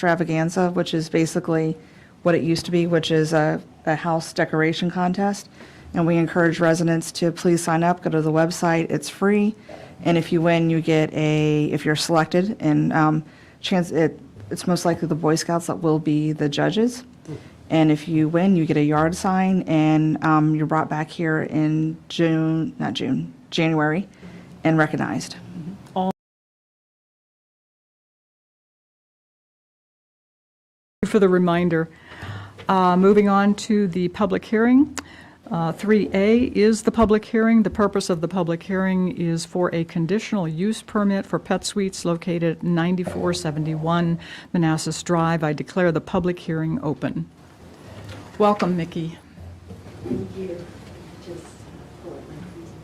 extravaganza, which is basically what it used to be, which is a house decoration contest. And we encourage residents to please sign up, go to the website, it's free. And if you win, you get if you're selected, and it's most likely the Boy Scouts that will be the judges. And if you win, you get a yard sign, and you're brought back here in January, and recognized. For the reminder. Moving on to the public hearing. 3A is the public hearing. The purpose of the public hearing is for a conditional use permit for pet suites located at 9471 Manassas Drive. I declare the public hearing open. Welcome, Mickey. Thank you. Just pull up my presentation.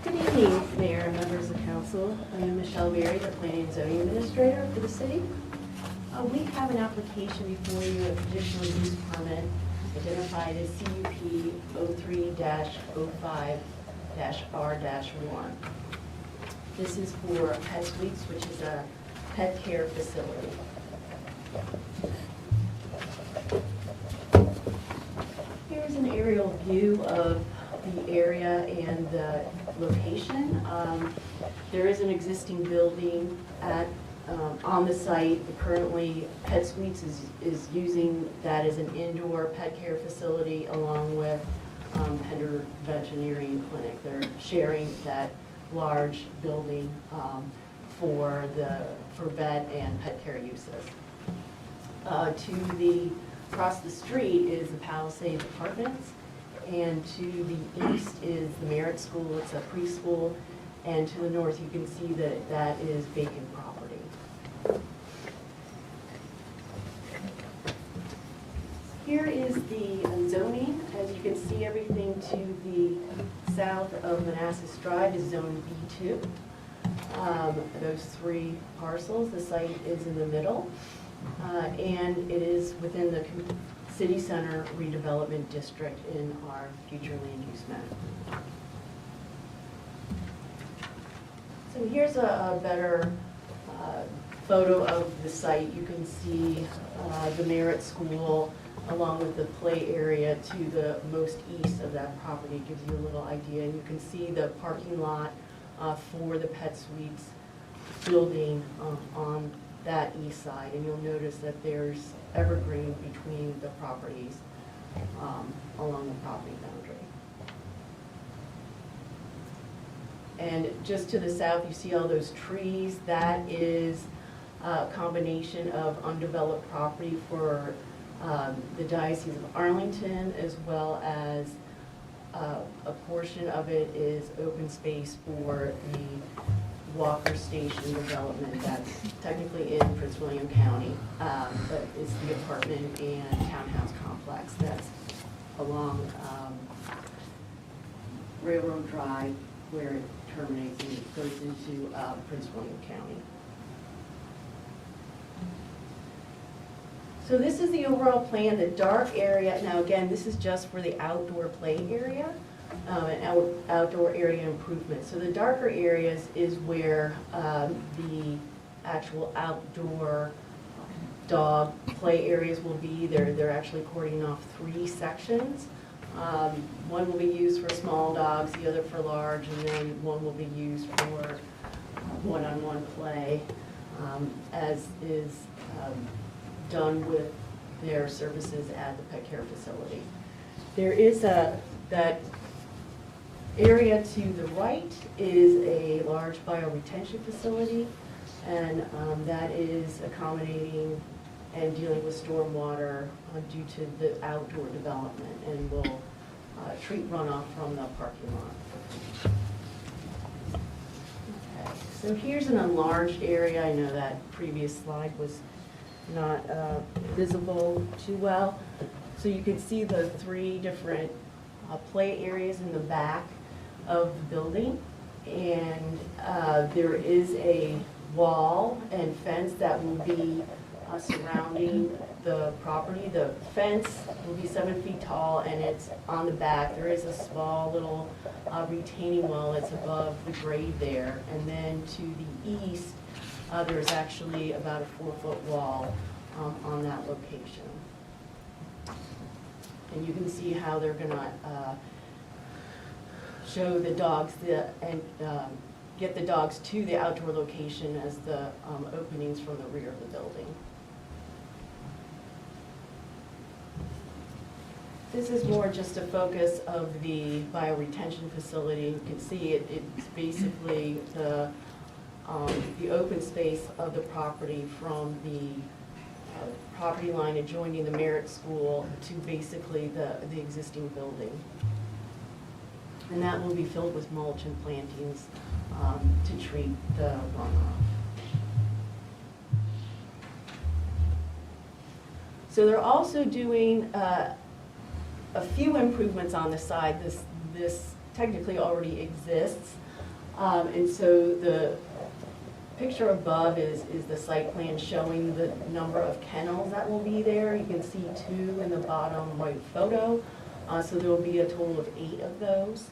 Good evening, Mayor and members of council. I am Michelle Berry, the Planning and Zoning Administrator for the city. We have an application before you, a conditional use permit identified as CUP 03-05-R-1. This is for Pet Suites, which is a pet care facility. Here's an aerial view of the area and the location. There is an existing building on the site. Currently, Pet Suites is using that as an indoor pet care facility along with Pender Veterinarian Clinic. They're sharing that large building for vet and pet care uses. Across the street is the Palisades Apartments, and to the east is the Merit School. It's a preschool, and to the north you can see that that is vacant property. Here is the zoning. As you can see, everything to the south of Manassas Drive is Zone B2. Those three parcels, the site is in the middle, and it is within the City Center Redevelopment District in our future land use map. So here's a better photo of the site. You can see the Merit School along with the play area to the most east of that property. It gives you a little idea. And you can see the parking lot for the Pet Suites building on that east side. And you'll notice that there's evergreen between the properties along the property boundary. And just to the south, you see all those trees. That is a combination of undeveloped property for the Diocese of Arlington, as well as a portion of it is open space for the Walker Station development that's technically in Prince William County, but it's the apartment and townhouse complex that's along Railroad Drive, where it terminates and it goes into Prince William County. So this is the overall plan. The dark area, now again, this is just for the outdoor play area and outdoor area improvement. So the darker areas is where the actual outdoor dog play areas will be. They're actually cording off 3 sections. One will be used for small dogs, the other for large, and then one will be used for one-on-one play, as is done with their services at the pet care facility. There is that area to the right is a large bioretention facility, and that is accommodating and dealing with stormwater due to the outdoor development, and will treat runoff from the parking lot. Okay, so here's an enlarged area. I know that previous slide was not visible too well. So you can see the 3 different play areas in the back of the building, and there is a wall and fence that will be surrounding the property. The fence will be 7 feet tall, and it's on the back. There is a small little retaining wall that's above the grade there. And then to the east, there's actually about a 4-foot wall on that location. And you can see how they're gonna show the dogs and get the dogs to the outdoor location as the openings from the rear of the building. This is more just a focus of the bioretention facility. You can see it's basically the open space of the property from the property line adjoining the Merit School to basically the existing building. And that will be filled with mulch and plantings to treat the runoff. So they're also doing a few improvements on the side. This technically already exists. And so the picture above is the site plan showing the number of kennels that will be there. You can see 2 in the bottom right photo. So there will be a total of 8 of those.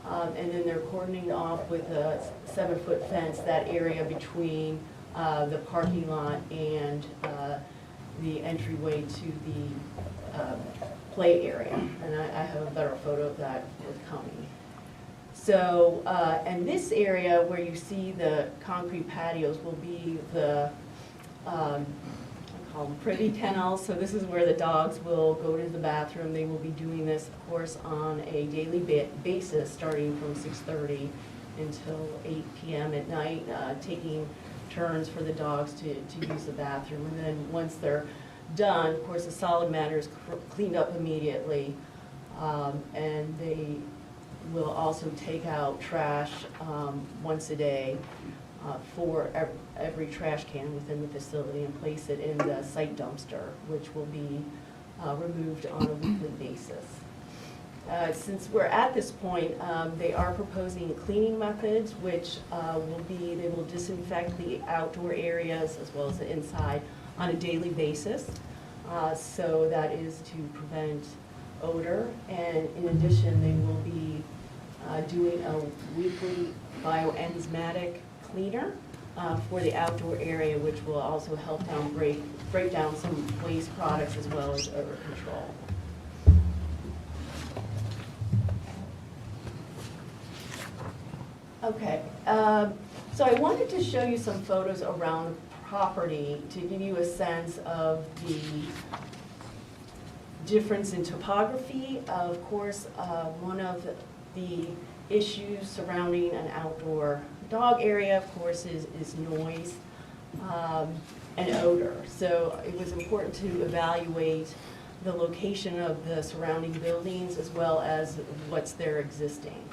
And then they're cordoning off with a 7-foot fence that area between the parking lot and the entryway to the play area. And I have a better photo of that coming. So, and this area where you see the concrete patios will be the, I call them Privy Panels. So this is where the dogs will go to the bathroom. They will be doing this, of course, on a daily basis, starting from 6:30 until 8 p.m. at night, taking turns for the dogs to use the bathroom. And then once they're done, of course, the solid matter is cleaned up immediately, and they will also take out trash once a day for every trash can within the facility and place it in the site dumpster, which will be removed on a weekly basis. Since we're at this point, they are proposing cleaning methods, which they will disinfect the outdoor areas as well as the inside on a daily basis. So that is to prevent odor, and in addition, they will be doing a weekly bioenzymatic cleaner for the outdoor area, which will also help break down some waste products as well as odor control. Okay, so I wanted to show you some photos around the property to give you a sense of the difference in topography. Of course, one of the issues surrounding an outdoor dog area, of course, is noise and odor. So it was important to evaluate the location of the surrounding buildings as well as what's there existing.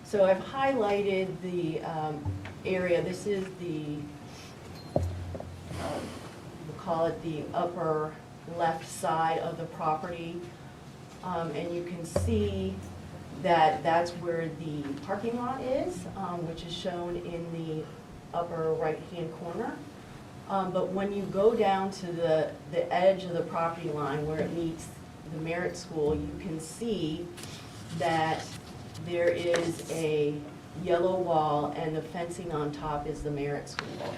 So I've highlighted the area. This is the, we'll call it the upper left side of the property. And you can see that that's where the parking lot is, which is shown in the upper right-hand corner. But when you go down to the edge of the property line where it meets the Merit School, you can see that there is a yellow wall and the fencing on top is the Merit School.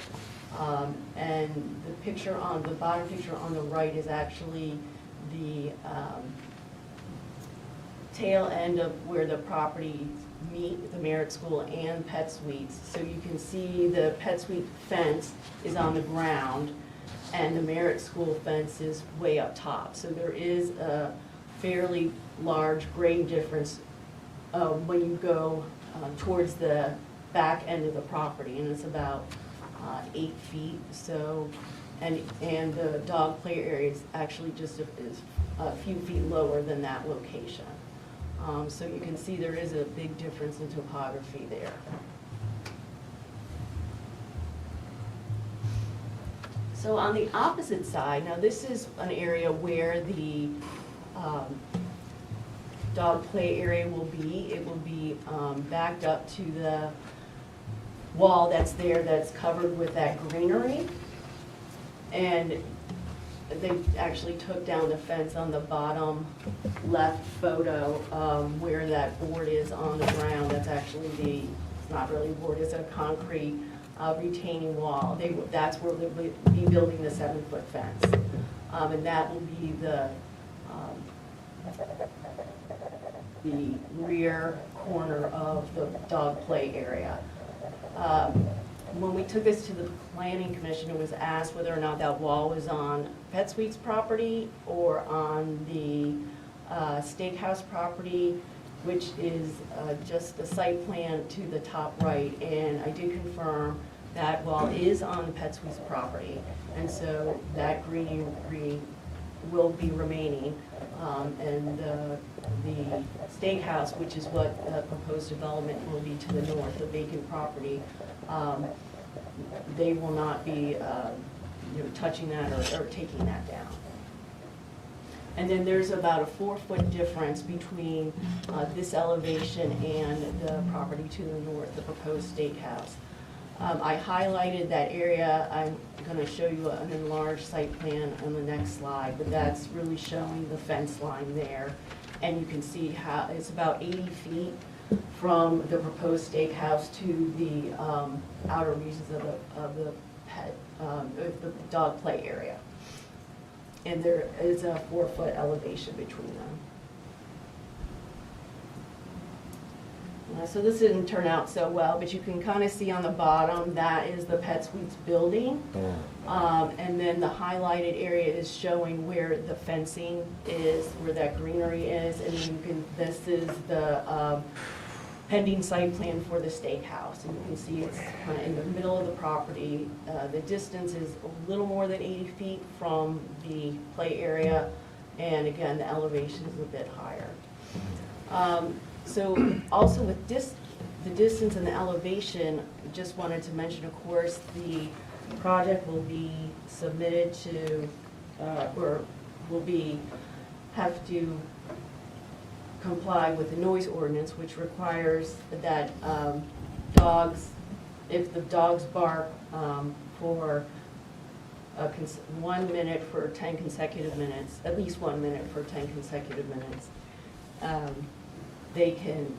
And the picture on the bottom picture on the right is actually the tail end of where the property meet the Merit School and Pet Suites. So you can see the Pet Suite fence is on the ground and the Merit School fence is way up top. So there is a fairly large grade difference when you go towards the back end of the property, and it's about 8 feet. So, and the dog play area is actually just a few feet lower than that location. So you can see there is a big difference in topography there. So on the opposite side, now this is an area where the dog play area will be. It will be backed up to the wall that's there that's covered with that greenery. And they actually took down the fence on the bottom left photo, where that board is on the ground. That's actually it's not really a board, it's a concrete retaining wall. That's where they'll be building the 7-foot fence. And that will be the rear corner of the dog play area. When we took this to the planning commission, it was asked whether or not that wall was on Pet Suite's property or on the steakhouse property, which is just the site plan to the top right. And I did confirm that wall is on the Pet Suite's property, and so that greenery will be remaining. And the steakhouse, which is what the proposed development will be to the north, the vacant property, they will not be touching that or taking that down. And then there's about a 4-foot difference between this elevation and the property to the north, the proposed steakhouse. I highlighted that area. I'm going to show you an enlarged site plan on the next slide, but that's really showing the fence line there. And you can see how it's about 80 feet from the proposed steakhouse to the outer regions of the dog play area. And there is a 4-foot elevation between them. So this didn't turn out so well, but you can kind of see on the bottom, that is the Pet Suites building. And then the highlighted area is showing where the fencing is, where that greenery is. And then this is the pending site plan for the steakhouse. And you can see it's kind of in the middle of the property. The distance is a little more than 80 feet from the play area. And again, the elevation is a bit higher. So also with the distance and the elevation, just wanted to mention, of course, the project will be submitted to, or will have to comply with the noise ordinance, which requires that if the dogs bark for 1 minute for 10 consecutive minutes, at least 1 minute for 10 consecutive minutes,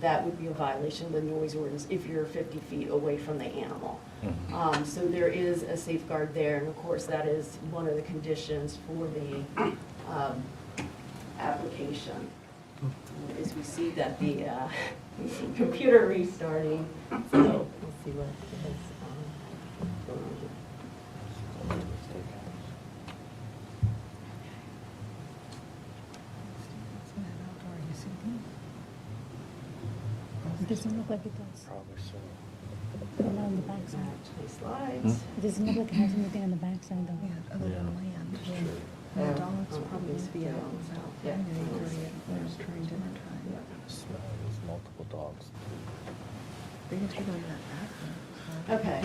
that would be a violation of the noise ordinance if you're 50 feet away from the animal. So there is a safeguard there, and of course that is one of the conditions for the application. As we see that the computer restarting, so we'll see what is going on here. It doesn't look like it does. Probably so. Not on the backside. Actually, slides. It doesn't look like it has anything on the backside though. Other than land. Yeah. The dogs probably needs to be out about Yeah. 9:30 during dinner time. The smell is multiple dogs. They can take away that bathroom. Okay.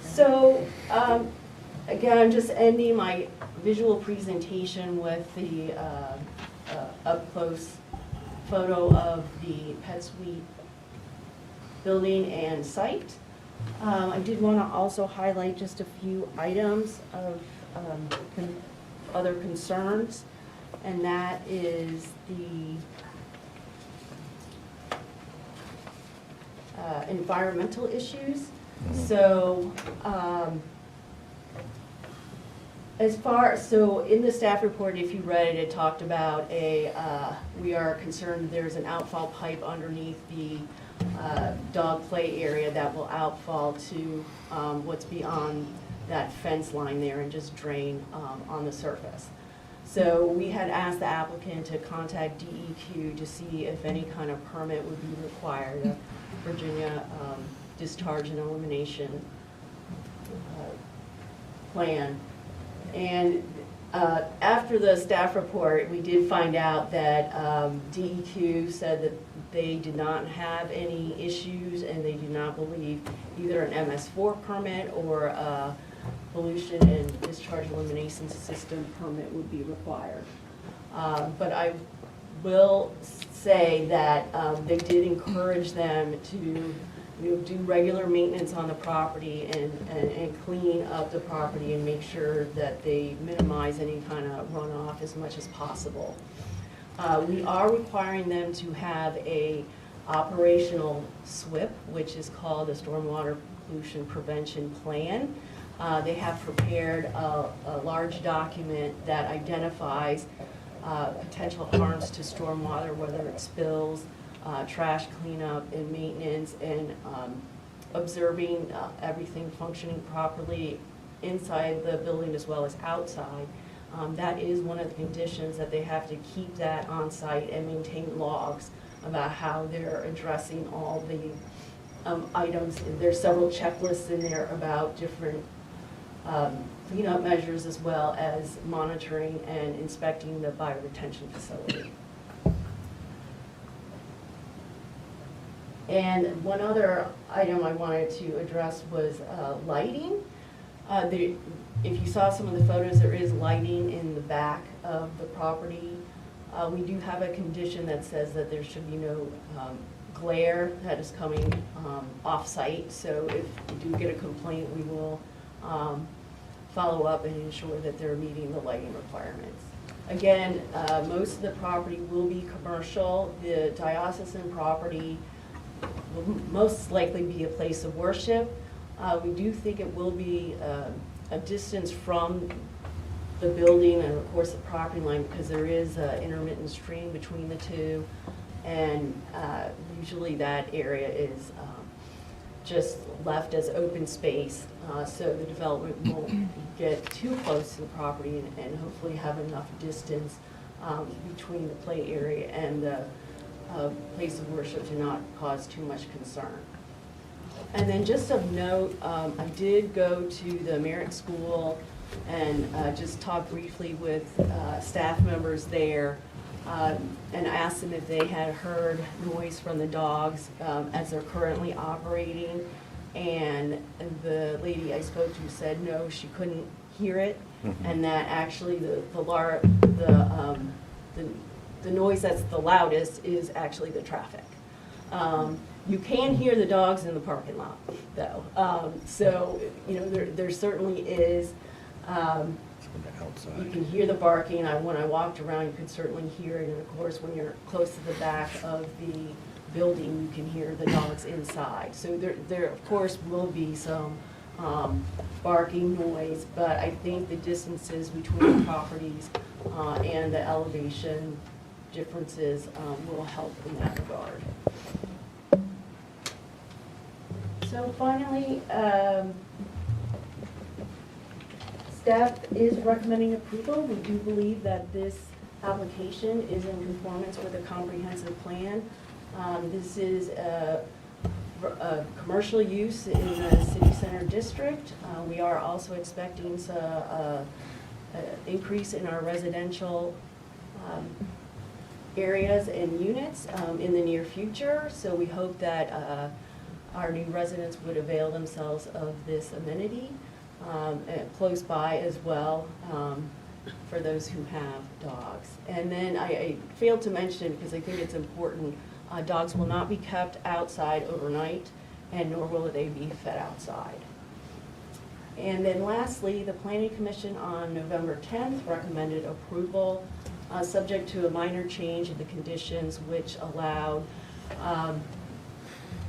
So, again, I'm just ending my visual presentation with the up-close photo of the Pet Suite building and site. I did want to also highlight just a few items of other concerns, and that is the environmental issues. So, so in the staff report, if you read it, it talked about we are concerned there's an outfall pipe underneath the dog play area that will outfall to what's beyond that fence line there and just drain on the surface. So we had asked the applicant to contact DEQ to see if any kind of permit would be required, a Virginia discharge and elimination plan. And after the staff report, we did find out that DEQ said that they did not have any issues and they do not believe either an MS4 permit or a pollution and discharge elimination system permit would be required. But I will say that they did encourage them to do regular maintenance on the property and clean up the property and make sure that they minimize any kind of runoff as much as possible. We are requiring them to have a operational SWIP, which is called a Stormwater Pollution Prevention Plan. They have prepared a large document that identifies potential harms to stormwater, whether it's spills, trash cleanup and maintenance, and observing everything functioning properly inside the building as well as outside. That is one of the conditions, that they have to keep that on site and maintain logs about how they're addressing all the items. There's several checklists in there about different cleanup measures as well as monitoring and inspecting the bioretention facility. And one other item I wanted to address was lighting. If you saw some of the photos, there is lighting in the back of the property. We do have a condition that says that there should be no glare that is coming off-site. So if we do get a complaint, we will follow up and ensure that they're meeting the lighting requirements. Again, most of the property will be commercial. The diocesan property will most likely be a place of worship. We do think it will be a distance from the building and of course the property line, because there is an intermittent stream between the two, and usually that area is just left as open space, so the development won't get too close to the property and hopefully have enough distance between the play area and the place of worship to not cause too much concern. And then just of note, I did go to the Merritt School and just talk briefly with staff members there and asked them if they had heard noise from the dogs as they're currently operating. And the lady I spoke to said no, she couldn't hear it, and that actually the noise that's the loudest is actually the traffic. You can hear the dogs in the parking lot, though. So, you know, there certainly is. You can hear the barking. When I walked around, you could certainly hear it. And of course, when you're close to the back of the building, you can hear the dogs inside. So there of course will be some barking noise, but I think the distances between the properties and the elevation differences will help in that regard. So finally, staff is recommending approval. We do believe that this application is in conformance with a comprehensive plan. This is a commercial use in the city center district. We are also expecting an increase in our residential areas and units in the near future. So we hope that our new residents would avail themselves of this amenity, and close by as well for those who have dogs. And then I failed to mention, because I think it's important, dogs will not be kept outside overnight, and nor will they be fed outside. And then lastly, the Planning Commission on November 10th recommended approval, subject to a minor change in the conditions which allowed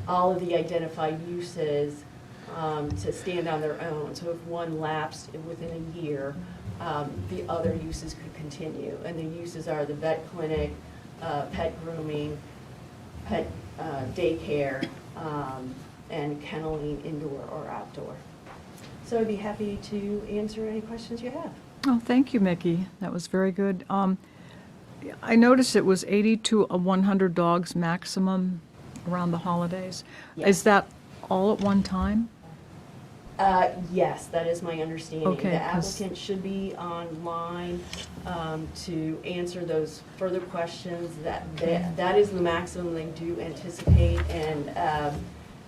all of the identified uses to stand on their own. So if one lapsed within a year, the other uses could continue. And the uses are the vet clinic, pet grooming, pet daycare, and kenneling indoor or outdoor. So I'd be happy to answer any questions you have. Oh, thank you, Mickey. That was very good. I noticed it was 80 to 100 dogs maximum around the holidays. Yes. Is that all at one time? Yes, that is my understanding. Okay, The 'cause- applicant should be online to answer those further questions. That is the maximum they do anticipate, and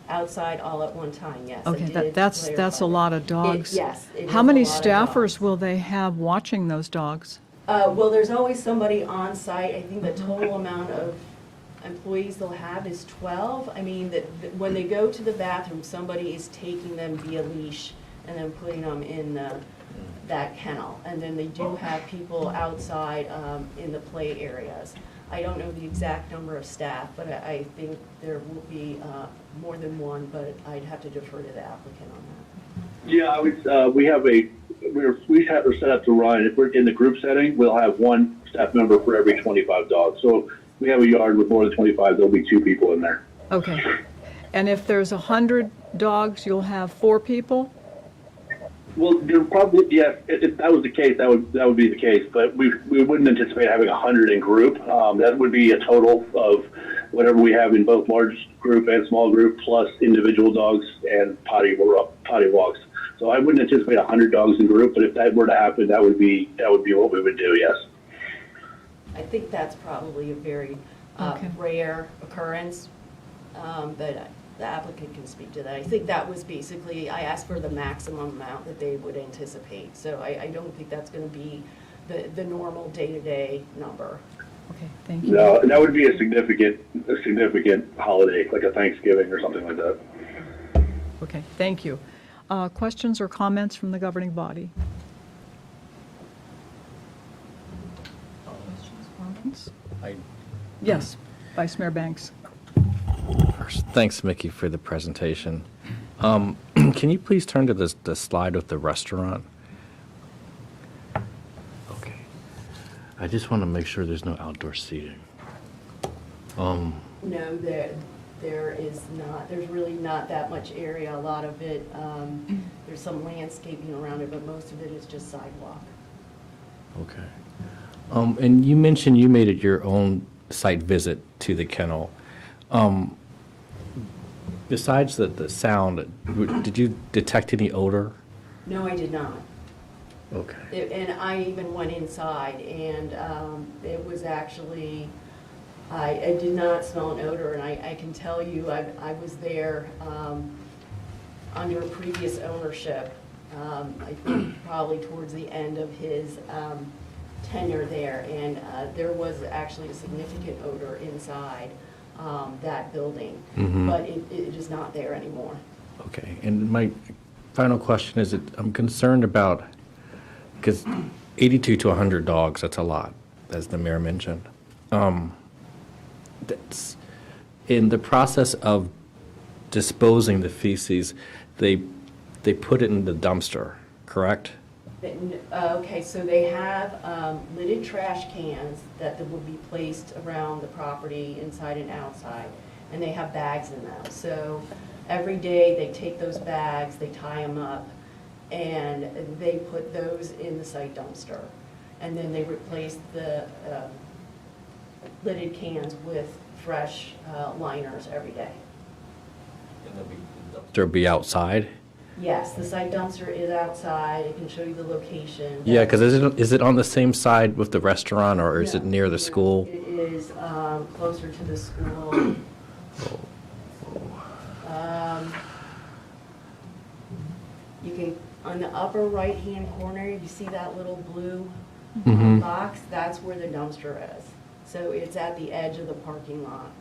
outside all at one time, yes. I Okay, did that's clarify a lot of dogs. Yes. it How is a many lot of staffers dogs. will they have watching those dogs? Well, there's always somebody on site. I think the total amount of employees they'll have is 12. I mean, when they go to the bathroom, somebody is taking them via leash and then putting them in that kennel. And then they do have people outside in the play areas. I don't know the exact number of staff, but I think there will be more than one, but I'd have to defer to the applicant on that. Yeah, I would, we have are set up to run, if we're in the group setting, we'll have one staff member for every 25 dogs. So if we have a yard with more than 25, there'll be 2 people in there. Okay. And if there's 100 dogs, you'll have 4 people? Well, there probably, yeah, if that was the case, that would be the case, but we wouldn't anticipate having 100 in group. That would be a total of whatever we have in both large group and small group, plus individual dogs and potty walks. So I wouldn't anticipate 100 dogs in group, but if that were to happen, that would be what we would do, yes. I think that's probably a very Okay. rare occurrence, but the applicant can speak to that. I think that was basically, I asked for the maximum amount that they would anticipate. So I don't think that's going to be the normal day-to-day number. Okay, thank you. No, that would be a significant holiday, like a Thanksgiving or something like that. Okay, thank you. Questions or comments from the governing body? Questions, comments? Yes, Vice Mayor Banks. First, thanks, Mickey, for the presentation. Can you please turn to the slide with the restaurant? Okay. I just want to make sure there's no outdoor seating. No, there is not. There's really not that much area. A lot of it, there's some landscaping around it, but most of it is just sidewalk. Okay. And you mentioned you made it your own site visit to the kennel. Besides the sound, did you detect any odor? No, I did not. Okay. And I even went inside, and it was actually, I did not smell an odor, and I can tell you, I was there under a previous ownership, I think probably towards the end of his tenure there, and there was actually a significant odor inside that building, but it is not there anymore. Okay. And my final question is that I'm concerned about, because 82 to 100 dogs, that's a lot, as the mayor mentioned. That's, in the process of disposing the feces, they put it in the dumpster, correct? Okay, so they have lidded trash cans that will be placed around the property, inside and outside, and they have bags in them. So every day they take those bags, they tie them up, and they put those in the site dumpster. And then they replace the lidded cans with fresh liners every day. They'll be outside? Yes, the site dumpster is outside. I can show you the location. Yeah, because is it on the same side with the restaurant, or is it near the school? It is closer to the school. You can, on the upper right-hand corner, you see that little blue box? That's where the dumpster is. So it's at the edge of the parking lot.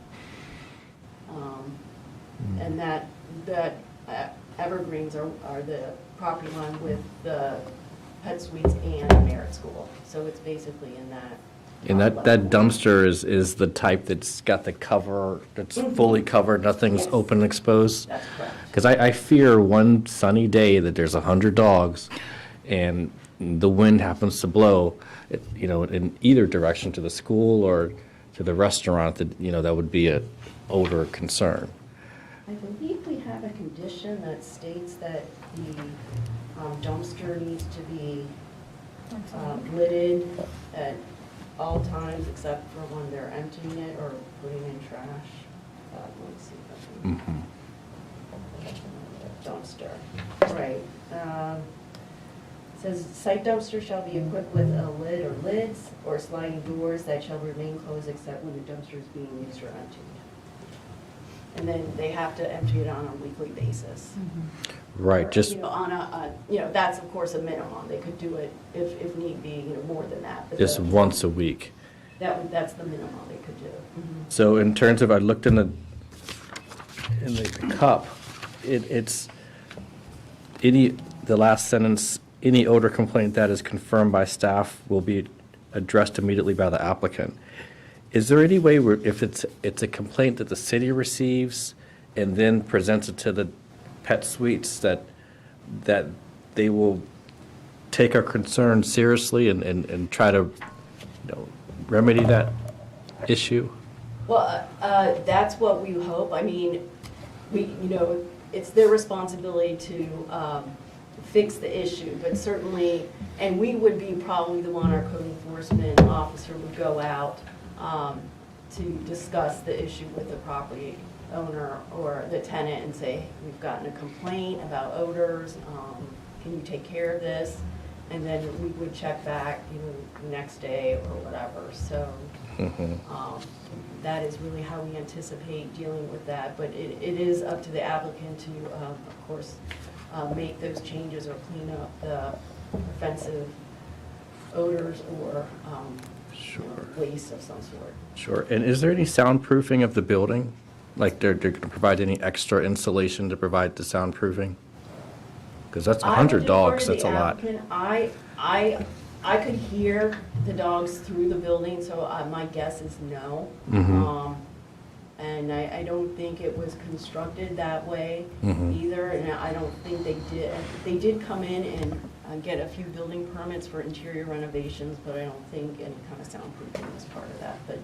And that evergreens are the property line with the Pet Suites and the Merit School. So it's basically in that. And that dumpster is the type that's got the cover, that's fully covered, nothing's Yes. open and exposed? That's correct. Because I fear one sunny day that there's 100 dogs and the wind happens to blow, in either direction, to the school or to the restaurant, that would be an odor concern. I believe we have a condition that states that the dumpster needs to be lidded at all times except for when they're emptying it or putting in trash. Let's see if I can. Dumpster, right. It says, site dumpster shall be equipped with a lid or lids or sliding doors that shall remain closed except when the dumpster is being used or emptied. And then they have to empty it on a weekly basis. Right, Or, just, on that's of course a minimum. They could do it if need be, more than that. But just once a week. that's the minimum they could do. So in terms of, I looked in the cup, it's the last sentence, any odor complaint that is confirmed by staff will be addressed immediately by the applicant. Is there any way where if it's a complaint that the city receives and then presents it to the pet suites that they will take our concern seriously and try to, remedy that issue? Well, that's what we hope. I mean, it's their responsibility to fix the issue, but certainly, and we would be probably the one, our code enforcement officer would go out to discuss the issue with the property owner or the tenant and say, we've gotten a complaint about odors, can you take care of this? And then we would check back, the next day or whatever. So that is really how we anticipate dealing with that. But it is up to the applicant to, of course, make those changes or clean up the offensive odors or waste of some sort. Sure. And is there any soundproofing of the building? Like they're going to provide any extra insulation to provide the soundproofing? Because that's 100 dogs, that's a lot. I could hear the dogs through the building, so my guess is no. And I don't think it was constructed that way either, and I don't think they did. They did come in and get a few building permits for interior renovations, but I don't think any kind of soundproofing was part of that. But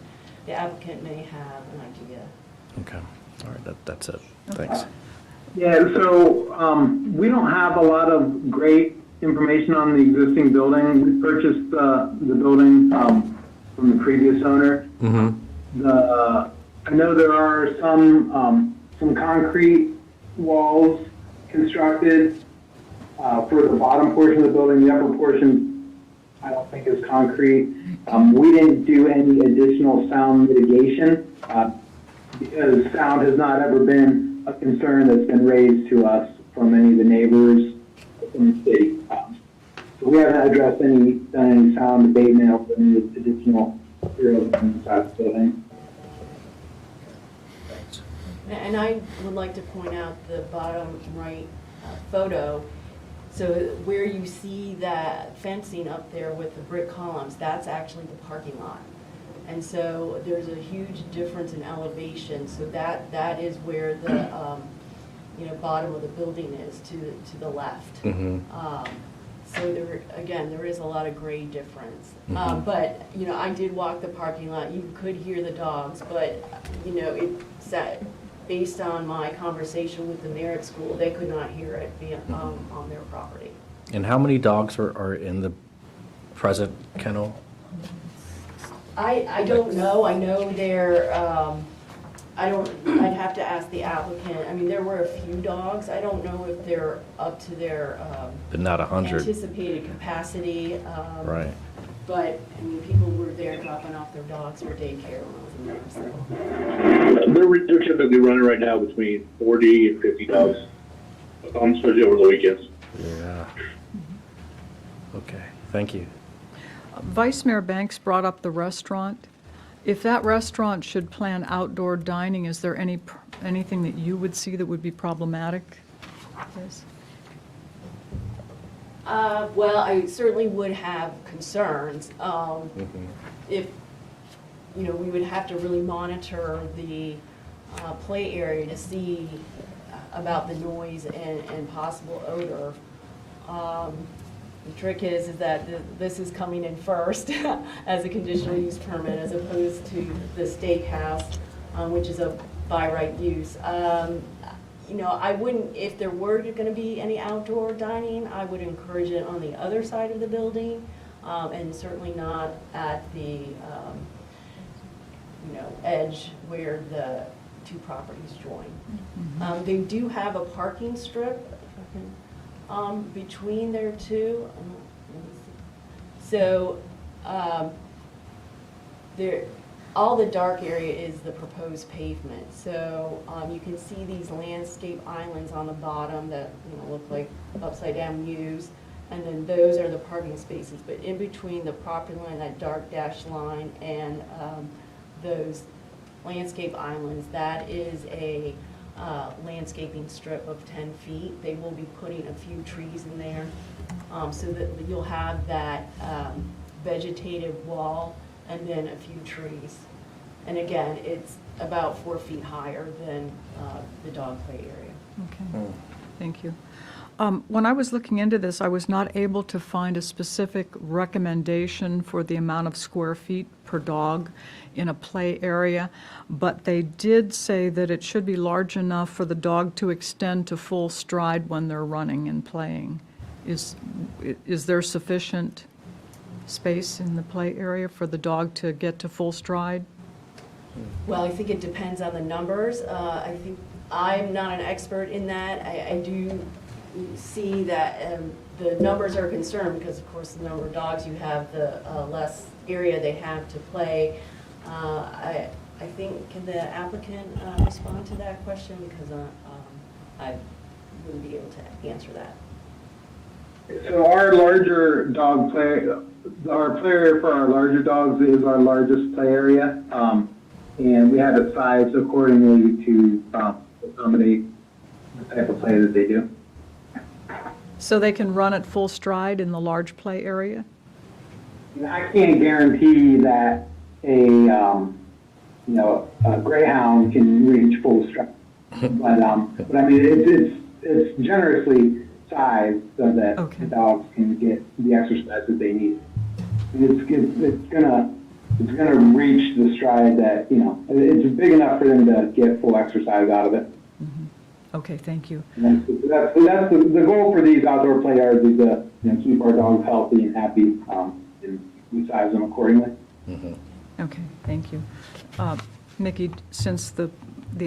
the applicant may have an idea. Okay. All right, that's it. Thanks. Yeah, so we don't have a lot of great information on the existing building. We purchased the building from the previous owner. I know there are some concrete walls constructed for the bottom portion of the building. The upper portion, I don't think is concrete. We didn't do any additional sound mitigation because sound has not ever been a concern that's been raised to us from any of the neighbors in the city. So we haven't done any sound abatement or any additional materials inside the building. And I would like to point out the bottom right photo. So where you see that fencing up there with the brick columns, that's actually the parking lot. And so there's a huge difference in elevation. So that is where the bottom of the building is to the left. So there is a lot of grade difference. But I did walk the parking lot. You could hear the dogs, but based on my conversation with the merit school, they could not hear it being on their property. And how many dogs are in the present kennel? I don't know. I know I'd have to ask the applicant. I mean, there were a few dogs. I don't know if they're up to their But not 100. anticipated capacity. Right. But, I mean, people were there dropping off their dogs for daycare when I was in there, so. They're typically running right now between 40 and 50 dogs, especially over the weekends. Yeah. Okay, thank you. Vice Mayor Banks brought up the restaurant. If that restaurant should plan outdoor dining, is there anything that you would see that would be problematic? Yes. Well, I certainly would have concerns. If, we would have to really monitor the play area to see about the noise and possible odor. The trick is that this is coming in first as a conditional use permit as opposed to the steakhouse, which is a by right use. I wouldn't, if there were going to be any outdoor dining, I would encourage it on the other side of the building, and certainly not at the, edge where the two properties join. They do have a parking strip between their two. So all the dark area is the proposed pavement. So you can see these landscape islands on the bottom that look like upside down U's. and then those are the parking spaces. But in between the property line, that dark dashed line, and those landscape islands, that is a landscaping strip of 10 feet. They will be putting a few trees in there, so that you'll have that vegetative wall and then a few trees. And again, it's about 4 feet higher than the dog play area. Okay, thank you. When I was looking into this, I was not able to find a specific recommendation for the amount of square feet per dog in a play area, but they did say that it should be large enough for the dog to extend to full stride when they're running and playing. Is there sufficient space in the play area for the dog to get to full stride? Well, I think it depends on the numbers. I think, I'm not an expert in that. I do see that the numbers are a concern because, of course, the number of dogs you have, the less area they have to play. I think, can the applicant respond to that question? Because I wouldn't be able to answer that. So our larger dog play, our play area for our larger dogs is our largest play area. And we have it sized accordingly to accommodate the type of play that they do. So they can run at full stride in the large play area? I can't guarantee that a greyhound can reach full stride, but I mean it's generously sized so that Okay. the dogs can get the exercise that they need. And it's gonna reach the stride that it's big enough for them to get full exercise out of it. Okay, thank you. And that's the goal for these outdoor play yards is to keep our dogs healthy and happy, and we size them accordingly. Okay, thank you. Mickey, since the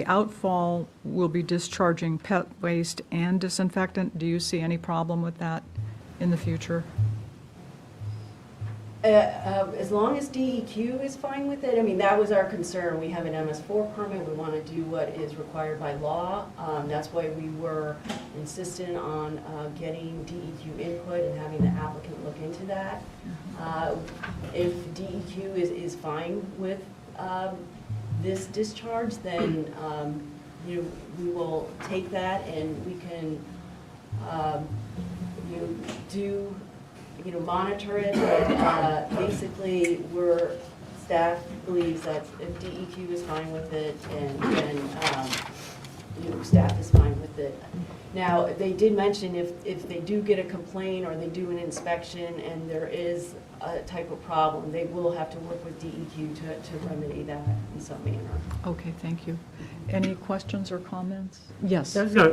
outfall will be discharging pet waste and disinfectant, do you see any problem with that in the future? As long as DEQ is fine with it, I mean, that was our concern. We have an MS4 permit, we want to do what is required by law. That's why we were insistent on getting DEQ input and having the applicant look into that. If DEQ is fine with this discharge, then we will take that and we can monitor it, but basically staff believes that if DEQ is fine with it and staff is fine with it. Now, they did mention if they do get a complaint or they do an inspection and there is a type of problem, they will have to work with DEQ to remedy that in some manner. Okay, thank you. Any questions or comments? Yes. I've got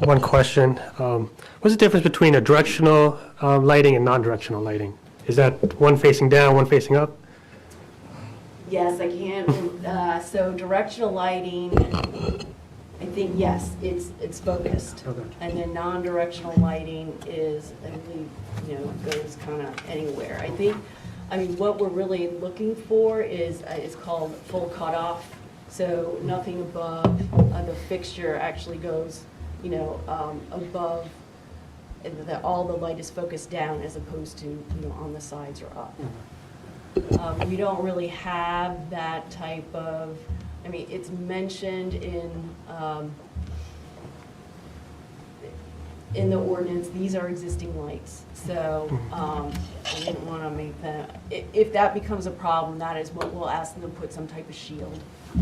one question. What's the difference between a directional lighting and non-directional lighting? Is that one facing down, one facing up? Yes, I can. So directional lighting, I think, yes, it's focused. Okay. And then non-directional lighting is, I believe, goes kind of anywhere. I mean, what we're really looking for is, it's called full cutoff. So nothing above the fixture actually goes, above, all the light is focused down as opposed to, on the sides or up. We don't really have that type of, I mean, it's mentioned in the ordinance, these are existing lights. So I didn't want to make that, if that becomes a problem, that is what we'll ask them to put some type of shield to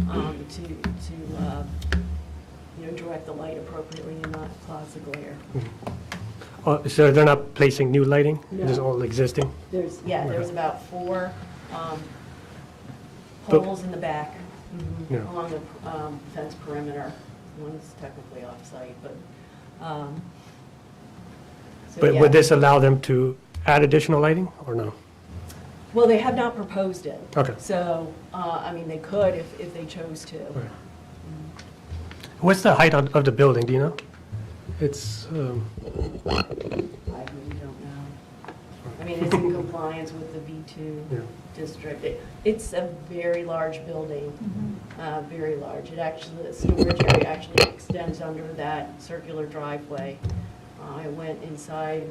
direct the light appropriately and not cause the glare. So they're not placing new lighting? No. It is all existing? There's about 4 But- poles in the back Yeah. along the fence perimeter. One's technically off-site, but, so, But yeah. would this allow them to add additional lighting or no? Well, they have not proposed it. Okay. So, I mean, they could if they chose to. Okay. What's the height of the building, do you know? It's, I really don't know. I mean, it's in compliance with the B2 Yeah. district. It's a very large building, very large. It actually, the storage area actually extends under that circular driveway. I went inside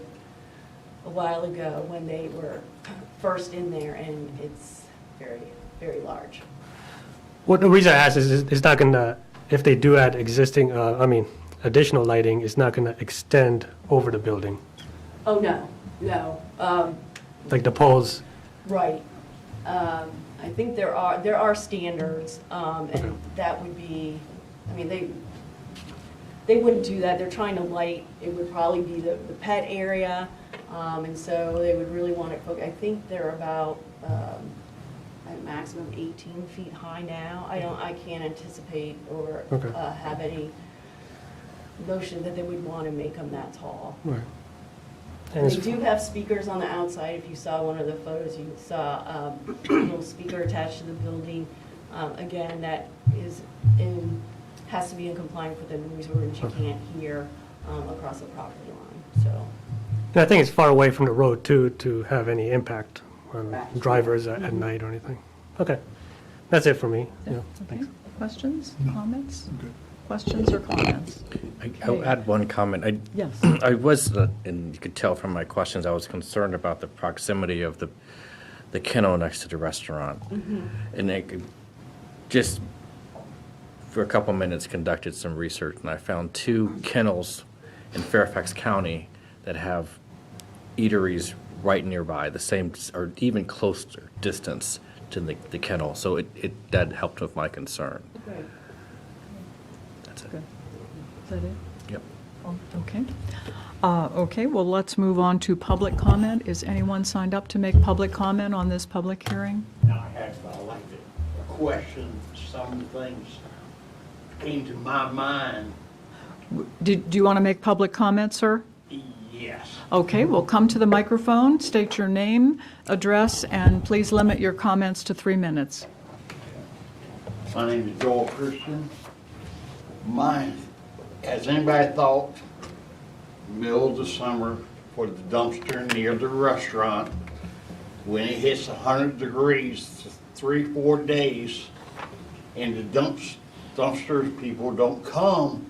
a while ago when they were first in there, and it's very, very large. Well, the reason I ask is it's not gonna, if they do add existing, additional lighting, it's not gonna extend over the building, Oh, no. like the poles. Right. I think there are standards, and that would be, I mean, they wouldn't do that. They're trying to light, it would probably be the pet area, and so they would really want to, I think they're about, at maximum 18 feet high now. I can't anticipate or Okay. have any notion that they would want to make them that tall. Right. And They it's, do have speakers on the outside. If you saw one of the photos, you saw a little speaker attached to the building. Again, that has to be in compliance with the noise ordinance. You can't hear across the property line, so. and I think it's far away from the road too, to have any impact on drivers at night or anything. Okay, that's it for me. Yeah, Okay, thanks. questions, comments? Questions or comments? I'll add one comment. Yes. I was, and you could tell from my questions, I was concerned about the proximity of the kennel next to the restaurant. And I could just, for a couple minutes, conducted some research, and I found 2 kennels in Fairfax County that have eateries right nearby, the same, or even closer distance to the kennel. So that helped with my concern. That's it. Good. Is that it? Yep. Oh, okay. Okay, well, let's move on to public comment. Is anyone signed up to make public comment on this public hearing? Now, I'd like to question some things came to my mind. Do you want to make public comment, sir? Yes. Okay, well, come to the microphone, state your name, address, and please limit your comments to 3 minutes. My name is Joel Christian. Has anybody thought, middle of the summer, for the dumpster near the restaurant, when it hits 100 degrees, 3-4 days, and the dumpsters, people don't come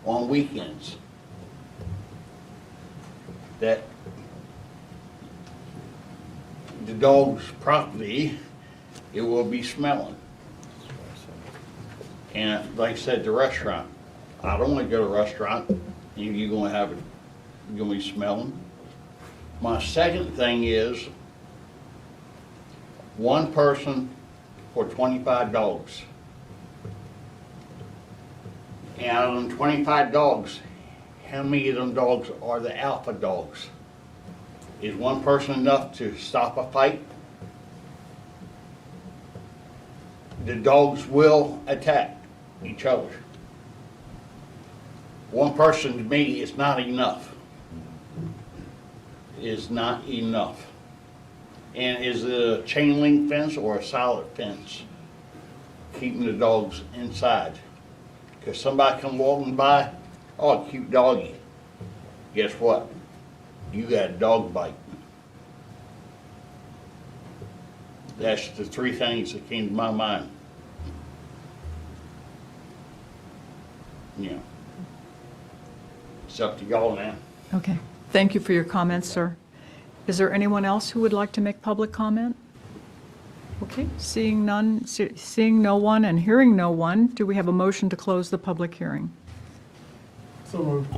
on weekends, that the dog's property, it will be smelling. And like I said, the restaurant, I don't want to go to a restaurant, you're gonna have it, you're gonna be smelling. My second thing is, one person for 25 dogs. And out of them 25 dogs, how many of them dogs are the alpha dogs? Is one person enough to stop a fight? The dogs will attack each other. One person to me is not enough. Is not enough. And is it a chain link fence or a solid fence? Keeping the dogs inside. Because somebody come walking by, oh, cute doggy. Guess what? You got a dog bite. That's the 3 things that came to my mind. Yeah. It's up to y'all now. Okay, thank you for your comments, sir. Is there anyone else who would like to make public comment? Okay, seeing none, seeing no one and hearing no one, do we have a motion to close the public hearing? So moved.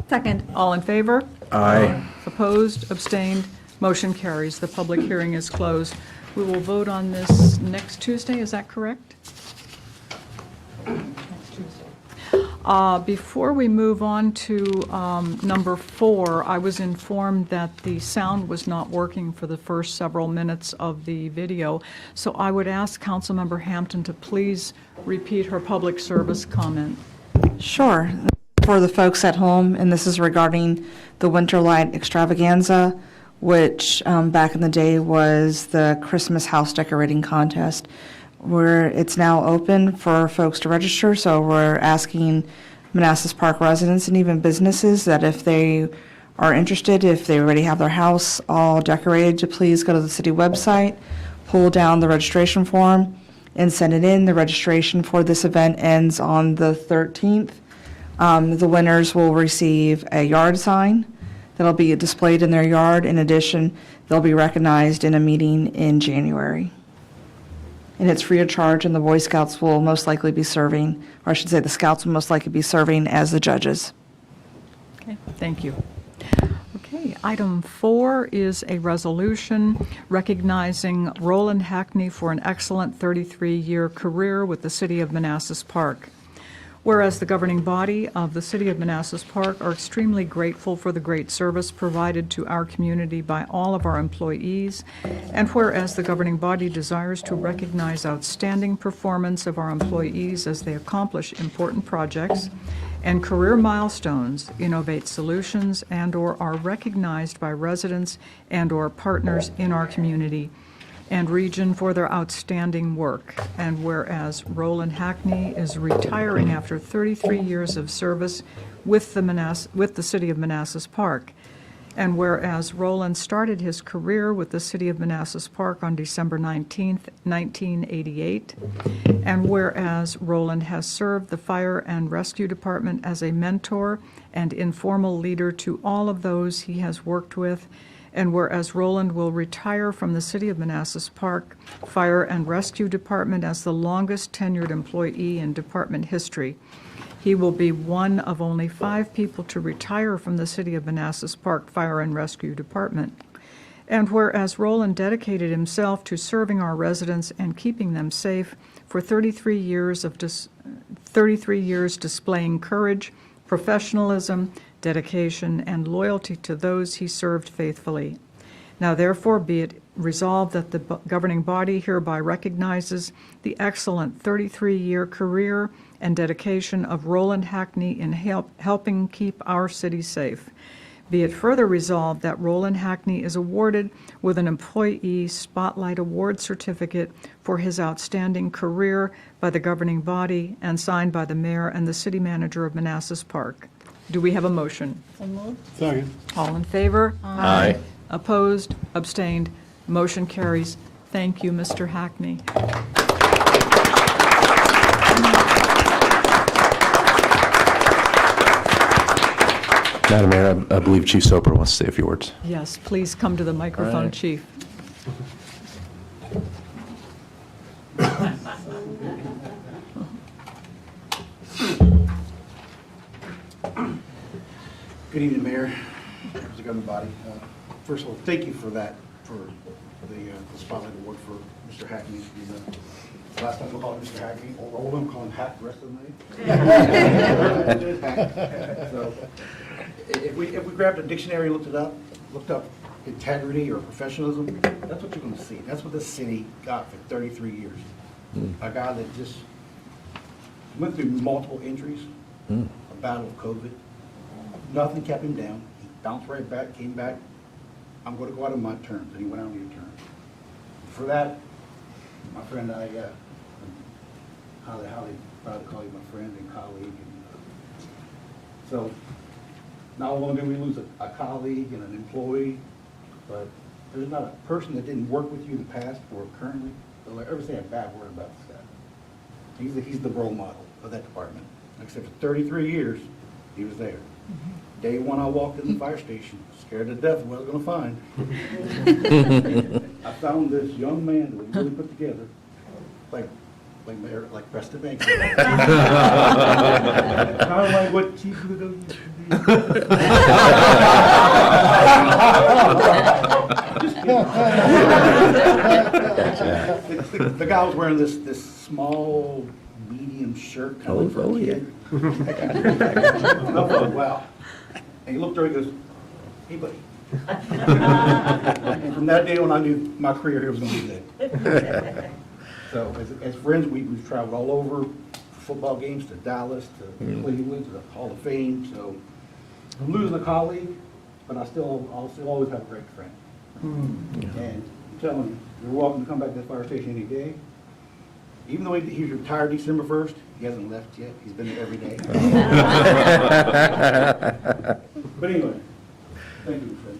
Second. All in favor? Aye. Opposed, abstained, motion carries. The public hearing is closed. We will vote on this next Tuesday, is that correct? Before we move on to number 4, I was informed that the sound was not working for the first several minutes of the video, so I would ask Councilmember Hampton to please repeat her public service comment. Sure. For the folks at home, and this is regarding the Winter Light Extravaganza, which back in the day was the Christmas house decorating contest, where it's now open for folks to register. So we're asking Manassas Park residents and even businesses that if they are interested, if they already have their house all decorated, to please go to the city website, pull down the registration form, and send it in. The registration for this event ends on the 13th. The winners will receive a yard sign that'll be displayed in their yard. In addition, they'll be recognized in a meeting in January. And it's free of charge, and the Boy Scouts will most likely be serving, or I should say the Scouts will most likely be serving as the judges. Okay, thank you. Okay, item 4 is a resolution recognizing Roland Hackney for an excellent 33-year career with the City of Manassas Park. Whereas the governing body of the City of Manassas Park are extremely grateful for the great service provided to our community by all of our employees, and whereas the governing body desires to recognize outstanding performance of our employees as they accomplish important projects and career milestones, innovate solutions, and/or are recognized by residents and/or partners in our community and region for their outstanding work. And whereas Roland Hackney is retiring after 33 years of service with the City of Manassas Park. And whereas Roland started his career with the City of Manassas Park on December 19th, 1988. And whereas Roland has served the Fire and Rescue Department as a mentor and informal leader to all of those he has worked with. And whereas Roland will retire from the City of Manassas Park Fire and Rescue Department as the longest tenured employee in department history. He will be one of only 5 people to retire from the City of Manassas Park Fire and Rescue Department. And whereas Roland dedicated himself to serving our residents and keeping them safe for 33 years displaying courage, professionalism, dedication, and loyalty to those he served faithfully. Now therefore be it resolved that the governing body hereby recognizes the excellent 33-year career and dedication of Roland Hackney in helping keep our city safe. Be it further resolved that Roland Hackney is awarded with an Employee Spotlight Award certificate for his outstanding career by the governing body and signed by the mayor and the city manager of Manassas Park. Do we have a motion? So moved. Second. All in favor? Aye. Opposed? Abstained? Motion carries. Thank you, Mr. Hackney. Madam Mayor, I believe Chief Soper wants to say a few words. Yes, please come to the microphone, Aye. Chief. Good evening, Mayor, members of the governing body. First of all, thank you for that, for the Spotlight Award for Mr. Hackney. Last time we called him Mr. Hackney, or Roland, call him Hack the rest of the night. So, if we grabbed a dictionary and looked up integrity or professionalism, that's what you're going to see. That's what the city got for 33 years. A guy that just went through multiple injuries, a battle of COVID. Nothing kept him down. He bounced right back, came back. I'm going to go out on my terms, and he went out on his terms. For that, my friend, I highly proud to call you my friend and colleague. And, so, not only did we lose a colleague and an employee, but there's not a person that didn't work with you in the past or currently that will ever say a bad word about the staff. He's the role model of that department. Like I said, for 33 years, he was there. Day one, I walked in the fire station, scared to death of what I was going to find. I found this young man that was really put together, like Preston Banks. Kind of like what Chief used to be. The guy was wearing this small, medium shirt, kind of for a kid. I thought, wow. And he looked over and goes, hey, buddy. And from that day on, I knew my career here was going to be good. So as friends, we've traveled all over, football games to Dallas, to Cleveland, to the Hall of Fame. So I'm losing a colleague, but I'll still always have a great friend. And I'm telling you, you're welcome to come back to the fire station any day. Even though he's retired December 1st, he hasn't left yet. He's been there every day. But anyway, thank you, friend.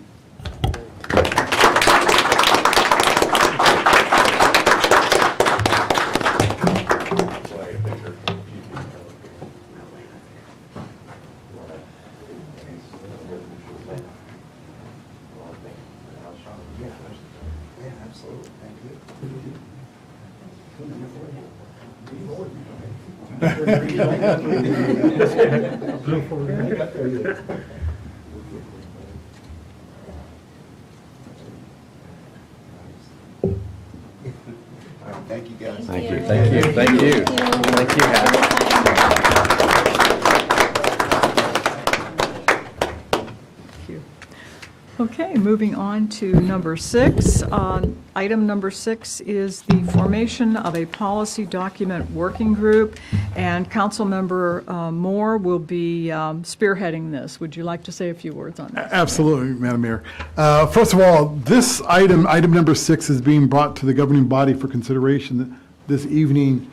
Thank you, guys. Thank you. Thank you. Thank you. Thank you, Hack. Okay, moving on to number 6. Item number 6 is the formation of a policy document working group, and Councilmember Moore will be spearheading this. Would you like to say a few words on that? Absolutely, Madam Mayor. First of all, this item number 6, is being brought to the governing body for consideration this evening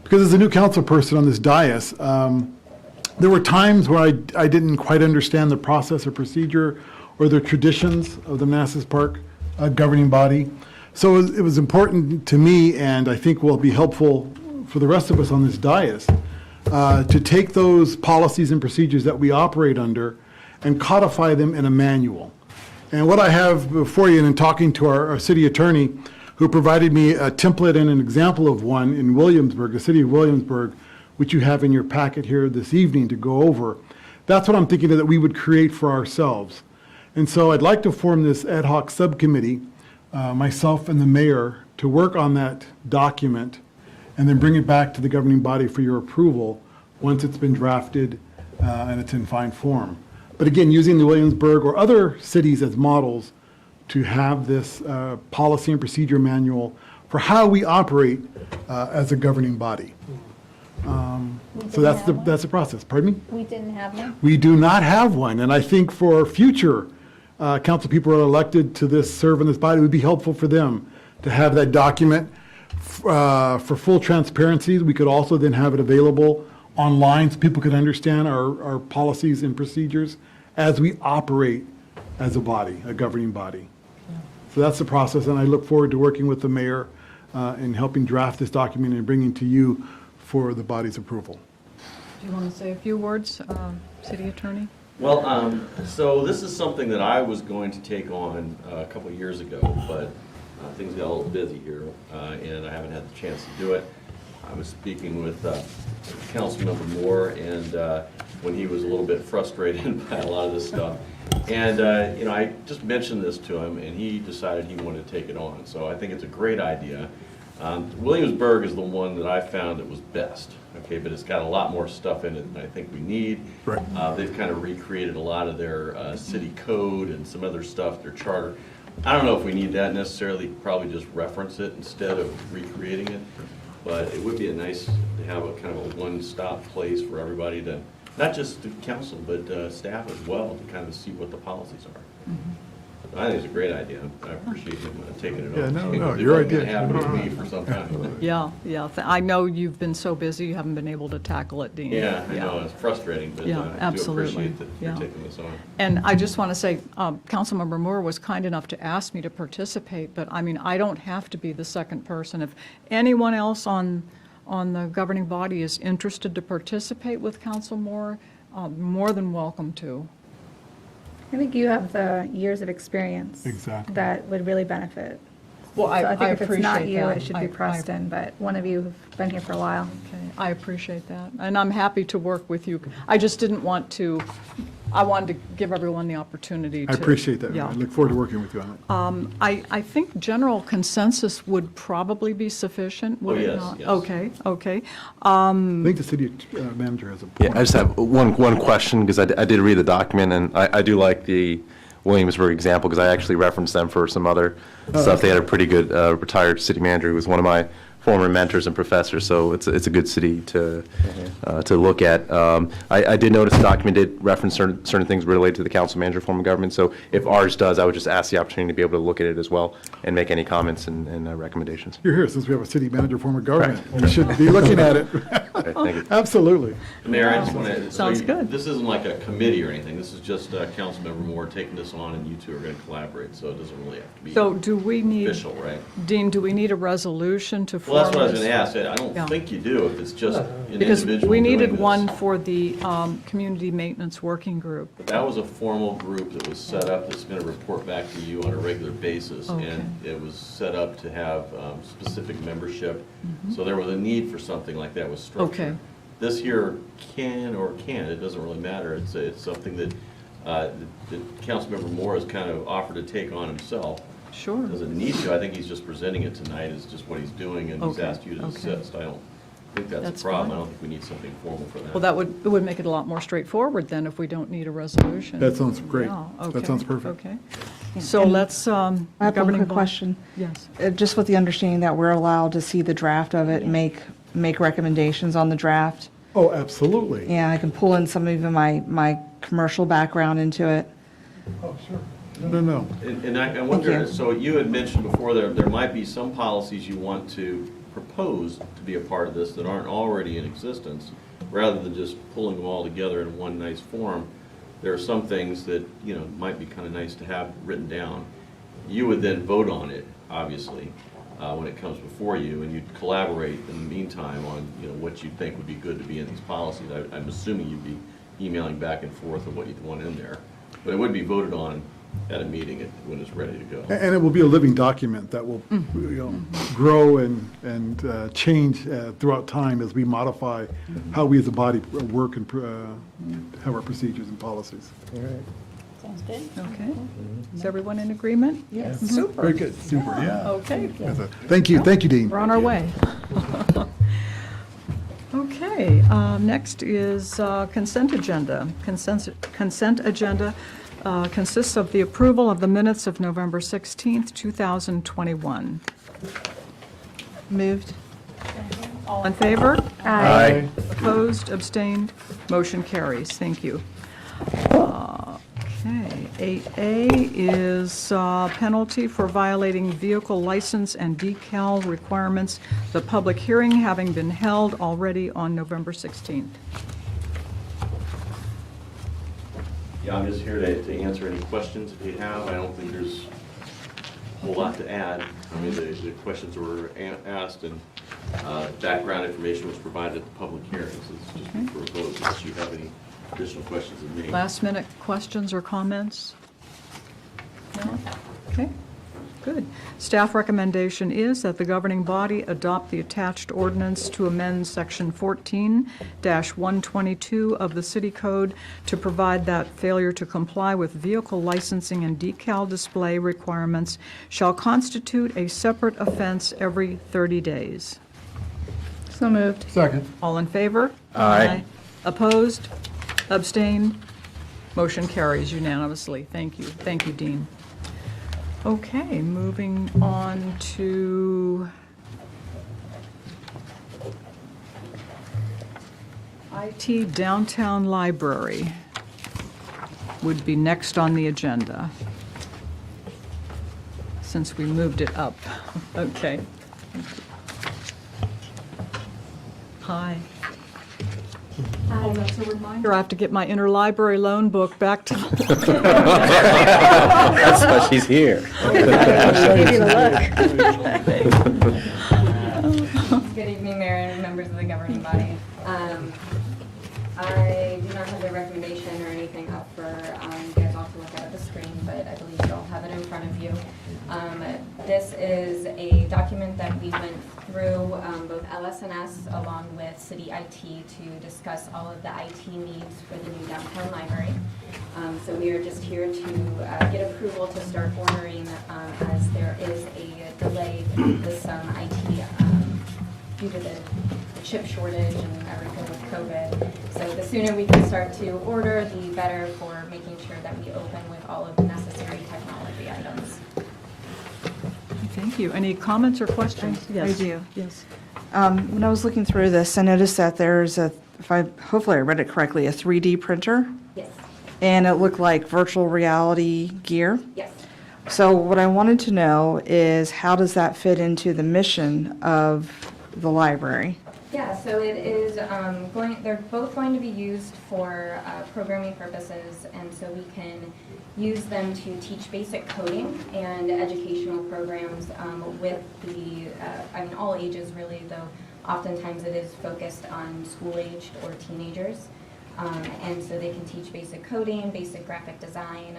because as a new council person on this dais, there were times where I didn't quite understand the process or procedure or the traditions of the Manassas Park governing body. So it was important to me, and I think will be helpful for the rest of us on this dais, to take those policies and procedures that we operate under and codify them in a manual. And what I have before you, and in talking to our city attorney, who provided me a template and an example of one in Williamsburg, the city of Williamsburg, which you have in your packet here this evening to go over, that's what I'm thinking that we would create for ourselves. And so I'd like to form this ad hoc subcommittee, myself and the mayor, to work on that document and then bring it back to the governing body for your approval once it's been drafted and it's in fine form. But again, using the Williamsburg or other cities as models to have this policy and procedure manual for how we operate as a governing body. So that's the process. Pardon me? We didn't have one? We do not have one, and I think for future council people who are elected to serve in this body, it would be helpful for them to have that document for full transparency. We could also then have it available online so people could understand our policies and procedures as we operate as a body, a governing body. So that's the process, and I look forward to working with the mayor in helping draft this document and bringing to you for the body's approval. Do you want to say a few words, City Attorney? Well, so this is something that I was going to take on a couple of years ago, but things got a little busy here, and I haven't had the chance to do it. I was speaking with Councilmember Moore, and when he was a little bit frustrated by a lot of this stuff. And, I just mentioned this to him, and he decided he wanted to take it on. So I think it's a great idea. Williamsburg is the one that I found that was best, okay, but it's got a lot more stuff in it than I think we need. Right. They've kind of recreated a lot of their city code and some other stuff, their charter. I don't know if we need that necessarily, probably just reference it instead of recreating it. But it would be nice to have a kind of a one-stop place for everybody to, not just the council, but staff as well, to kind of see what the policies are. Mm-hmm. I think it's a great idea. I appreciate him taking it Yeah, on. no, your It's been idea. happening with me for some time. Yeah. I know you've been so busy, you haven't been able to tackle it, Dean. Yeah, I know, it's frustrating, but Yeah, I do absolutely. appreciate that you're Yeah. taking this on. And I just want to say, Councilmember Moore was kind enough to ask me to participate, but I mean, I don't have to be the second person. If anyone else on the governing body is interested to participate with Council Moore, more than welcome to. I think you have the years of experience. Exactly. That would really benefit. Well, So I think if it's not appreciate you, that. it should be Preston, but one of you who've been here for a while. Okay, I appreciate that, and I'm happy to work with you. I just didn't want to, I wanted to give everyone the opportunity to. I appreciate that. Yeah. I look forward to working with you on it. I think general consensus would probably be sufficient, would it yes, not? yes. Okay. I think the city manager has a Yeah, point. I just have one question, because I did read the document, and I do like the Williamsburg example, because I actually referenced them for some other stuff. They had a pretty good retired city manager who was one of my former mentors and professors, so it's a good city to look at. I did notice the document did reference certain things related to the council manager form of government, so if ours does, I would just ask the opportunity to be able to look at it as well and make any comments and recommendations. You're here since we have a city manager form of government. You should be looking at it. Okay, thank you. Absolutely. Mayor, I just want to. Sounds good. This isn't like a committee or anything. This is just Councilmember Moore taking this on, and you two are going to collaborate, so it doesn't really have to be So do we need, official, right? Dean, do we need a resolution to form Well, that's what I was this? going to ask. I don't Yeah. think you do if it's just an Because individual we doing needed this. one for the Community Maintenance Working Group. That was a formal group that was set up that's going to report back to you on a regular basis. Okay. And it was set up to have specific membership. So there was a need for something like that with structure. Okay. this here can or can't, it doesn't really matter. It's something that Councilmember Moore has kind of offered to take on himself. Sure. Doesn't need to, I think he's just presenting it tonight as just what he's doing, and he's Okay, asked you to okay. assist. I don't think that's That's a problem. fine. I don't think we need something formal for that. Well, it would make it a lot more straightforward then if we don't need a resolution. That sounds great. Yeah, That okay, sounds perfect. Okay. So And let's, I have one governing quick body- question. Yes. Just with the understanding that we're allowed to see the draft of it, make recommendations on the draft. Oh, absolutely. And I can pull in some of even my commercial background into it. Oh, sure. No. And I wonder, you. so you had mentioned before there might be some policies you want to propose to be a part of this that aren't already in existence, rather than just pulling them all together in one nice form. There are some things that, might be kind of nice to have written down. You would then vote on it, obviously, when it comes before you, and you'd collaborate in the meantime on, what you think would be good to be in these policies. I'm assuming you'd be emailing back and forth on what you'd want in there. But it would be voted on at a meeting when it's ready to go. And it will be a living document that will, grow and change throughout time as we modify how we as a body work and have our procedures and policies. Sounds good. Okay. Is everyone in agreement? Yes. Super. Very good, super, yeah. Okay. Thank you, Dean. We're on our way. Okay, next is consent agenda. Consent agenda consists of the approval of the minutes of November 16th, 2021. Moved. All in favor? Aye. Opposed, abstained, motion carries. Thank you. Okay, 8A is penalty for violating vehicle license and decal requirements, the public hearing having been held already on November 16th. Yeah, I'm just here to answer any questions if you have. I don't think there's a whole lot to add. I mean, the questions were asked, and background information was provided at the public hearings. It's just for a vote, unless you have any additional questions of me. Last minute questions or comments? No? Okay, good. Staff recommendation is that the governing body adopt the attached ordinance to amend section 14-122 of the city code to provide that failure to comply with vehicle licensing and decal display requirements shall constitute a separate offense every 30 days. So moved. Second. All in favor? Aye. Opposed? Abstained? Motion carries unanimously. Thank you. Thank you, Dean. Okay, moving on to IT Downtown Library would be next on the agenda, since we moved it up. Okay. Hi. Oh, that's a reminder. I have to get my interlibrary loan book back to That's why she's here. Good evening, Mayor and members of the governing body. I do not have the recommendation or anything up for you guys all to look at the screen, but I believe you all have it in front of you. This is a document that we went through, both LS&S along with City IT, to discuss all of the IT needs for the new downtown library. So we are just here to get approval to start ordering, as there is a delay with some IT due to the chip shortage and everything with COVID. So the sooner we can start to order, the better for making sure that we open with all of the necessary technology items. Thank you. Any comments or questions? I do. Yes. When I was looking through this, I noticed that there's hopefully I read it correctly, a 3D printer, Yes. and it looked like virtual reality gear. Yes. So what I wanted to know is, how does that fit into the mission of the library? Yeah, so it is they're both going to be used for programming purposes, and so we can use them to teach basic coding and educational programs with all ages really, though oftentimes it is focused on school-aged or teenagers. And so they can teach basic coding, basic graphic design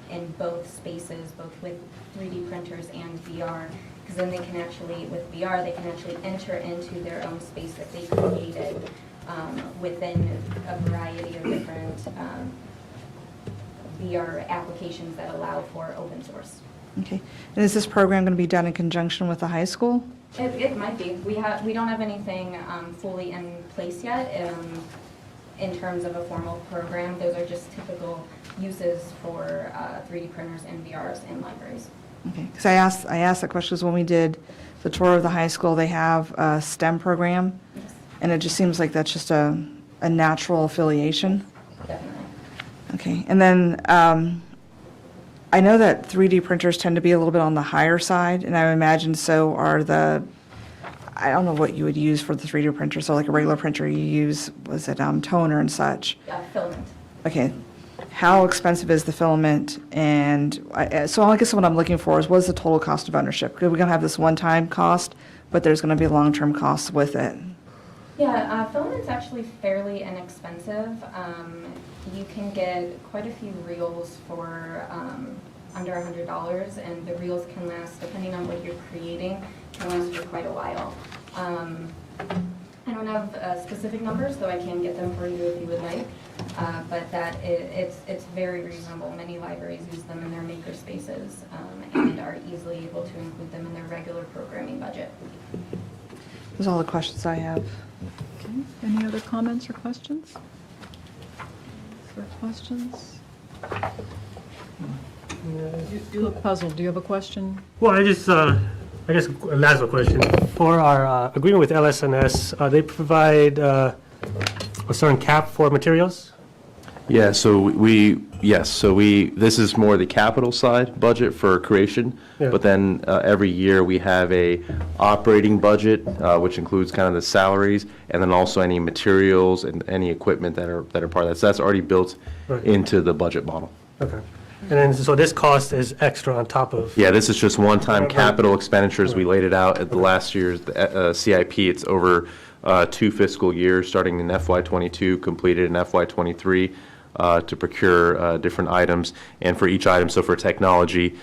in both spaces, both with 3D printers and VR. Because then they can actually, with VR, they can actually enter into their own space that they created within a variety of different VR applications that allow for open source. Okay. And is this program going to be done in conjunction with the high school? It might be. We don't have anything fully in place yet in terms of a formal program. Those are just typical uses for 3D printers and VRs in libraries. Okay. Because I asked that question because when we did the tour of the high school, they have a STEM program, Yes, and it just seems like that's just a natural affiliation. definitely. Okay. And then I know that 3D printers tend to be a little bit on the higher side, and I imagine so are I don't know what you would use for the 3D printer. So like a regular printer, you use, was it toner and such? Filament. Okay. How expensive is the filament? And so I guess what I'm looking for is what's the total cost of ownership? Because we're going to have this one-time cost, but there's going to be long-term costs with it. Yeah, filament's actually fairly inexpensive. You can get quite a few reels for under $100, and the reels can last, depending on what you're creating, can last for quite a while. I don't have specific numbers, though I can get them for you if you would like. But it's very reasonable. Many libraries use them in their maker spaces and are easily able to include them in their regular programming budget. Those are all the questions I have. Okay. Any other comments or questions? Or questions? You look puzzled. Do you have a question? Well, I guess a last question. For our agreement with LSNS, they provide a certain cap for materials? Yeah, so this is more the capital side budget for creation, Yeah. but then every year we have a operating budget, which includes kind of the salaries, and then also any materials and any equipment that are part of that. So that's already built Right. into the budget model. Okay. And then, so this cost is extra on top of? Yeah, this is just one-time Right. capital expenditures. We laid it out at the last year's CIP. It's over 2 fiscal years, starting in FY '22, completed in FY '23, to procure different items. And for each item, so for technology,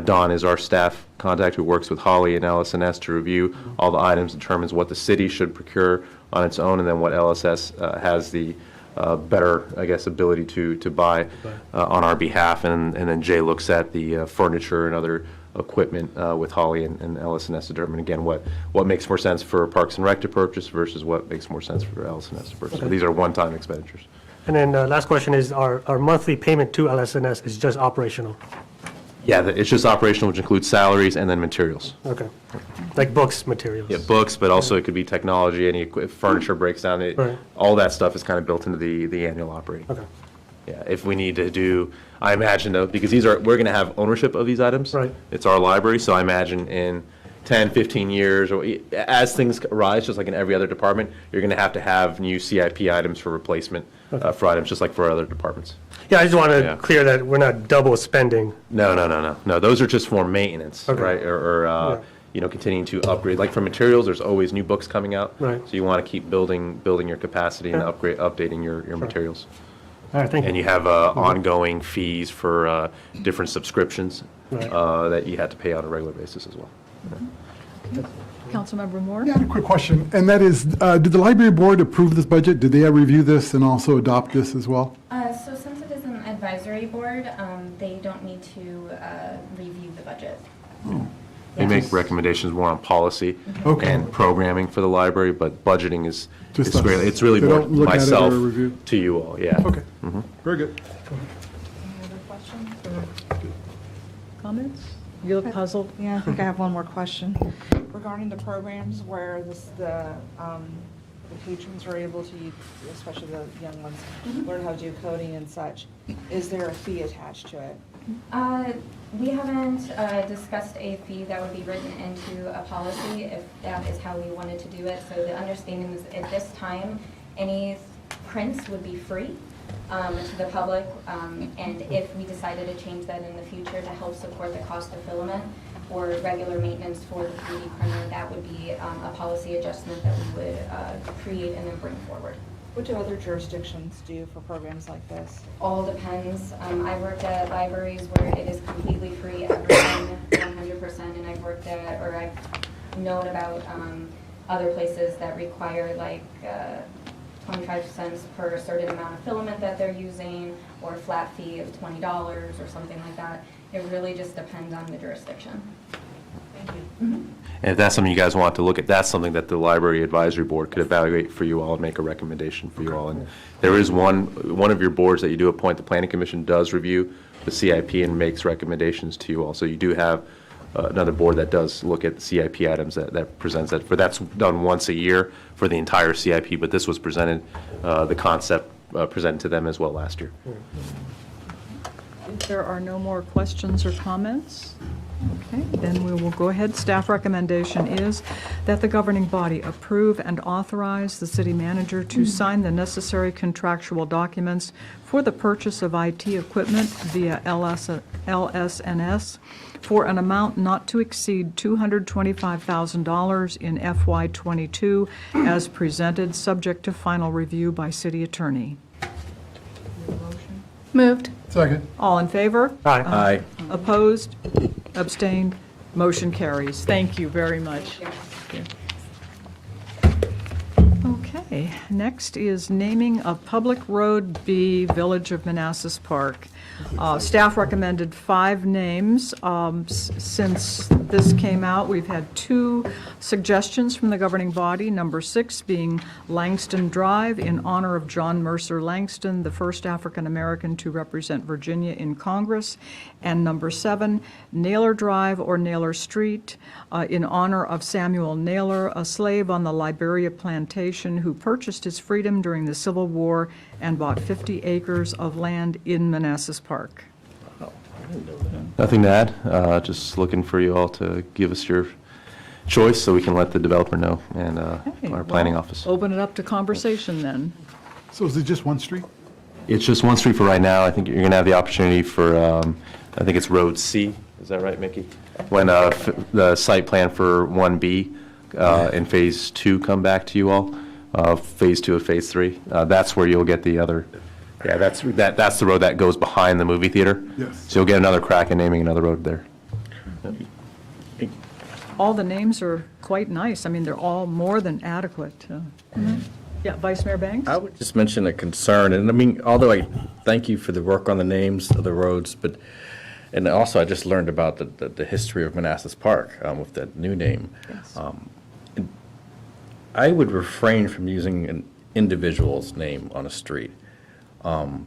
Don is our staff contact who works with Holly and LSNS to review all the items, determines what the city should procure on its own, and then what LSS has the better, I guess, ability to buy on our behalf. And then Jay looks at the furniture and other equipment with Holly and LSNS to determine, again, what makes more sense for Parks and Rec to purchase versus what makes more sense for LSNS to purchase. Okay. So these are one-time expenditures. And then last question is, our monthly payment to LSNS is just operational? Yeah, it's just operational, which includes salaries and then materials. Okay. Like books, materials? Yeah, books, but also it could be technology, if furniture breaks down, Right. all that stuff is kind of built into the annual operating. Okay. Yeah, if we need to do, I imagine though, because we're going to have ownership of these items. Right. It's our library, so I imagine in 10, 15 years, or as things arise, just like in every other department, you're going to have new CIP items for replacement for items, just like for other departments. Yeah, I just want to Yeah. clear that we're not double spending. No, those are just for maintenance, Okay. right? Or continuing to upgrade. Like for materials, there's always new books coming out. Right. So you want to keep building your capacity and Yeah. updating your materials. All right, thank you. And you have ongoing fees for different subscriptions Right. that you had to pay on a regular basis as well. Councilmember Moore? Yeah, I had a quick question, and that is, did the library board approve this budget? Did they review this and also adopt this as well? So since it is an advisory board, they don't need to review the budget. They make recommendations more on policy Okay. and programming for the library, but budgeting is Just us. it's really They more don't look at it or myself review? to you all, yeah. Okay, very good. Any other questions or comments? You look puzzled. Yeah, I think I have one more question. Regarding the programs where the patrons are able to, especially the young ones, learn how to do coding and such, is there a fee attached to it? We haven't discussed a fee that would be written into a policy if that is how we wanted to do it. So the understanding is at this time, any prints would be free to the public. And if we decided to change that in the future to help support the cost of filament or regular maintenance for the 3D printer, that would be a policy adjustment that we would create and then bring forward. What do other jurisdictions do for programs like this? All depends. I worked at libraries where it is completely free, everything 100%, and I've worked at, or I've known about other places that require like 25 cents per certain amount of filament that they're using, or a flat fee of $20 or something like that. It really just depends on the jurisdiction. Thank you. And if that's something you guys want to look at, that's something that the Library Advisory Board could evaluate for you all and make a recommendation for you all. And there is one of your boards that you do appoint, the Planning Commission does review the CIP and makes recommendations to you all. So you do have another board that does look at the CIP items that presents that. That's done once a year for the entire CIP, but this was presented, the concept presented to them as well last year. If there are no more questions or comments, okay, then we will go ahead. Staff recommendation is that the governing body approve and authorize the city manager to sign the necessary contractual documents for the purchase of IT equipment via LSNS for an amount not to exceed $225,000 in FY '22 as presented, subject to final review by city attorney. Moved. Second. All in favor? Aye. Aye. Opposed? Abstained? Motion carries. Thank you very much. Okay, next is naming of Public Road B, Village of Manassas Park. Staff recommended 5 names. Since this came out, we've had 2 suggestions from the governing body, number 6 being Langston Drive in honor of John Mercer Langston, the first African-American to represent Virginia in Congress, and number 7, Naylor Drive or Naylor Street in honor of Samuel Naylor, a slave on the Liberia plantation who purchased his freedom during the Civil War and bought 50 acres of land in Manassas Park. Nothing to add, just looking for you all to give us your choice so we can let the developer know and our planning office. Open it up to conversation then. So is it just one street? It's just one street for right now. I think you're going to have the opportunity for, I think it's Road C, is that right, Mickey? When the site plan for 1B and Phase 2 come back to you all, Phase 2 of Phase 3, that's where you'll get the other, yeah, that's the road that goes behind the movie theater. Yes. So you'll get another crack at naming another road there. All the names are quite nice. I mean, they're all more than adequate. Yeah, Vice Mayor Banks? I would just mention a concern, and I mean, although I thank you for the work on the names of the roads, but, and also I just learned about the history of Manassas Park with that new name. Yes. I would refrain from using an individual's name on a street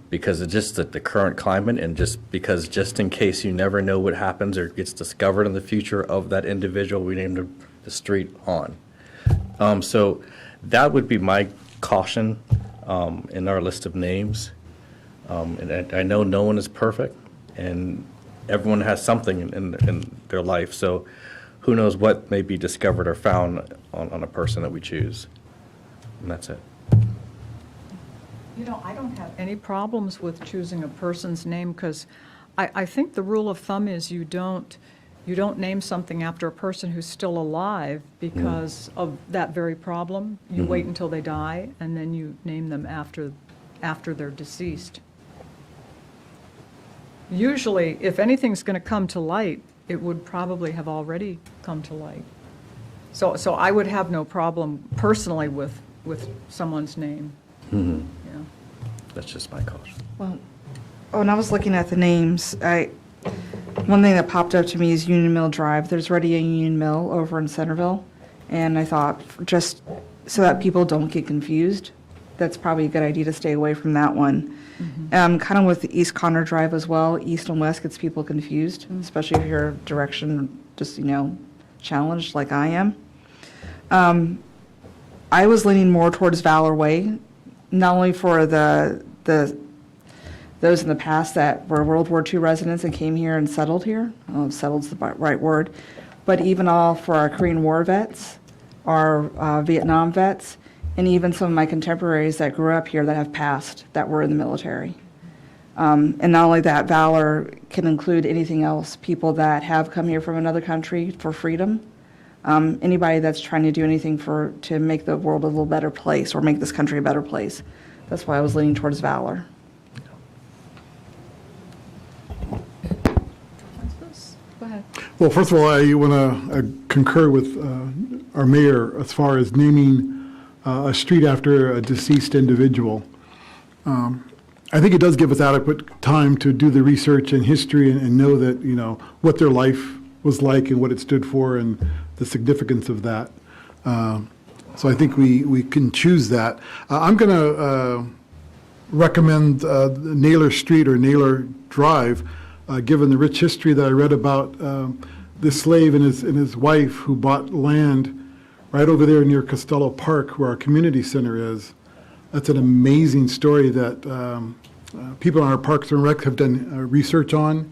because of just the current climate, and just in case you never know what happens or gets discovered in the future of that individual we named the street on. So that would be my caution in our list of names. And I know no one is perfect, and everyone has something in their life. So who knows what may be discovered or found on a person that we choose. And that's it. You know, I don't have any problems with choosing a person's name because I think the rule of thumb is you don't name something after a person who's still alive because of that very problem. You wait until they die, and then you name them after they're deceased. Usually, if anything's going to come to light, it would probably have already come to light. So I would have no problem personally with someone's name. Yeah. That's just my caution. Well, when I was looking at the names, one thing that popped up to me is Union Mill Drive. There's already a Union Mill over in Centerville, and I thought just so that people don't get confused, that's probably a good idea to stay away from that one. Kind of with the East Conner Drive as well, east and west gets people confused, especially if your direction just, challenged like I am. I was leaning more towards Valor Way, not only for those in the past that were World War II residents and came here and settled here. Settled's the right word. But even all for our Korean War vets, our Vietnam vets, and even some of my contemporaries that grew up here that have passed that were in the military. And not only that, Valor can include anything else, people that have come here from another country for freedom, anybody that's trying to do anything to make the world a little better place or make this country a better place. That's why I was leaning towards Valor. Go ahead. Well, first of all, I want to concur with our mayor as far as naming a street after a deceased individual. I think it does give us adequate time to do the research and history and know that, you know, what their life was like and what it stood for and the significance of that. So I think we can choose that. I'm going to recommend Naylor Street or Naylor Drive, given the rich history that I read about this slave and his wife who bought land right over there near Costello Park, where our community center is. That's an amazing story that people on our Parks and Rec have done research on.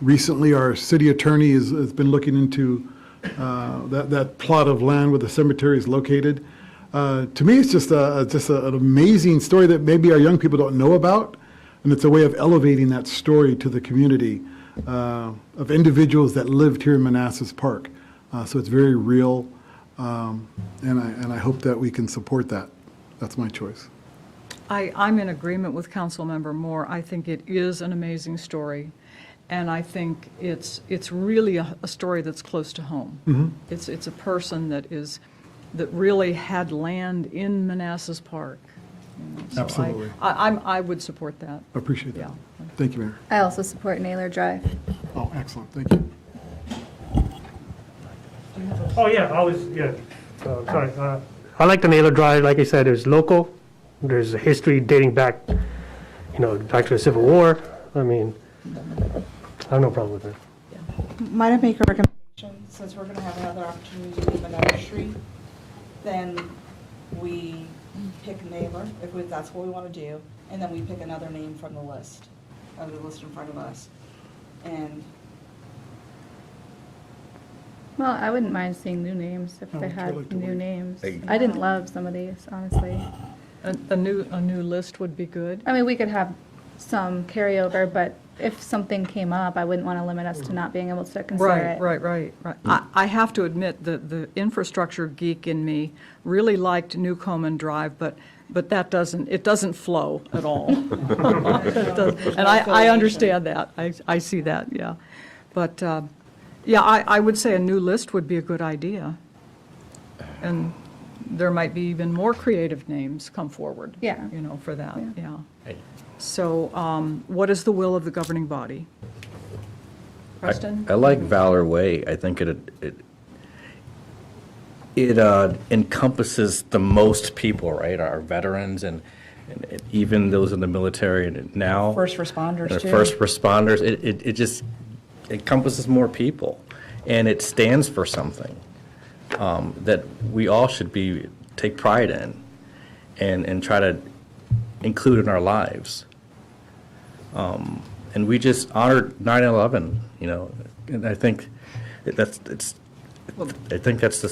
Recently, our city attorney has been looking into that plot of land where the cemetery is located. To me, it's just an amazing story that maybe our young people don't know about, and it's a way of elevating that story to the community of individuals that lived here in Manassas Park. So it's very real, and I hope that we can support that. That's my choice. I'm in agreement with Councilmember Moore. I think it is an amazing story, and I think it's really a story that's close to home. It's a person that really had land in Manassas Park. You know, so Absolutely. I would support that. I appreciate that. Yeah. Thank you, Mayor. I also support Naylor Drive. Oh, excellent. Thank you. Oh, yeah, sorry. I like the Naylor Drive. Like I said, there's local, there's a history dating back, back to the Civil War. I mean, I have no problem with it. Might I make a recommendation, since we're going to have another opportunity to name another street, then we pick Naylor, if that's what we want to do, and then we pick another name from the list in front of us. And Well, I wouldn't mind seeing new names if they I'd had like to new wait. names. Hey. I didn't love some of these, honestly. A new list would be good. I mean, we could have some carryover, but if something came up, I wouldn't want to limit us to not being able to consider it. Right. I have to admit that the infrastructure geek in me really liked Newcomen Drive, but that doesn't flow at all. It doesn't. And I understand that. I see that, yeah. But, yeah, I would say a new list would be a good idea. And there might be even more creative names come forward. Yeah. For that, yeah. Hey. So what is the will of the governing body? Preston? I like Valor Way. I think it encompasses the most people, right? Our veterans and even those in the military and now. first responders, and too. First responders. It just encompasses more people, and it stands for something that we all should take pride in and try to include in our lives. And we just honored 9/11, and I think that's just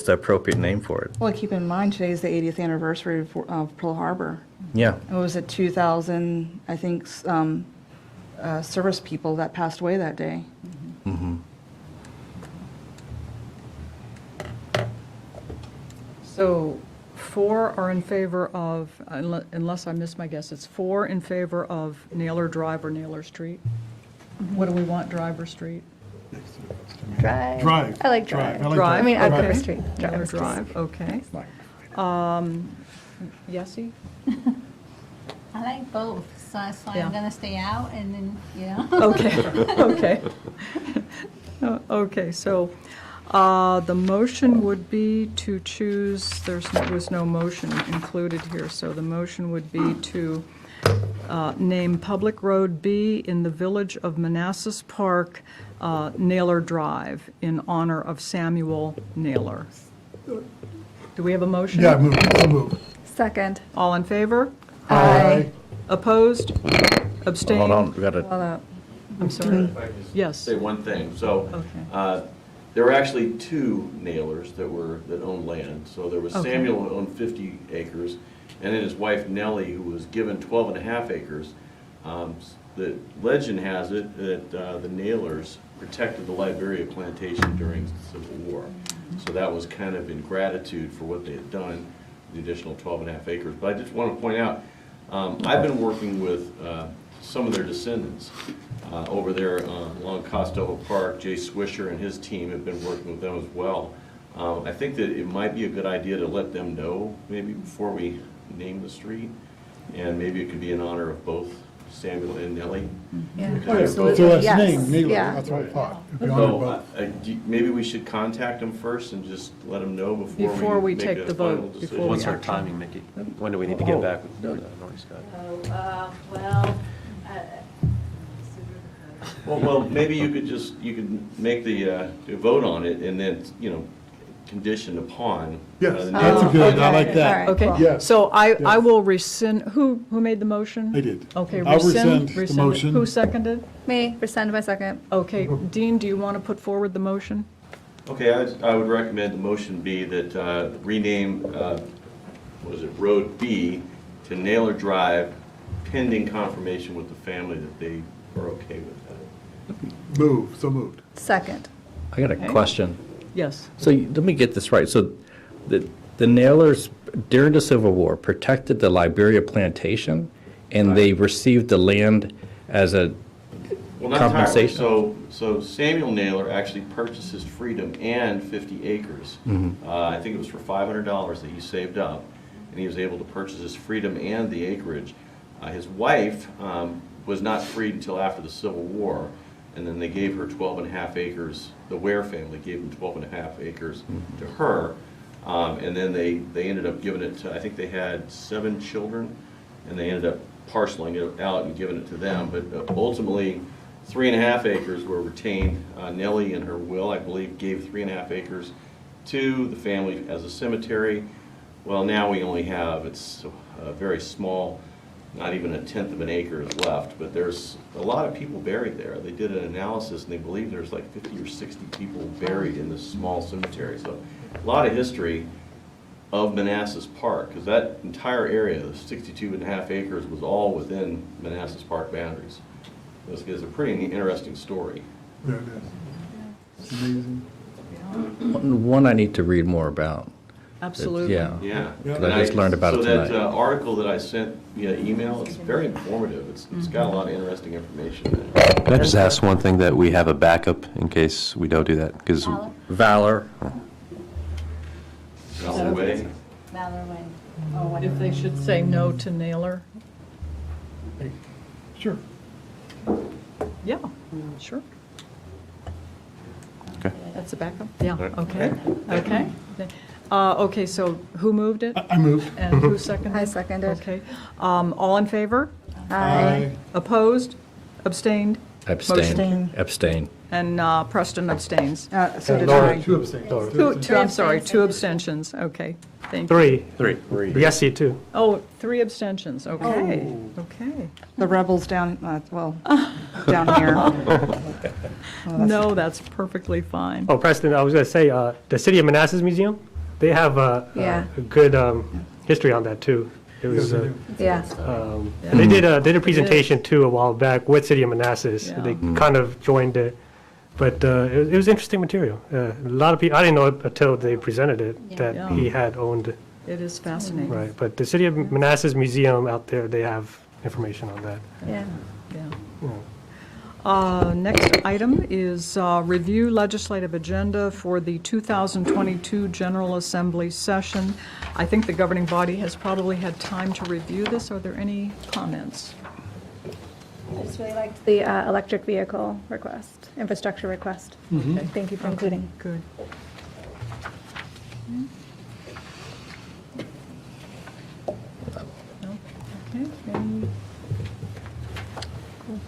the appropriate name for it. Well, keep in mind, today is the 80th anniversary of Pearl Harbor. Yeah. It was at 2,000, I think, service people that passed away that day. Mm-hmm. So 4 are in favor of, unless I miss my guess, it's 4 in favor of Naylor Drive or Naylor Street? What do we want, Drive or Street? Drive. Drive. I like Drive. I like Drive. I mean, I'd Okay. prefer Street. Naylor Drive. Drive, okay. Yessie? I like both, so that's why Yeah. I'm gonna stay out and then, Okay. Okay, so the motion would be to choose, there was no motion included here, so the motion would be to name Public Road B in the Village of Manassas Park, Naylor Drive, in honor of Samuel Naylor. Do we have a motion? Yeah, I'll move. Second. All in favor? Aye. Opposed? Abstained? Hold on, we got to. Hold up. I'm sorry. If I could just Yes. say one thing. So, Okay. there were actually 2 Naylors that owned land. So there was Okay. Samuel who owned 50 acres, and then his wife Nellie, who was given 12 and a half acres. The legend has it that the Naylors protected the Liberia plantation during the Civil War. So that was kind of in gratitude for what they had done, the additional 12 and a half acres. But I just want to point out, I've been working with some of their descendants over there along Costello Park. Jay Swisher and his team have been working with them as well I think that it might be a good idea to let them know maybe before we name the street, and maybe it could be in honor of both Samuel and Nellie. Yeah, Because- So that's yes, named, Naylor, yeah. that's what I thought. If you honor So, both. maybe we should contact them first and just let them know Before we make take a the final vote, decision. before we What's our act. timing, Mickey? When do we need to get back with North Scott? Well, maybe you could make the vote on it and then, condition upon. Yes, the that's a name. good, I okay. like that. All right. Okay, Yes. so I Yes. will rescind, who made the motion? I did. Okay, I'll rescind the it. motion. Who seconded? Me, rescind my second. Okay, Dean, do you want to put forward the motion? Okay, I would recommend the motion be that rename, Road B to Naylor Drive, pending confirmation with the family that they are okay with that. So moved. Second. I got a question. Yes. So let me get this right. So the Naylors, during the Civil War, protected the Liberia plantation, and they received the land as a Well, not entirely. compensation? So Samuel Naylor actually purchased his freedom and 50 acres. I think it was for $500 that he saved up, and he was able to purchase his freedom and the acreage. His wife was not freed until after the Civil War, and then they gave her 12.5 acres. The Ware family gave him 12.5 acres to her, and then they ended up giving it to, I think they had 7 children, and they ended up parceling it out and giving it to them. But ultimately, 3.5 acres were retained. Nellie, in her will, I believe, gave 3.5 acres to the family as a cemetery. Well, now we only have, it's a very small, not even 1/10 of an acre is left, but there's a lot of people buried there. They did an analysis and they believe there's like 50 or 60 people buried in this small cemetery. So a lot of history of Manassas Park, because that entire area, the 62.5 acres, was all within Manassas Park boundaries. It's a pretty interesting story. Yeah, it is. It's amazing. One I need to read more about. Absolutely. Yeah. Yeah. Because I just learned about it So that tonight. article that I sent via email, it's very informative. It's got a lot of interesting information in it. Can I just ask one thing, that we have a backup in case we don't do that? Because Valor. Valor Way. Valor Way. If they should say no to Naylor? Sure. Yeah, sure. Okay. That's a backup? Yeah, okay, okay. Okay, so who moved it? I moved. And who seconded? I seconded. Okay. All in favor? Aye. Opposed? Abstained? Abstain. Abstain. And Preston abstains. So did Laura, I. Two abstains. I'm sorry, 2 abstentions, okay, thank you. Three. Yes, see two. Oh, 3 abstentions, okay, okay. The rebels down, down here. No, that's perfectly fine. Oh, Preston, I was going to say, the City of Manassas Museum, they have Yeah. a good history on that, too. It was, Yeah. they did a presentation, too, a while back with City of Manassas. Yeah. They kind of joined it, but it was interesting material. A lot of people, I didn't know it until they presented it, Yeah. that he had owned it. It is fascinating. Right, but the City of Manassas Museum out there, they have information on that. Yeah. Next item is review legislative agenda for the 2022 General Assembly session. I think the governing body has probably had time to review this. Are there any comments? I just really liked the electric vehicle request, infrastructure request. Thank you for including. Good. No? Okay, any? Cool.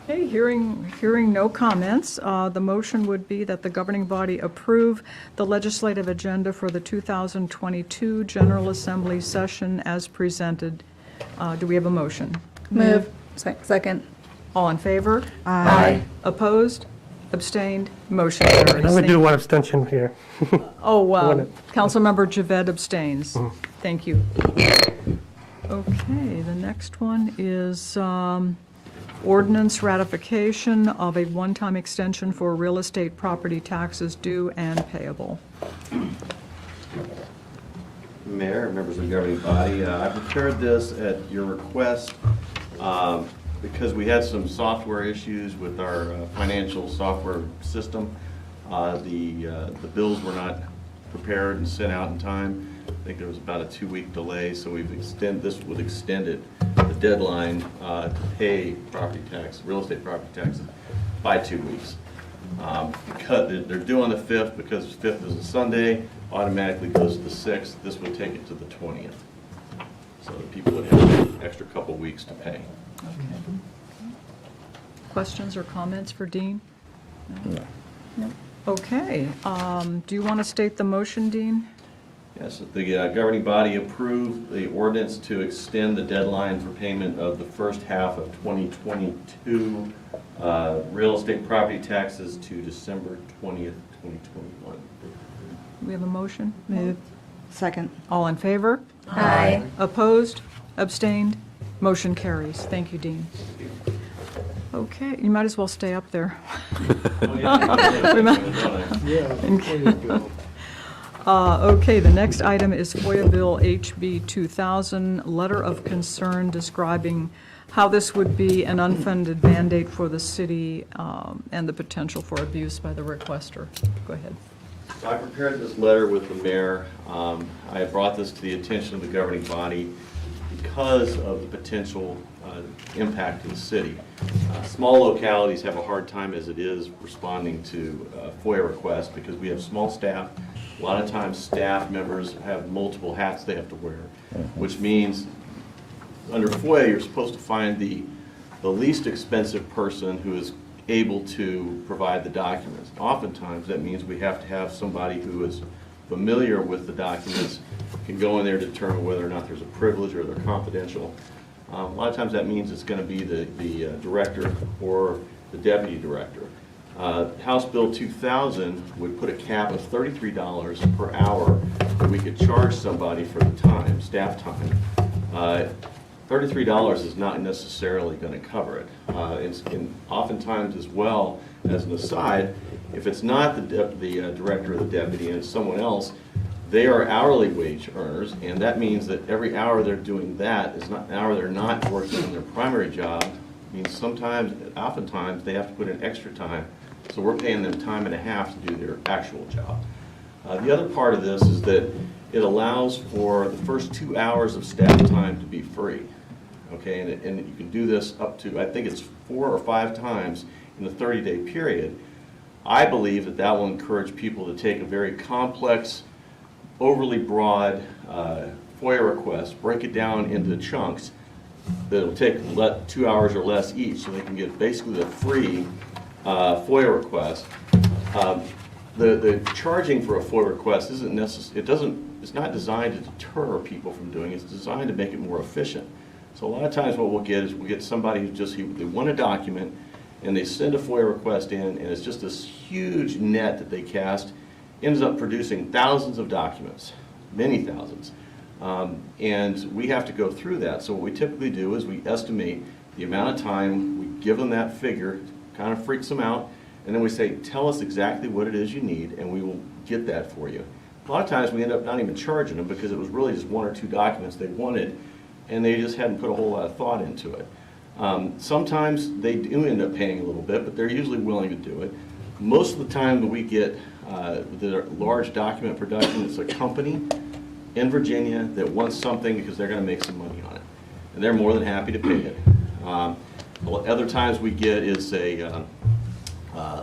Okay, hearing no comments, the motion would be that the governing body approve the legislative agenda for the 2022 General Assembly session as presented. Do we have a motion? Move. Second. All in favor? Aye. Opposed? Abstained? Motion carries. I'm going to do one abstention here. Oh, One. Councilmember Javed abstains. Mm-hmm. Thank you. Okay, the next one is ordinance ratification of a one-time extension for real estate property taxes due and payable. Mayor, members of the governing body, I prepared this at your request because we had some software issues with our financial software system. The bills were not prepared and sent out in time. I think there was about a 2-week delay, so this would extend it, the deadline to pay property tax, real estate property taxes by 2 weeks. Because they're due on the 5th, because 5th is a Sunday, automatically goes to the 6th. This would take it to the 20th. So that people would have an extra couple weeks to pay. Questions or comments for Dean? No. Okay, do you want to state the motion, Dean? Yes, the governing body approved the ordinance to extend the deadline for payment of the first half of 2022 real estate property taxes to December 20th, 2021. We have a motion? Move. Second. All in favor? Aye. Opposed? Abstained? Motion carries. Thank you, Dean. Okay, you might as well stay up there. Okay, the next item is FOIA Bill HB 2000, letter of concern describing how this would be an unfunded mandate for the city and the potential for abuse by the requester. Go ahead. So I prepared this letter with the mayor. I brought this to the attention of the governing body because of the potential impact to the city. Small localities have a hard time as it is responding to FOIA requests because we have small staff. A lot of times staff members have multiple hats they have to wear, which means under FOIA you're supposed to find the least expensive person who is able to provide the documents. Oftentimes that means we have to have somebody who is familiar with the documents, can go in there to determine whether or not there's a privilege or they're confidential. A lot of times that means it's going to be the director or the deputy director. House Bill 2000 would put a cap of $33 per hour that we could charge somebody for the time, staff time. $33 is not necessarily going to cover it. And oftentimes as well, as an aside, if it's not the director or the deputy and it's someone else, they are hourly wage earners, and that means that every hour they're doing that is not an hour they're not working on their primary job. It means oftentimes they have to put in extra time, so we're paying them time and a half to do their actual job. The other part of this is that it allows for the first 2 hours of staff time to be free. Okay, and you can do this up to, I think it's 4 or 5 times in the 30-day period. I believe that that will encourage people to take a very complex, overly broad FOIA request, break it down into chunks that will take 2 hours or less each, so they can get basically the free FOIA request. The charging for a FOIA request isn't necessary. It's not designed to deter people from doing it. It's designed to make it more efficient. So a lot of times what we'll get is somebody who they want a document and they send a FOIA request in, and it's just this huge net that they cast, ends up producing thousands of documents, many thousands. And we have to go through that. So what we typically do is we estimate the amount of time, we give them that figure, kind of freaks them out, and then we say, tell us exactly what it is you need, and we will get that for you. A lot of times we end up not even charging them because it was really just 1 or 2 documents they wanted, and they just hadn't put a whole lot of thought into it. Sometimes they do end up paying a little bit, but they're usually willing to do it. Most of the time that we get the large document production, it's a company in Virginia that wants something because they're going to make some money on it, and they're more than happy to pay it. Other times we get is a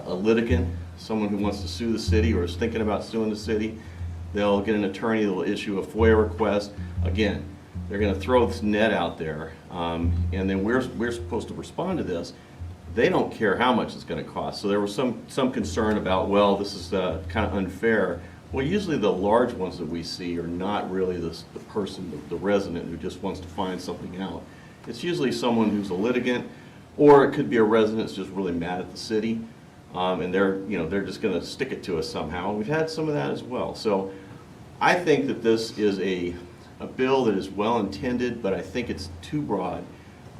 litigant, someone who wants to sue the city or is thinking about suing the city. They'll get an attorney that will issue a FOIA request. Again, they're going to throw this net out there, and then we're supposed to respond to this. They don't care how much it's going to cost. So there was some concern about, well, this is kind of unfair. Well, usually the large ones that we see are not really the person, the resident who just wants to find something out. It's usually someone who's a litigant, or it could be a resident that's just really mad at the city, and they're just going to stick it to us somehow. And we've had some of that as well. So I think that this is a bill that is well intended, but I think it's too broad.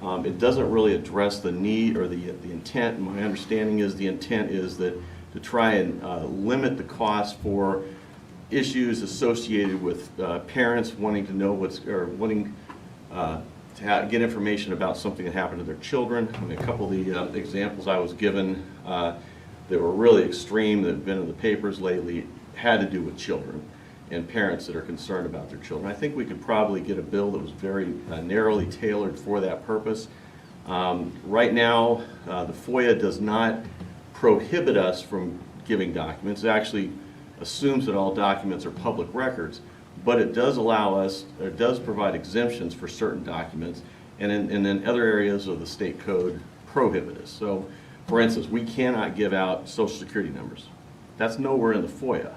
It doesn't really address the need or the intent. My understanding is the intent is that to try and limit the cost for issues associated with parents wanting to know wanting to get information about something that happened to their children. I mean, a couple of the examples I was given, that were really extreme, that have been in the papers lately, had to do with children and parents that are concerned about their children. I think we could probably get a bill that was very narrowly tailored for that purpose. Right now, the FOIA does not prohibit us from giving documents. It actually assumes that all documents are public records, but it does allow us, or it does provide exemptions for certain documents, and then other areas of the state code prohibit us. So, for instance, we cannot give out social security numbers. That's nowhere in the FOIA.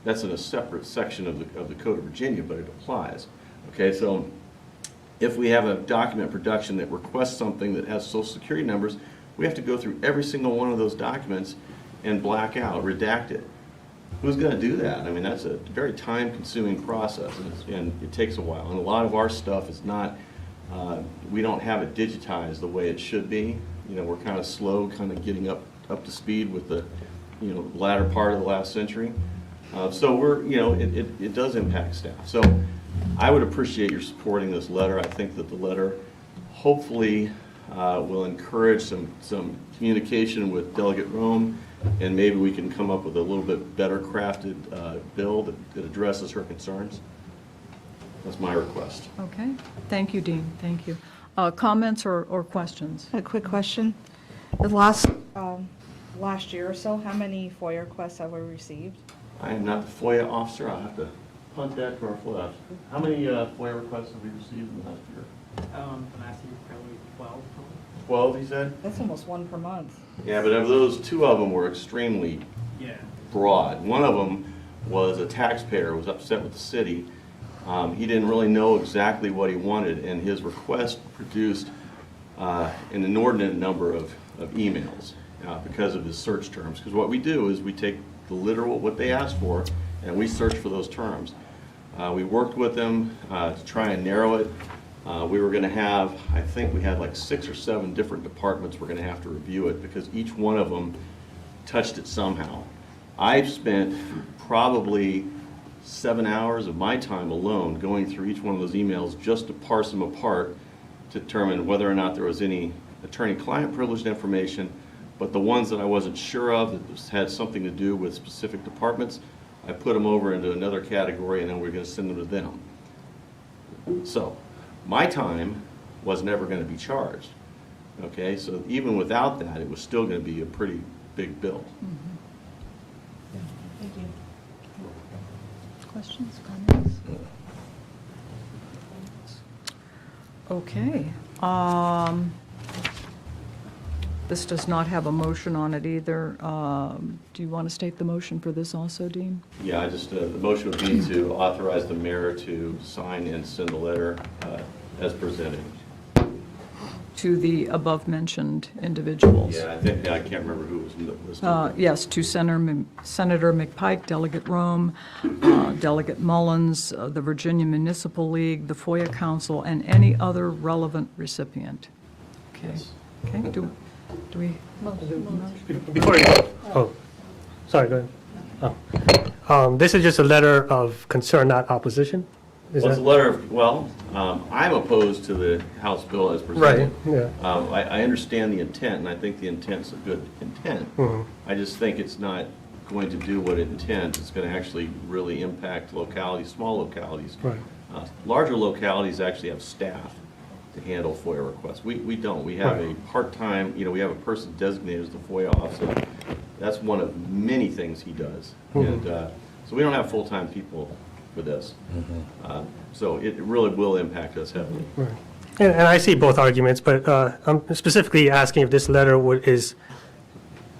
That's in a separate section of the Code of Virginia, but it applies. Okay, so if we have a document production that requests something that has social security numbers, we have to go through every single one of those documents and black out, redact it. Who's going to do that? I mean, that's a very time-consuming process, and it takes a while. And a lot of our stuff is not, we don't have it digitized the way it should be. You know, we're kind of slow, kind of getting up to speed with the, you know, latter part of the last century. So we're, you know, it does impact staff. So I would appreciate your supporting this letter. I think that the letter hopefully will encourage some communication with Delegate Rome, and maybe we can come up with a little bit better crafted bill that addresses her concerns. That's my request. Okay. Thank you, Dean. Thank you. Comments or questions? A quick question. The last year or so, how many FOIA requests have we received? I am not the FOIA officer. I'll have to punt that to our FOIA officer. How many FOIA requests have we received in the last year? Last year, probably 12. 12, he said? That's almost one per month. Yeah, but of those, 2 of them were extremely broad. One of them was a taxpayer who was upset with the city. He didn't really know exactly what he wanted, and his request produced an inordinate number of emails because of his search terms. Because what we do is we take the literal, what they asked for, and we search for those terms. We worked with them to try and narrow it. We were going to have, I think we had like 6 or 7 different departments were going to have to review it because each one of them touched it somehow. I've spent probably 7 hours of my time alone going through each one of those emails just to parse them apart to determine whether or not there was any attorney-client privileged information, but the ones that I wasn't sure of that had something to do with specific departments, I put them over into another category and then we're going to send them to them. So my time was never going to be charged. Okay, so even without that, it was still going to be a pretty big bill. Thank you. Questions, comments? Okay. This does not have a motion on it either. Do you want to state the motion for this also, Dean? Yeah, I just, the motion would be to authorize the mayor to sign and send a letter as presented. To the above-mentioned individuals. Yeah, I think, I can't remember who was listed. Yes, to Senator McPike, Delegate Rome, Delegate Mullins, the Virginia Municipal League, the FOIA Council, and any other relevant recipient. Okay. Yes. Okay, do we? Before you go, oh, sorry, go ahead. Oh. This is just a letter of concern, not opposition? Well, it's a letter of, well, I'm opposed to the House bill as presented. Right, yeah. I understand the intent, and I think the intent's a good intent. I just think it's not going to do what it intends. It's going to actually really impact localities, small localities. Right. Larger localities actually have staff to handle FOIA requests. We don't. We have a part-time, you know, we have a person designated as the FOIA officer. That's one of many things he does. And so we don't have full-time people for this. So it really will impact us heavily. Right. And I see both arguments, but I'm specifically asking if this letter is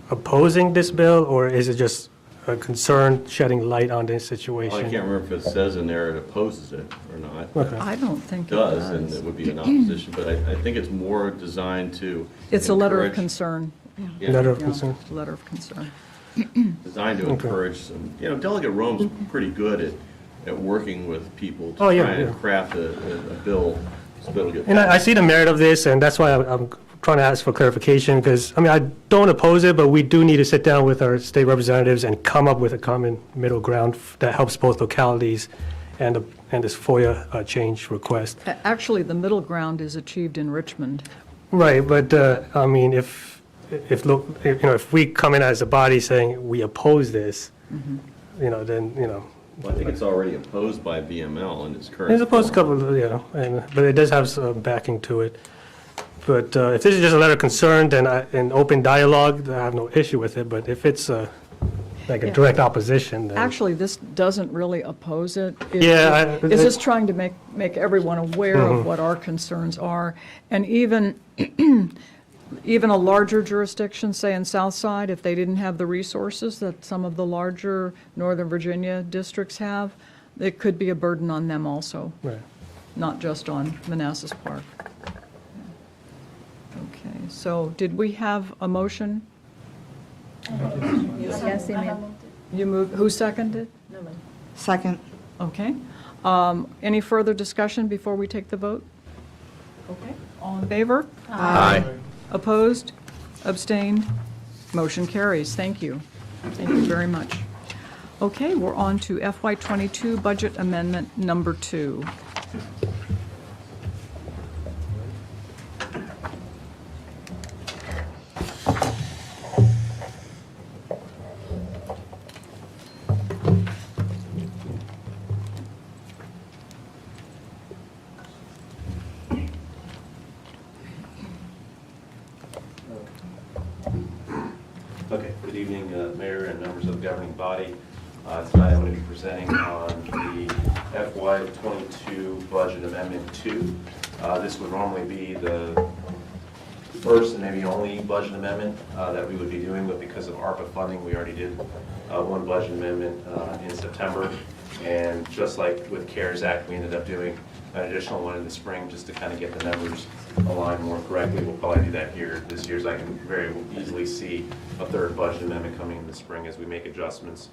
opposing this bill, or is it just a concern shedding light on this situation? Well, I can't remember if it says in there it opposes it or not. Okay. I don't think it does, does. and it would be an opposition, but I think it's more designed to It's a letter of encourage- concern. Yeah. Letter of Yeah, concern. letter of concern. Designed to encourage some, you know, Delegate Rome's pretty good at working with people to Oh, yeah, try and yeah. craft a bill so that'll get And I passed. see the merit of this, and that's why I'm trying to ask for clarification, because, I mean, I don't oppose it, but we do need to sit down with our state representatives and come up with a common middle ground that helps both localities and this FOIA change request. Actually, the middle ground is achieved in Richmond. Right, but, I mean, if if we come in as a body saying we oppose this, then, Well, I think it's already opposed by BML in its current. As opposed to a form. couple, but it does have some backing to it. But if this is just a letter of concern, then an open dialogue, I have no issue with it. But if it's like a direct opposition, then. Actually, this doesn't really oppose it. It's just trying to make everyone aware of what our concerns are. And even a larger jurisdiction, say in Southside, if they didn't have the resources that some of the larger Northern Virginia districts have, it could be a burden on them also, Right. not just on Manassas Park. Okay, so did we have a motion? Yes, they made. You moved, who seconded? Second. Okay. Any further discussion before we take the vote? Okay, all in favor? Aye. Opposed? Abstained? Motion carries. Thank you. Thank you very much. Okay, we're on to FY22 Budget Amendment Number 2. Okay, good evening, Mayor and members of the governing body. Tonight I'm going to be presenting on the FY22 Budget Amendment 2. This would normally be the first and maybe only budget amendment that we would be doing, but because of ARPA funding, we already did one budget amendment in September. And just like with CARES Act, we ended up doing an additional one in the spring just to kind of get the numbers aligned more correctly. We'll probably do that here this year, as I can very easily see a third budget amendment coming in the spring as we make adjustments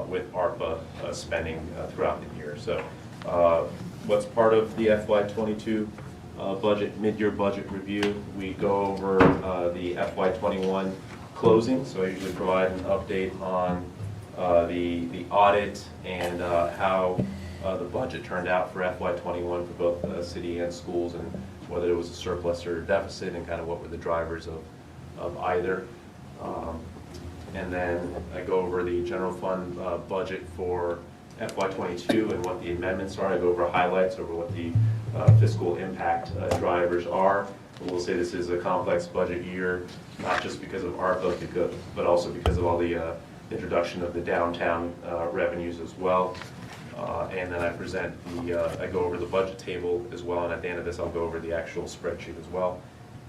with ARPA spending throughout the year. So what's part of the FY22 budget, mid-year budget review, we go over the FY21 closing. So I usually provide an update on the audit and how the budget turned out for FY21 for both city and schools, and whether it was a surplus or deficit, and kind of what were the drivers of either. And then I go over the general fund budget for FY22 and what the amendments are. I go over highlights over what the fiscal impact drivers are. And we'll say this is a complex budget year, not just because of ARPA, but also because of all the introduction of the downtown revenues as well. And then I present I go over the budget table as well, and at the end of this I'll go over the actual spreadsheet as well.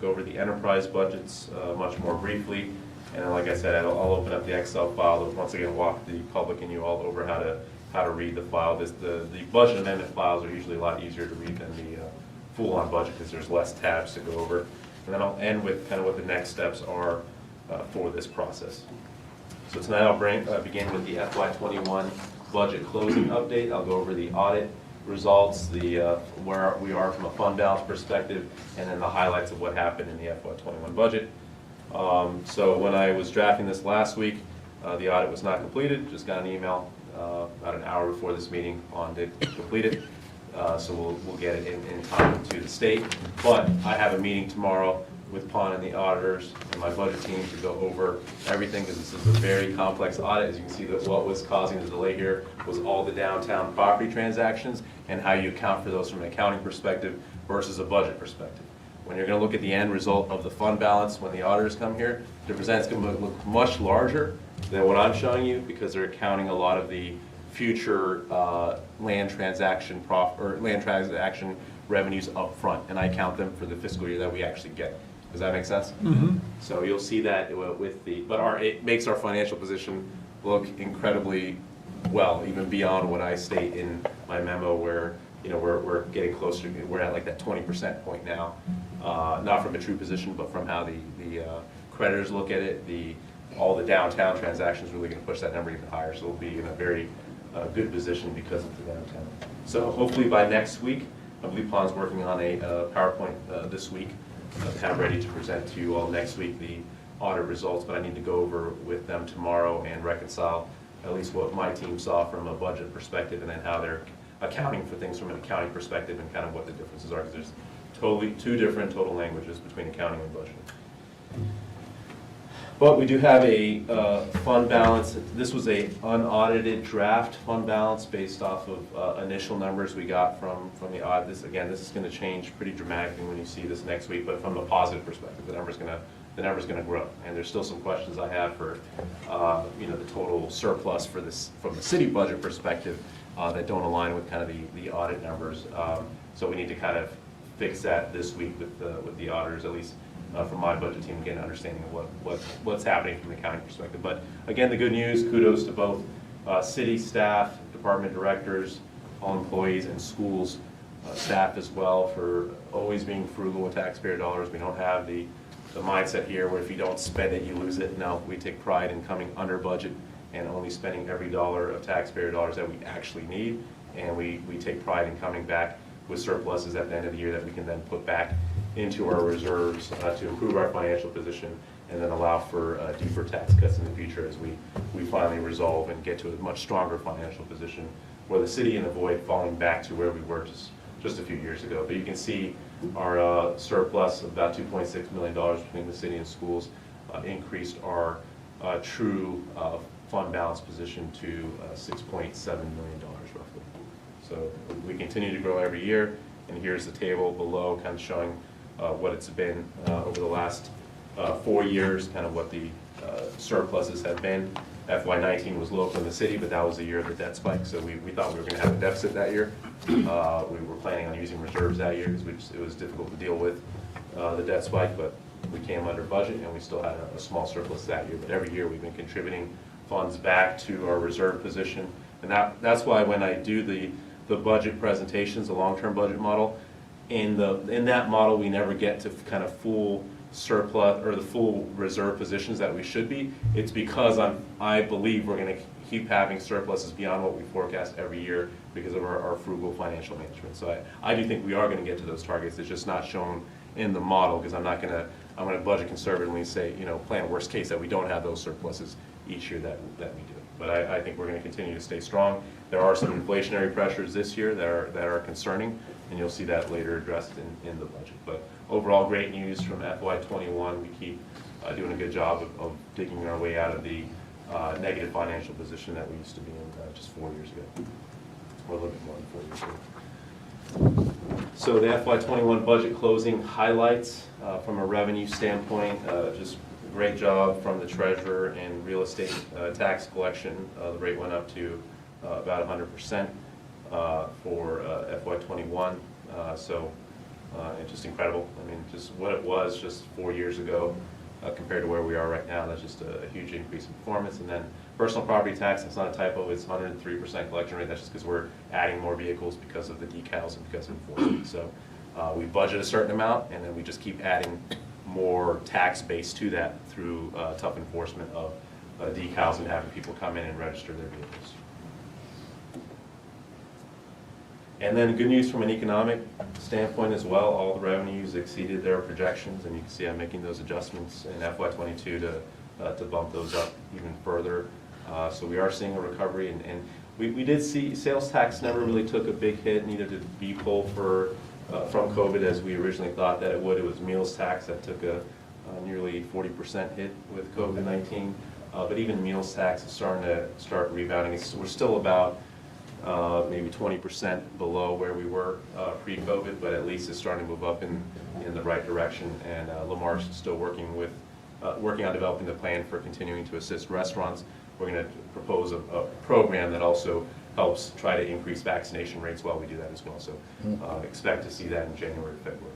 Go over the enterprise budgets much more briefly, and then, like I said, I'll open up the Excel file to once again walk the public and you all over how to read the file. The budget amendment files are usually a lot easier to read than the full-on budget because there's less tabs to go over. And then I'll end with kind of what the next steps are for this process. So tonight I'll begin with the FY21 budget closing update. I'll go over the audit results, where we are from a fund balance perspective, and then the highlights of what happened in the FY21 budget. So when I was drafting this last week, the audit was not completed. Just got an email about an hour before this meeting on to complete it. So we'll get it in time to the state. But I have a meeting tomorrow with Pon and the auditors and my budget team to go over everything, because this is a very complex audit. As you can see, that what was causing the delay here was all the downtown property transactions and how you account for those from an accounting perspective versus a budget perspective. When you're going to look at the end result of the fund balance, when the auditors come here, the percent's going to look much larger than what I'm showing you, because they're accounting a lot of the future land transaction revenues up front, and I count them for the fiscal year that we actually get. Does that make sense? Mm-hmm. So you'll see that with it makes our financial position look incredibly well, even beyond what I state in my memo, where we're getting closer. We're at like that 20% point now, not from a true position, but from how the creditors look at it. All the downtown transactions really going to push that number even higher. So we'll be in a very good position because of the downtown. So hopefully by next week, I believe Pon's working on a PowerPoint this week, kind of ready to present to you all next week the audit results, but I need to go over with them tomorrow and reconcile at least what my team saw from a budget perspective, and then how they're accounting for things from an accounting perspective, and kind of what the differences are, because there's two different total languages between accounting and budgeting. But we do have a fund balance. This was a unaudited draft fund balance based off of initial numbers we got from the audit. This is going to change pretty dramatically when you see this next week, but from a positive perspective, the number's going to grow. And there's still some questions I have for the total surplus for this from the city budget perspective that don't align with kind of the audit numbers. So we need to kind of fix that this week with the auditors, at least from my budget team, get an understanding of what's happening from the accounting perspective. But again, the good news, kudos to both city staff, department directors, all employees, and schools staff as well for always being frugal with taxpayer dollars. We don't have the mindset here where if you don't spend it, you lose it. No, we take pride in coming under budget and only spending every dollar of taxpayer dollars that we actually need. And we take pride in coming back with surpluses at the end of the year that we can then put back into our reserves to improve our financial position and then allow for deeper tax cuts in the future as we finally resolve and get to a much stronger financial position where the city and avoid falling back to where we were just a few years ago. But you can see our surplus of about $2.6 million between the city and schools increased our true fund balance position to $6.7 million roughly. So we continue to grow every year, and here's the table below kind of showing what it's been over the last 4 years, kind of what the surpluses have been. FY19 was low from the city, but that was the year of the debt spike, so we thought we were going to have a deficit that year. We were planning on using reserves that year because it was difficult to deal with the debt spike, but we came under budget and we still had a small surplus that year. But every year we've been contributing funds back to our reserve position, and that's why when I do the budget presentations, the long-term budget model, in that model we never get to kind of full surplus or the full reserve positions that we should be. It's because I believe we're going to keep having surpluses beyond what we forecast every year because of our frugal financial management. So I do think we are going to get to those targets. It's just not shown in the model because I'm going to budget conservatively and say, plan worst case that we don't have those surpluses each year that we do. But I think we're going to continue to stay strong. There are some inflationary pressures this year that are concerning, and you'll see that later addressed in the budget. But overall, great news from FY21. We keep doing a good job of digging our way out of the negative financial position that we used to be in just 4 years ago, or a little bit more than 4 years ago. So the FY21 budget closing highlights from a revenue standpoint, just a great job from the treasurer and real estate tax collection. The rate went up to about 100% for FY21. So it's just incredible. I mean, just what it was just 4 years ago compared to where we are right now. That's just a huge increase in performance. And then personal property tax, that's not a typo, it's 103% collection rate. That's just because we're adding more vehicles because of the decals and because of enforcement. So we budget a certain amount, and then we just keep adding more tax base to that through tough enforcement of decals and having people come in and register their vehicles. And then good news from an economic standpoint as well. All the revenues exceeded their projections, and you can see I'm making those adjustments in FY22 to bump those up even further. So we are seeing a recovery, and we did see sales tax never really took a big hit, neither did BPOL from COVID as we originally thought that it would. It was meals tax that took a nearly 40% hit with COVID-19. But even meals tax is starting to rebounding. We're still about maybe 20% below where we were pre-COVID, but at least it's starting to move up in the right direction. And Lamar's still working on developing the plan for continuing to assist restaurants. We're going to propose a program that also helps try to increase vaccination rates while we do that as well. So expect to see that in January, February.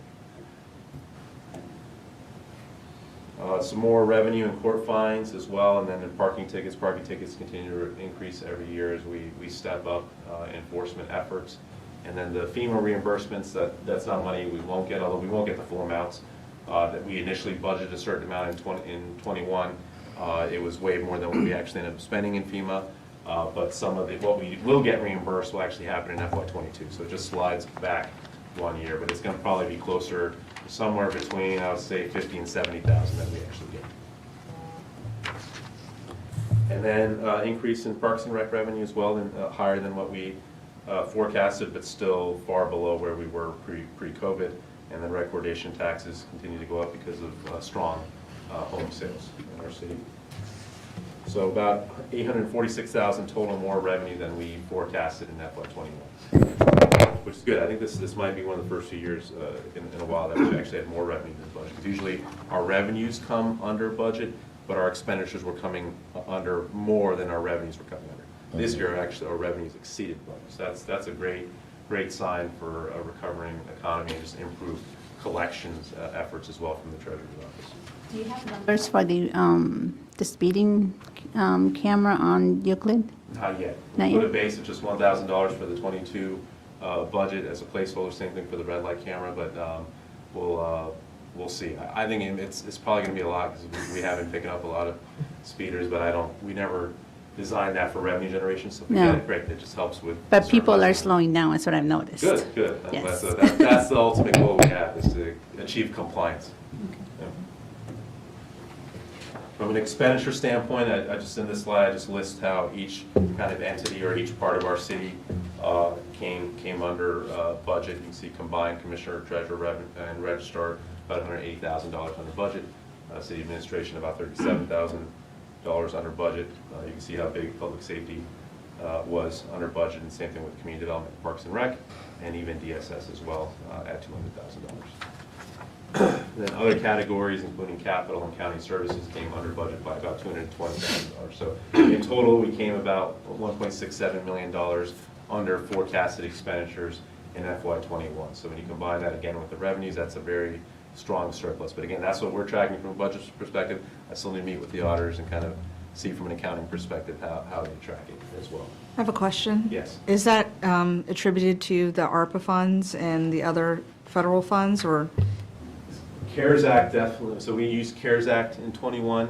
Some more revenue in court fines as well, and then in parking tickets. Parking tickets continue to increase every year as we step up enforcement efforts. And then the FEMA reimbursements, that's not money we won't get, although we won't get the full amounts. That we initially budgeted a certain amount in 21. It was way more than what we actually ended up spending in FEMA. But some of what we will get reimbursed will actually happen in FY22. So it just slides back 1 year, but it's going to probably be closer somewhere between, I would say, 50 and 70,000 that we actually get. And then increase in Parks and Rec revenue as well, and higher than what we forecasted, but still far below where we were pre-COVID. And then recordation taxes continue to go up because of strong home sales in our city. So about 846,000 total more revenue than we forecasted in FY21, which is good. I think this might be one of the first few years in a while that we've actually had more revenue than budget. Because usually our revenues come under budget, but our expenditures were coming under more than our revenues were coming under. This year, actually, our revenues exceeded budget. So that's a great sign for a recovering economy and just improved collections efforts as well from the Treasurer's Office. Do you have numbers for the speeding camera on Euclid? Not yet. Not We put yet? a base of just $1,000 for the 22 budget as a placeholder, same thing for the red light camera, but we'll see. I think it's probably going to be a lot because we have been picking up a lot of speeders, but we never designed that for revenue generation, so if we No. get it correct, it just helps with. But people are certain- slowing down, that's what I've noticed. Good. Yes. That's the ultimate goal we have, is to achieve compliance. Yeah. From an expenditure standpoint, I just, in this slide, I just list how each kind of entity or each part of our city came under budget. You can see combined commissioner, treasurer, and registrar, about $180,000 under budget. City administration, about $37,000 under budget. You can see how big public safety was under budget, and same thing with community development, parks and rec, and even DSS as well at $200,000. Then other categories, including capital and county services, came under budget by about $220,000. So in total, we came about $1.67 million under forecasted expenditures in FY21. So when you combine that again with the revenues, that's a very strong surplus. But again, that's what we're tracking from a budget perspective. I still need to meet with the auditors and kind of see from an accounting perspective how they track it as well. I have a question. Yes. Is that attributed to the ARPA funds and the other federal funds, or? CARES Act, definitely. So we used CARES Act in 21.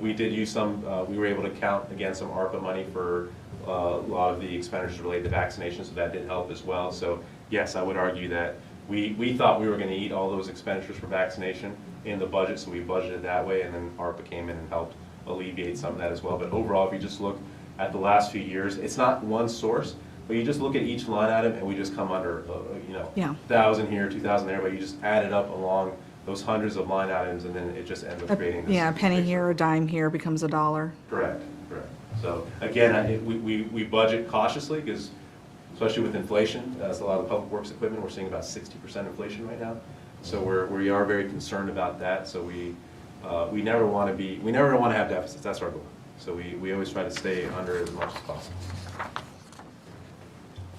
We did use some, we were able to count, again, some ARPA money for a lot of the expenditures related to vaccinations, so that did help as well. So yes, I would argue that we thought we were going to eat all those expenditures for vaccination in the budget, so we budgeted that way, and then ARPA came in and helped alleviate some of that as well. But overall, if you just look at the last few years, it's not one source, but you just look at each line item and we just come under, 1,000 here, 2,000 there, but you just add it up along those hundreds of line items, and then it just ends up creating this. Yeah, a penny here, a dime here becomes a dollar. Correct. So again, we budget cautiously because, especially with inflation, that's a lot of public works equipment. We're seeing about 60% inflation right now. So we are very concerned about that. So we never want to have deficits. That's our goal. So we always try to stay under as much as possible.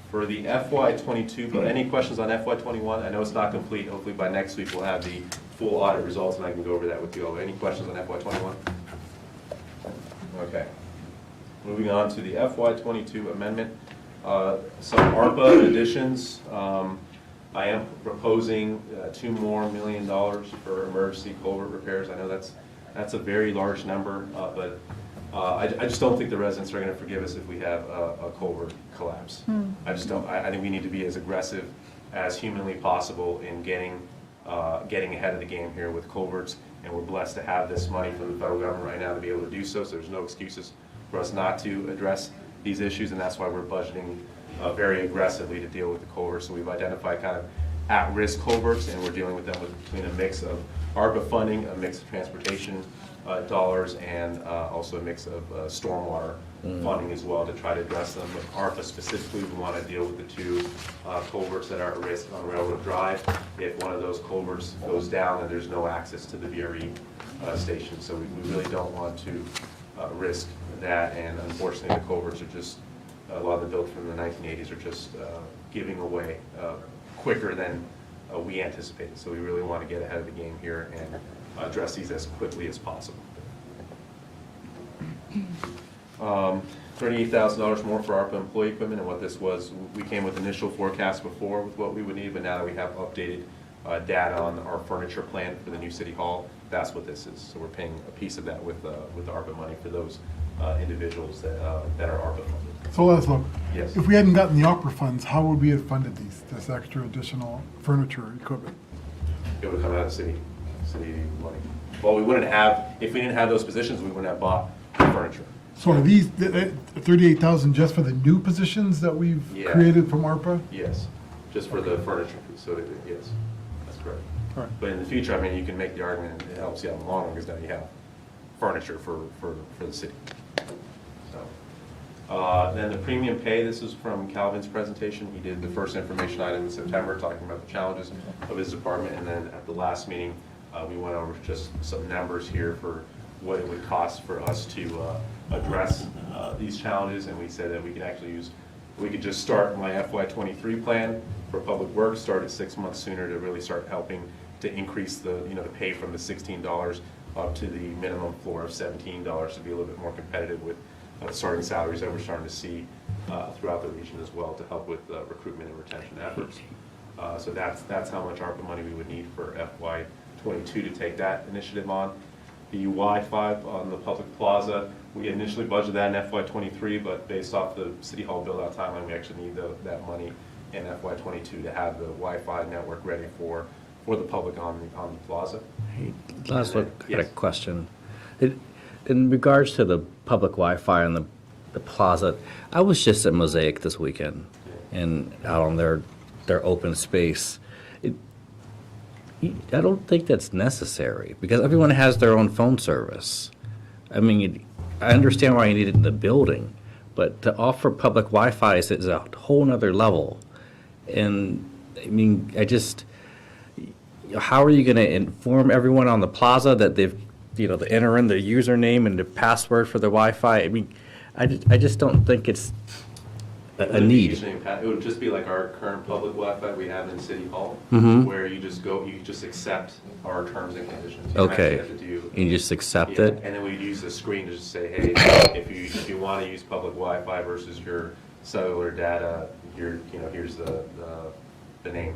For the FY22, but any questions on FY21? I know it's not complete. Hopefully by next week we'll have the full audit results and I can go over that with you all. Any questions on FY21? Okay. Moving on to the FY22 amendment. Some ARPA additions. I am proposing $2 million more for emergency culvert repairs. I know that's a very large number, but I just don't think the residents are going to forgive us if we have a culvert collapse. I just don't. I think we need to be as aggressive as humanly possible in getting ahead of the game here with culverts, and we're blessed to have this money from the federal government right now to be able to do so. So there's no excuses for us not to address these issues, and that's why we're budgeting very aggressively to deal with the culverts. So we've identified kind of at-risk culverts, and we're dealing with them between a mix of ARPA funding, a mix of transportation dollars, and also a mix of stormwater funding as well to try to address them. With ARPA specifically, we want to deal with the two culverts that are at risk on Railroad Drive. If one of those culverts goes down, then there's no access to the VRE station. So we really don't want to risk that, and unfortunately the culverts are just, a lot of them built from the 1980s are just giving away quicker than we anticipated. So we really want to get ahead of the game here and address these as quickly as possible. $38,000 more for ARPA employee equipment, and what this was, we came with initial forecasts before with what we would need, but now that we have updated data on our furniture plan for the new city hall, that's what this is. So we're paying a piece of that with the ARPA money for those individuals that are ARPA funded. So let's look. Yes. If we hadn't gotten the opera funds, how would we have funded this extra additional furniture equipment? It would come out of city money. Well, we wouldn't have, if we didn't have those positions, we wouldn't have bought the furniture. So are these 38,000 just for the new positions that we've created from ARPA? Yes, just for the furniture. So yes, that's correct. But in the future, I mean, you can make the argument, it helps you out in the long run, because now you have furniture for the city. So, then the premium pay, this is from Calvin's presentation. He did the first information item in September, talking about the challenges of his department, and then at the last meeting, we went over just some numbers here for what it would cost for us to address these challenges, and we said that we could actually use, we could just start my FY23 plan for Public Works, start it 6 months sooner to really start helping to increase the, the pay from the $16 up to the minimum floor of $17 to be a little bit more competitive with starting salaries that we're starting to see throughout the region as well, to help with recruitment and retention efforts. So that's how much ARPA money we would need for FY22 to take that initiative on. The Wi-Fi on the public plaza, we initially budgeted that in FY23, but based off the City Hall build-out timeline, we actually need that money in FY22 to have the Wi-Fi network ready for the public on the plaza. Hey, last look, I got a Yes. question. In regards to the public Wi-Fi on the plaza, I was just at Mosaic this weekend and out on their open space. I don't think that's necessary because everyone has their own phone service. I mean, I understand why you need it in the building, but to offer public Wi-Fi is a whole nother level. And I mean, how are you going to inform everyone on the plaza that they've, they enter in their username and the password for the Wi-Fi? I mean, I just don't think it's a need. It would just be like our current public Wi-Fi we have in City Hall, where you just accept our terms and conditions. You don't Okay, actually have to do- you just accept Yeah, it? and then we'd use the screen to just say, hey, if you want to use public Wi-Fi versus your cellular data, here's the name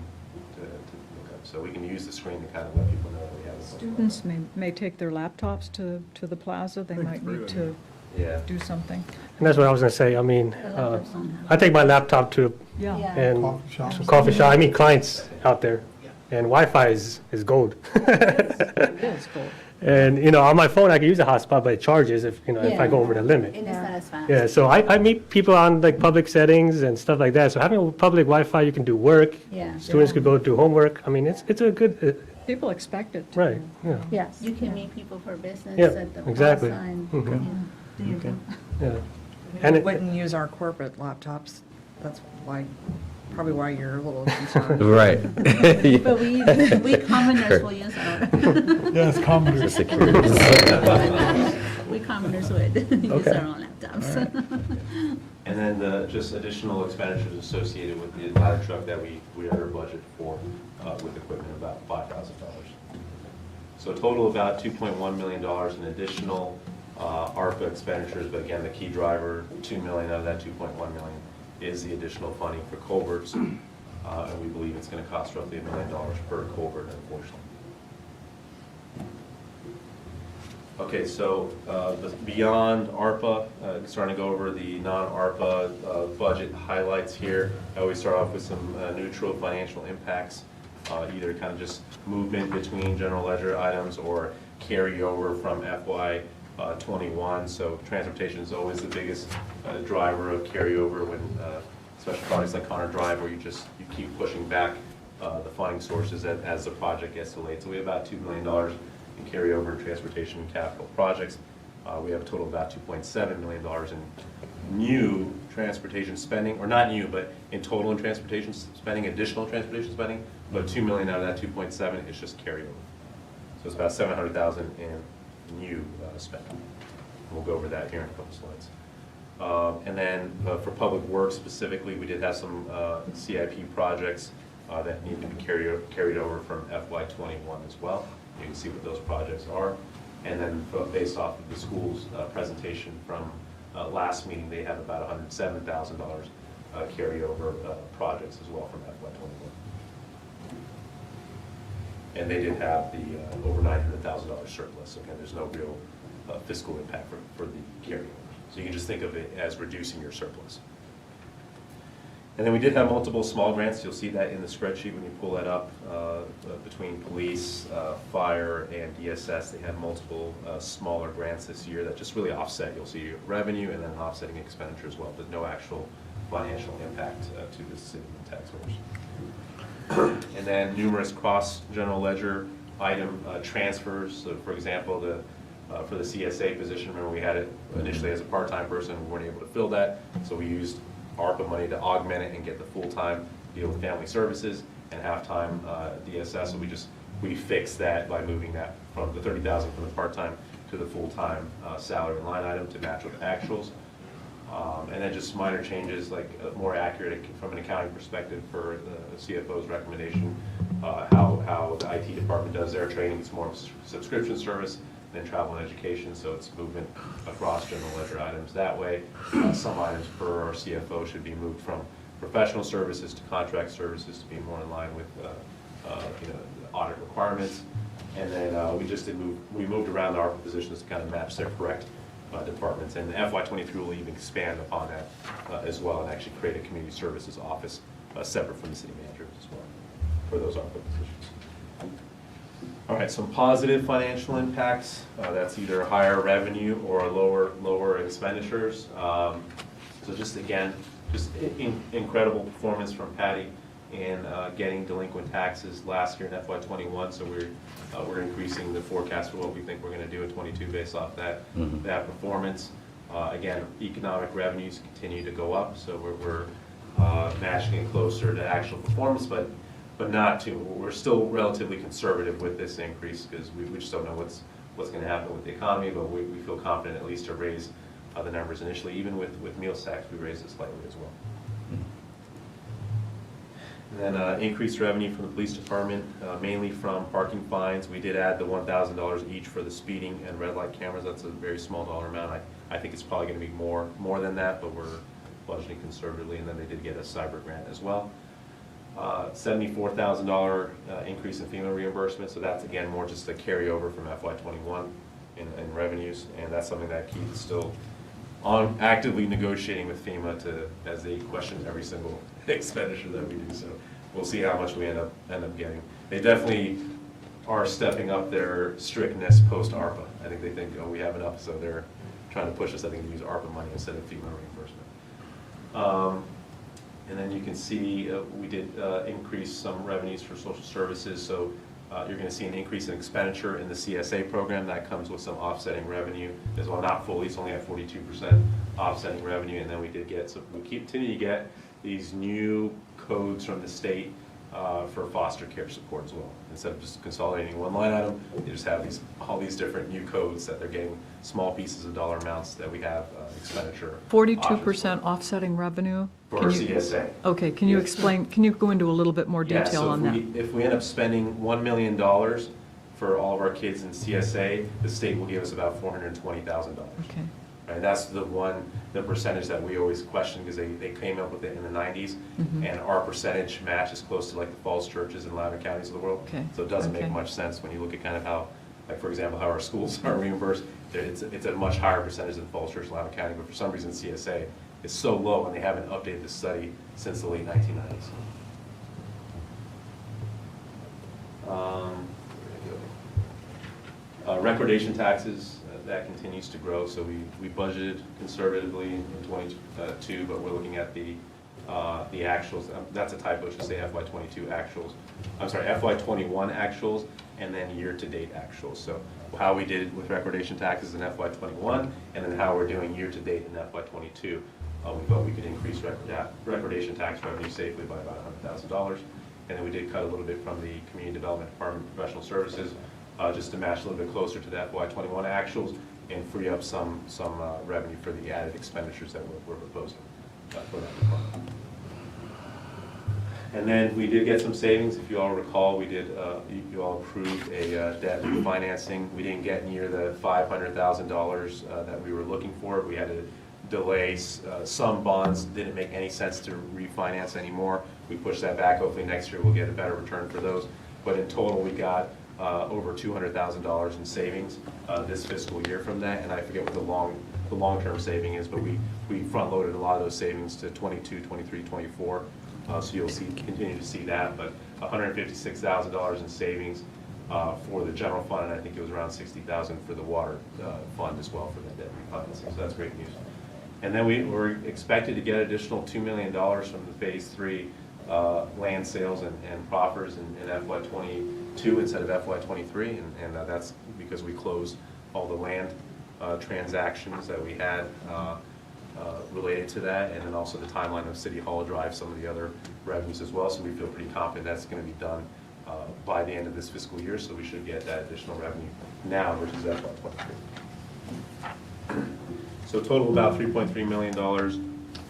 to look up. So we can use the screen to kind of let people know that we have a Students may take their laptops to the plaza. They might need to Yeah. do something. And that's what I was gonna say. I mean, I take my laptop to, Yeah. and Coffee shop. some coffee shop, I meet clients out there, and Wi-Fi is gold. It is cool. And, on my phone, I can use a hotspot, but it charges if I go over the limit. And it's not as fast. Yeah, so I meet people on like public settings and stuff like that. So having a public Wi-Fi, you can do work. Yeah. Students could go do homework. I mean, it's a good, People expect it. to. right, yeah, Yes. You can meet people for business Yeah, at the exactly. plaza and, Mhm. yeah. We And it- wouldn't use our corporate laptops. That's probably why you're a little concerned. Right. But we commoners will use our, Yes, commoners. we commoners would use our own laptops. And then just additional expenditures associated with the ladder truck that we are budget for with equipment, about $5,000. So a total about $2.1 million in additional ARPA expenditures, but again, the key driver, $2 million out of that $2.1 million is the additional funding for culverts, and we believe it's going to cost roughly $1 million per culvert, unfortunately. Okay, so beyond ARPA, starting to go over the non-ARPA budget highlights here. I always start off with some neutral financial impacts, either kind of just movement between general ledger items or carryover from FY21. So transportation is always the biggest driver of carryover when, especially projects like Connor Drive, where you keep pushing back the funding sources as the project gets delayed. So we have about $2 million in carryover transportation and capital projects. We have a total of about $2.7 million in new transportation spending, or not new, but in total in transportation spending, additional transportation spending, but $2 million out of that 2.7 is just carryover. So it's about $700,000 in new spending. We'll go over that here in a couple slides. And then for public works specifically, we did have some CIP projects that need to be carried over from FY21 as well. You can see what those projects are. And then based off of the school's presentation from last meeting, they have about $107,000 carryover projects as well from FY21. And they did have the over $900,000 surplus. So again, there's no real fiscal impact for the carryover. So you can just think of it as reducing your surplus. And then we did have multiple small grants. You'll see that in the spreadsheet when you pull that up between police, fire, and DSS. They have multiple smaller grants this year that just really offset. You'll see revenue and then offsetting expenditure as well, but no actual financial impact to the city and taxpayers. And then numerous cross general ledger item transfers. So for example, for the CSA position, remember we had it initially as a part-time person, we weren't able to fill that, so we used ARPA money to augment it and get the full-time deal with family services and half-time DSS. So we fixed that by moving that from the 30,000 from the part-time to the full-time salary line item to match with actuals. And then just minor changes, like more accurate from an accounting perspective for the CFO's recommendation, how the IT department does their training. It's more of a subscription service than travel and education, so it's movement across general ledger items that way. Some items per our CFO should be moved from professional services to contract services to be more in line with audit requirements. And then we moved around our positions to kind of match their correct departments. And FY23 will even expand upon that as well and actually create a community services office separate from the city manager as well for those ARPA positions. All right, some positive financial impacts. That's either higher revenue or lower expenditures. So just again, incredible performance from Patty in getting delinquent taxes last year in FY21. So we're increasing the forecast for what we think we're going to do in 22 based off that performance. Again, economic revenues continue to go up, so we're matching it closer to actual performance, but not too. We're still relatively conservative with this increase because we just don't know what's going to happen with the economy, but we feel confident at least to raise the numbers initially. Even with meals tax, we raised it slightly as well. And then increased revenue from the police department, mainly from parking fines. We did add the $1,000 each for the speeding and red light cameras. That's a very small dollar amount. I think it's probably going to be more than that, but we're budgeting conservatively. And then they did get a cyber grant as well. $74,000 increase in FEMA reimbursement. So that's again more just a carryover from FY21 in revenues, and that's something that Keith is still actively negotiating with FEMA as they question every single expenditure that we do. So we'll see how much we end up getting. They definitely are stepping up their strictness post ARPA. I think they think, we have enough, so they're trying to push us, I think, to use ARPA money instead of FEMA reimbursement. And then you can see we did increase some revenues for social services. So you're going to see an increase in expenditure in the CSA program. That comes with some offsetting revenue as well. Not fully, it's only at 42% offsetting revenue. And then we continue to get these new codes from the state for foster care support as well. Instead of just consolidating one line item, they just have all these different new codes that they're getting small pieces of dollar amounts that we have expenditure. 42% offsetting revenue? For CSA. Okay, can you explain, can you go into a little bit more detail on that? If we end up spending $1 million for all of our kids in CSA, the state will give us about $420,000. Okay. Right, that's the percentage that we always question because they came up with it in the 90s, and our percentage match is close to like the false churches in Loudoun counties of the world. Okay. So it doesn't make much sense when you look at kind of how, like for example, how our schools are reimbursed. It's a much higher percentage than false church in Loudoun County, but for some reason CSA is so low, and they haven't updated the study since the late 1990s. Recordation taxes, that continues to grow, so we budgeted conservatively in 22, but we're looking at the actuals. That's a typo, it should say FY22 actuals. I'm sorry, FY21 actuals, and then year-to-date actuals. So how we did with recordation taxes in FY21, and then how we're doing year-to-date in FY22. We felt we could increase recordation tax revenue safely by about $100,000. And then we did cut a little bit from the Community Development Department professional services, just to match a little bit closer to the FY21 actuals and free up some revenue for the added expenditures that we're proposing for that department. And then we did get some savings. If you all recall, you all approved a debt refinancing. We didn't get near the $500,000 that we were looking for. We had to delay. Some bonds didn't make any sense to refinance anymore. We pushed that back. Hopefully next year we'll get a better return for those. But in total, we got over $200,000 in savings this fiscal year from that. And I forget what the long-term saving is, but we front-loaded a lot of those savings to 22, 23, 24. So you'll continue to see that. But $156,000 in savings for the general fund, and I think it was around $60,000 for the water fund as well for the debt refinancing. So that's great news. And then we were expected to get additional $2 million from the Phase 3 land sales and proffers in FY '22 instead of FY '23, and that's because we closed all the land transactions that we had related to that, and then also the timeline of City Hall Drive, some of the other revenues as well. So we feel pretty confident that's going to be done by the end of this fiscal year, so we should get that additional revenue now versus FY '23. So total about $3.3 million,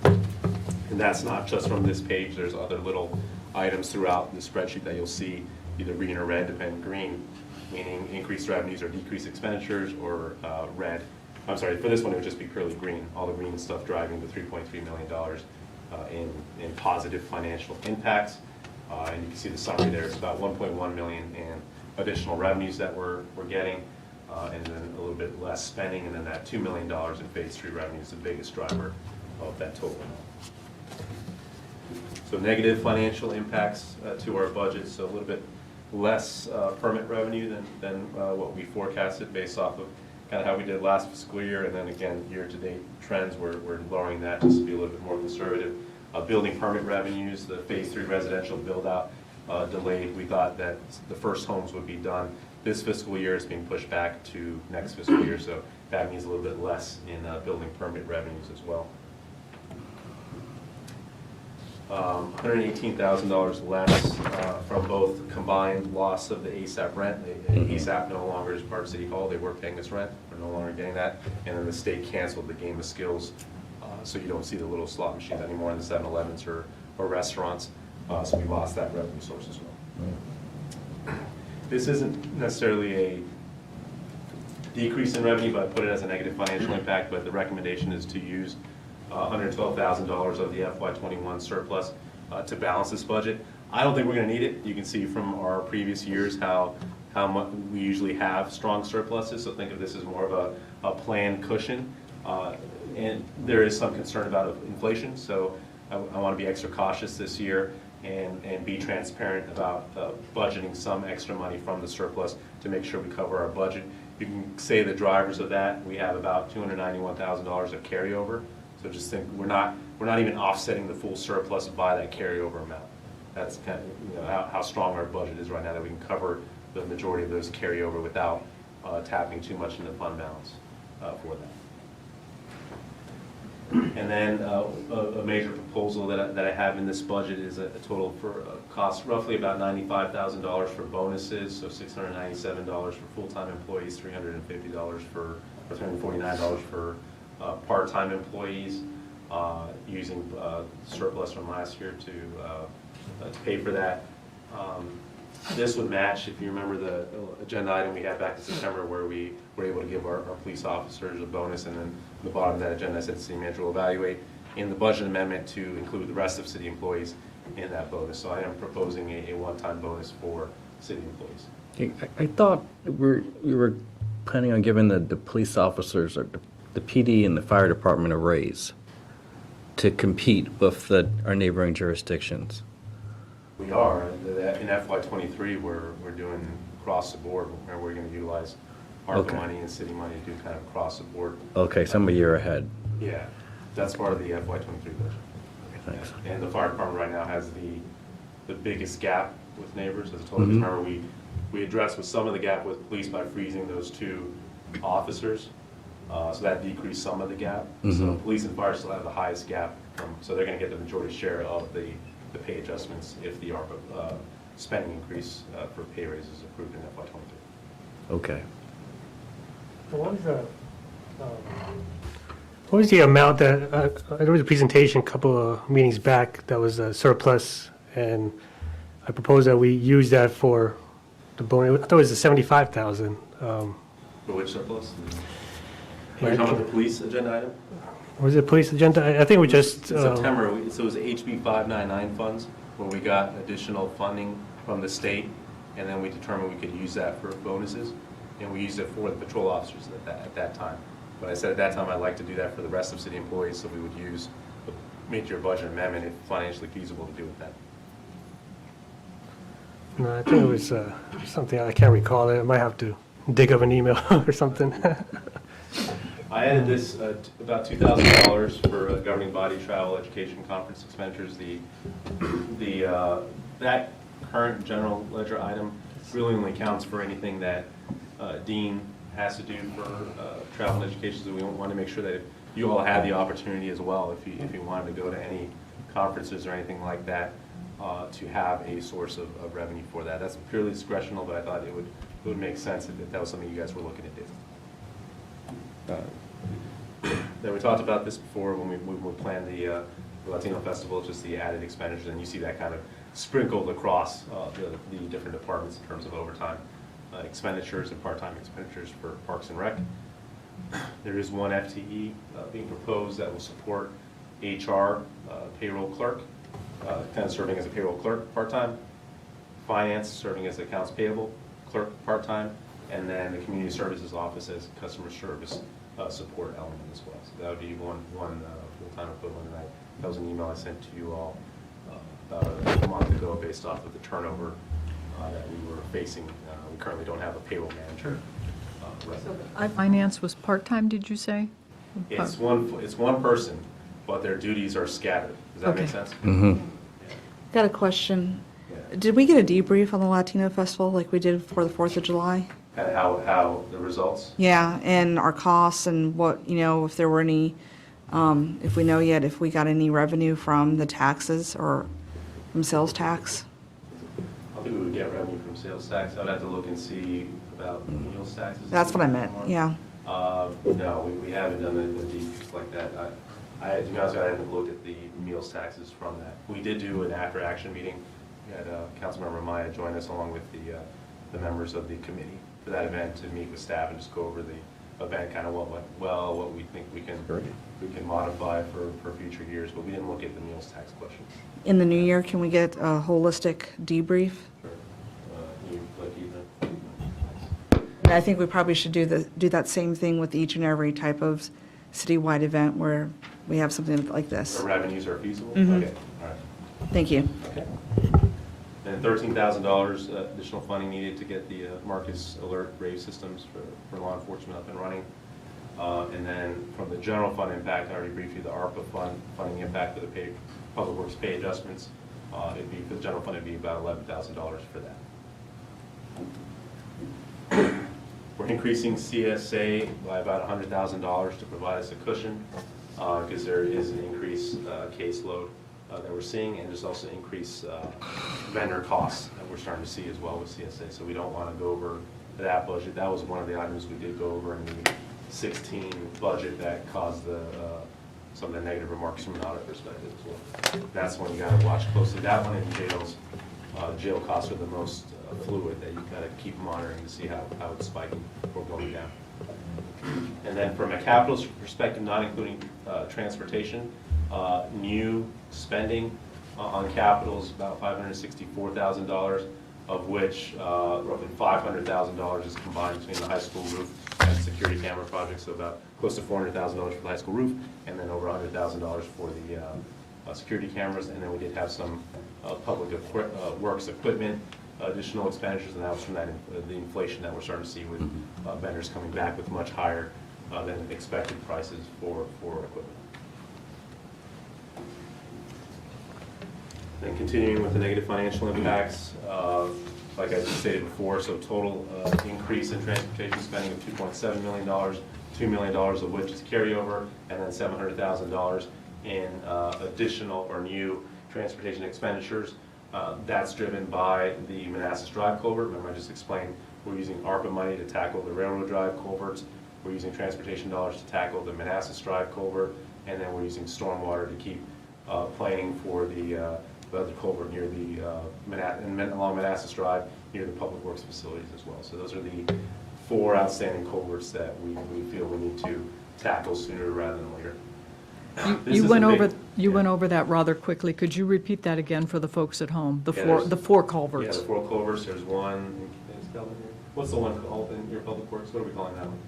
and that's not just from this page. There's other little items throughout the spreadsheet that you'll see either green or red, depending green, meaning increased revenues or decreased expenditures, or red. I'm sorry, for this one it would just be purely green, all the green stuff driving the $3.3 million in positive financial impacts. And you can see the summary there. It's about $1.1 million in additional revenues that we're getting, and then a little bit less spending, and then that $2 million in phase 3 revenue is the biggest driver of that total amount. So negative financial impacts to our budget, so a little bit less permit revenue than what we forecasted based off of kind of how we did last fiscal year, and then again, year-to-date trends, we're lowering that just to be a little bit more conservative. Building permit revenues, the phase 3 residential build-out delayed. We thought that the first homes would be done this fiscal year. It's being pushed back to next fiscal year, so that means a little bit less in building permit revenues as well. $118,000 less from both combined loss of the ASAP rent. ASAP no longer is part of City Hall. They were paying us rent. We're no longer getting that. And then the state canceled the game of skills, so you don't see the little slot machines anymore in the 7-Elevens or restaurants. So we lost that revenue source as well. This isn't necessarily a decrease in revenue, but I put it as a negative financial impact. But the recommendation is to use $112,000 of the FY21 surplus to balance this budget. I don't think we're going to need it. You can see from our previous years how much we usually have strong surpluses. So think of this as more of a planned cushion. And there is some concern about inflation, so I want to be extra cautious this year and be transparent about budgeting some extra money from the surplus to make sure we cover our budget. You can say the drivers of that. We have about $291,000 of carryover. So just think we're not even offsetting the full surplus by that carryover amount. That's kind of how strong our budget is right now, that we can cover the majority of those carryover without tapping too much into fund balance for that. And then a major proposal that I have in this budget is a total for cost roughly about $95,000 for bonuses, so $697 for full-time employees, $350 for, or $349 for part-time employees, using surplus from last year to pay for that. This would match, if you remember the agenda item we had back in September where we were able to give our police officers a bonus, and then at the bottom of that agenda I said the city manager will evaluate in the budget amendment to include the rest of city employees in that bonus. So I am proposing a one-time bonus for city employees. I thought we were planning on giving the police officers or the PD and the fire department a raise to compete with our neighboring jurisdictions. We are. In FY23, we're doing across the board, where we're going to utilize ARPA money and city money to do kind of across the board. Okay, so I'm a year ahead. Yeah, that's part of the FY23 budget. Okay, thanks. And the fire department right now has the biggest gap with neighbors. As I told you, remember we addressed with some of the gap with police by freezing those 2 officers. So that decreased some of the gap. So police and fire still have the highest gap. So they're going to get the majority share of the pay adjustments if the ARPA spending increase for pay raises is approved in FY23. Okay. So what was the amount that, there was a presentation a couple of meetings back that was a surplus, and I proposed that we use that for the bonus. I thought it was the $75,000. For which surplus? Are you talking about the police agenda item? Was it police agenda? I think we just... In September, so it was HB 599 funds, where we got additional funding from the state, and then we determined we could use that for bonuses, and we used it for the patrol officers at that time. But I said at that time I'd like to do that for the rest of city employees, so we would use the mid-year budget amendment if financially feasible to do with that. No, I think it was something I can't recall. I might have to dig up an email or something. I added this about $2,000 for governing body travel, education, conference expenditures. That current general ledger item really only counts for anything that Dean has to do for travel and education. So we want to make sure that you all have the opportunity as well, if you wanted to go to any conferences or anything like that, to have a source of revenue for that. That's purely discretional, but I thought it would make sense if that was something you guys were looking to do. Then we talked about this before when we planned the Latino Festival, just the added expenditures, and you see that kind of sprinkled across the different departments in terms of overtime expenditures and part-time expenditures for Parks and Rec. There is one FTE being proposed that will support HR payroll clerk, kind of serving as a payroll clerk part-time, finance serving as accounts payable clerk part-time, and then the community services office as customer service support element as well. So that would be one full-time equivalent. And that was an email I sent to you all about a month ago based off of the turnover that we were facing. We currently don't have a payroll manager. Finance was part-time, did you say? It's one person, but their duties are scattered. Does that make sense? Got a question. Did we get a debrief on the Latino Festival like we did for the 4th of July? Kind of how the results? Yeah, and our costs and what, if there were any, if we know yet if we got any revenue from the taxes or from sales tax? I don't think we would get revenue from sales tax. I'd have to look and see about meals taxes. That's what I meant, yeah. No, we haven't done a decrease like that. To be honest, I haven't looked at the meals taxes from that. We did do an after-action meeting. We had Councilmember Maya join us along with the members of the committee for that event to meet with staff and just go over the event, kind of what went well, what we think we can modify for future years, but we didn't look at the meals tax question. In the new year, can we get a holistic debrief? And I think we probably should do that same thing with each and every type of citywide event where we have something like this. The revenues are feasible? Mhm. Okay, all right. Thank you. Okay. And $13,000 additional funding needed to get the Marcus alert rave systems for law enforcement up and running. And then from the general fund impact, I already briefed you the ARPA funding impact for the public works pay adjustments. It'd be, for the general fund, it'd be about $11,000 for that. We're increasing CSA by about $100,000 to provide us a cushion because there is an increased caseload that we're seeing, and there's also increased vendor costs that we're starting to see as well with CSA. So we don't want to go over that budget. That was one of the items we did go over in the 16 budget that caused some of the negative remarks from an audit perspective as well. That's one you got to watch closely. That one in jails, jail costs are the most fluid that you got to keep monitoring to see how it's spiking or going down. And then from a capital perspective, not including transportation, new spending on capital is about $564,000, of which roughly $500,000 is combined between the high school roof and security camera project, so about close to $400,000 for the high school roof, and then over $100,000 for the security cameras. And then we did have some public works equipment additional expenditures, and that was from the inflation that we're starting to see with vendors coming back with much higher than expected prices for equipment. Then continuing with the negative financial impacts, like I stated before, so total increase in transportation spending of $2.7 million, $2 million of which is carryover, and then $700,000 in additional or new transportation expenditures. That's driven by the Manassas Drive culvert. Remember, I just explained we're using ARPA money to tackle the Railroad Drive culverts. We're using transportation dollars to tackle the Manassas Drive culvert, and then we're using stormwater to keep planning for the other culvert near the along Manassas Drive near the public works facilities as well. So those are the 4 outstanding culverts that we feel we need to tackle sooner rather than later. You went over that rather quickly. Could you repeat that again for the folks at home? The four culverts. Yeah, the 4 culverts. There's one. What's the one called in your public works? What are we calling that one?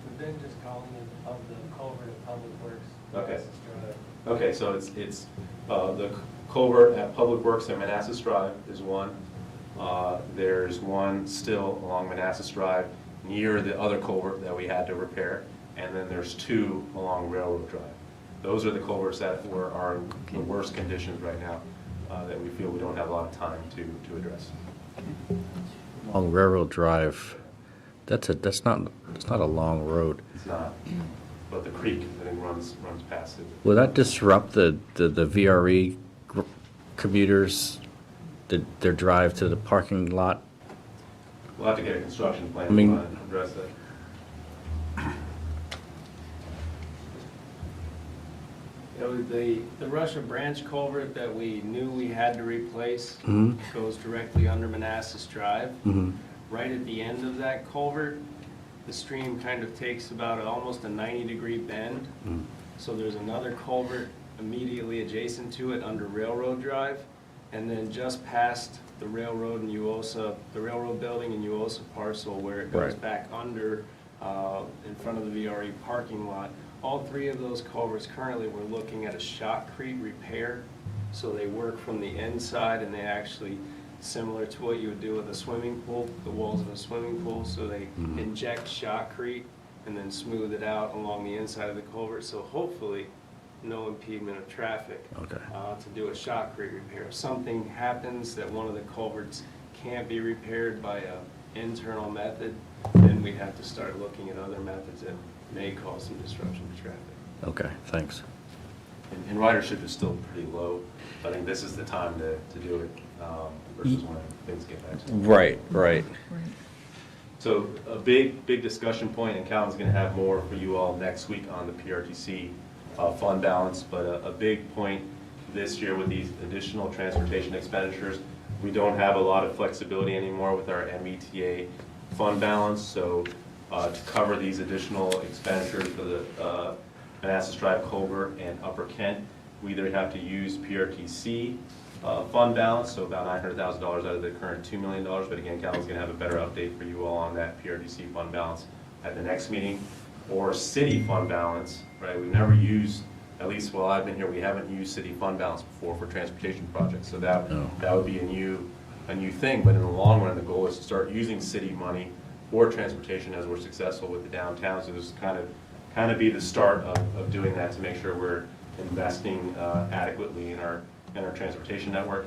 We've been just calling it the culvert at Public Works. Okay. Okay, so it's the culvert at Public Works at Manassas Drive is one. There's one still along Manassas Drive near the other culvert that we had to repair. and then there's 2 along Railroad Drive. Those are the culverts that are in the worst conditions right now, that we feel we don't have a lot of time to address. On Railroad Drive, that's not a long road. It's not, but the creek, I think, runs past it. Will that disrupt the VRE commuters, their drive to the parking lot? We'll have to get a construction plan I mean- to address that. You know, the Russia Branch culvert that we knew we had to replace Mhm. goes directly under Manassas Drive. Mhm. Right at the end of that culvert, the stream kind of takes about almost a 90-degree bend. Mm. So there's another culvert immediately adjacent to it under Railroad Drive. And then just past the railroad and Uosa, the railroad building and Uosa parcel where it goes Right. back under, in front of the VRE parking lot. All 3 of those culverts currently, we're looking at a shotcrete repair. So they work from the inside and they actually, similar to what you would do with a swimming pool, the walls of a swimming pool. So they inject shotcrete and then smooth it out along the inside of the culvert. So hopefully, no impediment of traffic Okay. to do a shotcrete repair. If something happens that one of the culverts can't be repaired by an internal method, then we'd have to start looking at other methods that may cause some disruption to traffic. Okay, thanks. And ridership is still pretty low. I think this is the time to do it versus when things get back to. Right. So a big discussion point, and Calvin's going to have more for you all next week on the PRTC fund balance, but a big point this year with these additional transportation expenditures, we don't have a lot of flexibility anymore with our META fund balance, so to cover these additional expenditures for the Manassas Drive Culvert and Upper Kent, we either have to use PRTC fund balance, so about $900,000 out of the current $2 million, but again, Calvin's going to have a better update for you all on that PRTC fund balance at the next meeting, or city fund balance, right? We've never used, at least while I've been here, we haven't used city fund balance before for transportation projects, so that would be a new thing, but in the long run, the goal is to start using city money for transportation as we're successful with the downtown, so this is kind of be the start of doing that to make sure we're investing adequately in our transportation network,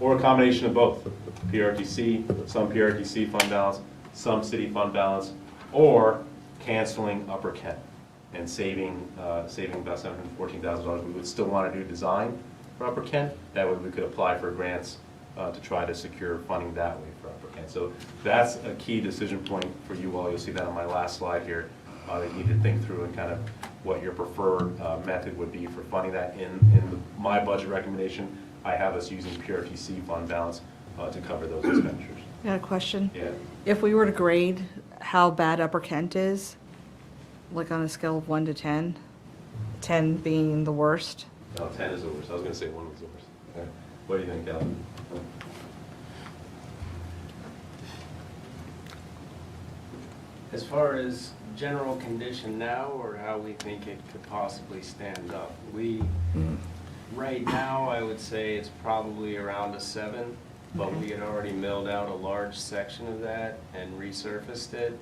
or a combination of both, PRTC, some PRTC fund balance, some city fund balance, or canceling Upper Kent and saving about $714,000. We would still want to do design for Upper Kent. That way we could apply for grants to try to secure funding that way for Upper Kent. So that's a key decision point for you all. You'll see that on my last slide here. That you need to think through and kind of what your preferred method would be for funding that. In my budget recommendation, I have us using PRTC fund balance to cover those expenditures. I got a question. Yeah. If we were to grade how bad Upper Kent is, like on a scale of 1 to 10, 10 being the worst, No, 10 is the worst. I was going to say 1 was the worst. Okay. What do you think, Calvin? As far as general condition now, or how we think it could possibly stand up, right now, I would say it's probably around a 7, but we had already milled out a large section of that and resurfaced it,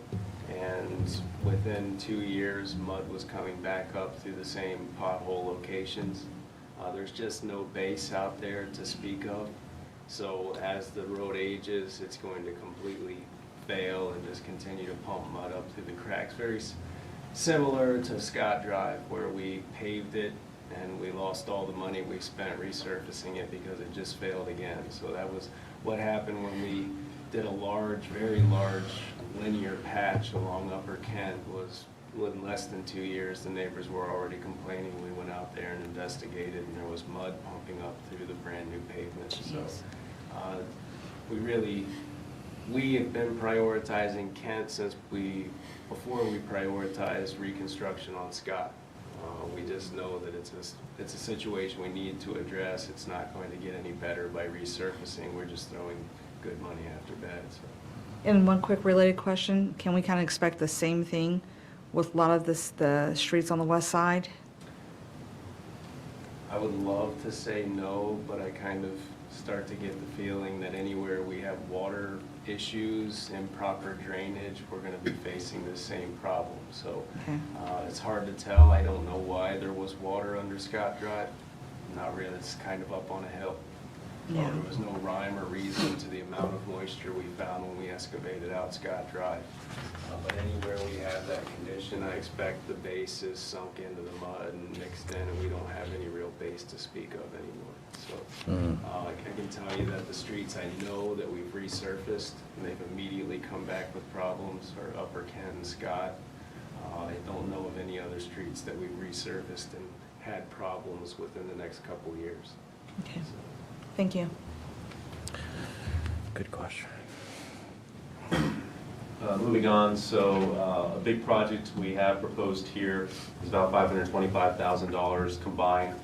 and within 2 years, mud was coming back up through the same pothole locations. There's just no base out there to speak of, so as the road ages, it's going to completely fail and just continue to pump mud up through the cracks. Very similar to Scott Drive, where we paved it and we lost all the money we spent resurfacing it because it just failed again. So that was what happened when we did a large, very large linear patch along Upper Kent. Was within less than 2 years, the neighbors were already complaining. We went out there and investigated, and there was mud pumping up through the brand new pavement. So we have been prioritizing Kent since before we prioritized reconstruction on Scott. We just know that it's a situation we need to address. It's not going to get any better by resurfacing. We're just throwing good money after bad. So. And one quick related question, can we kind of expect the same thing with a lot of the streets on the west side? I would love to say no, but I kind of start to get the feeling that anywhere we have water issues, improper drainage, we're gonna be facing the same problem. So it's hard to tell. I don't know why there was water under Scott Drive. Not really, it's kind of up on a hill. Yeah. There was no rhyme or reason to the amount of moisture we found when we excavated out Scott Drive. But anywhere we have that condition, I expect the base is sunk into the mud and mixed in, and we don't have any real base to speak of anymore. So I can tell you that the streets I know that we've resurfaced, and they've immediately come back with problems, are Upper Ken, Scott. I don't know of any other streets that we've resurfaced and had problems within the next couple years. Okay. Thank you. Good question. Moving on, so a big project we have proposed here is about $525,000 combined,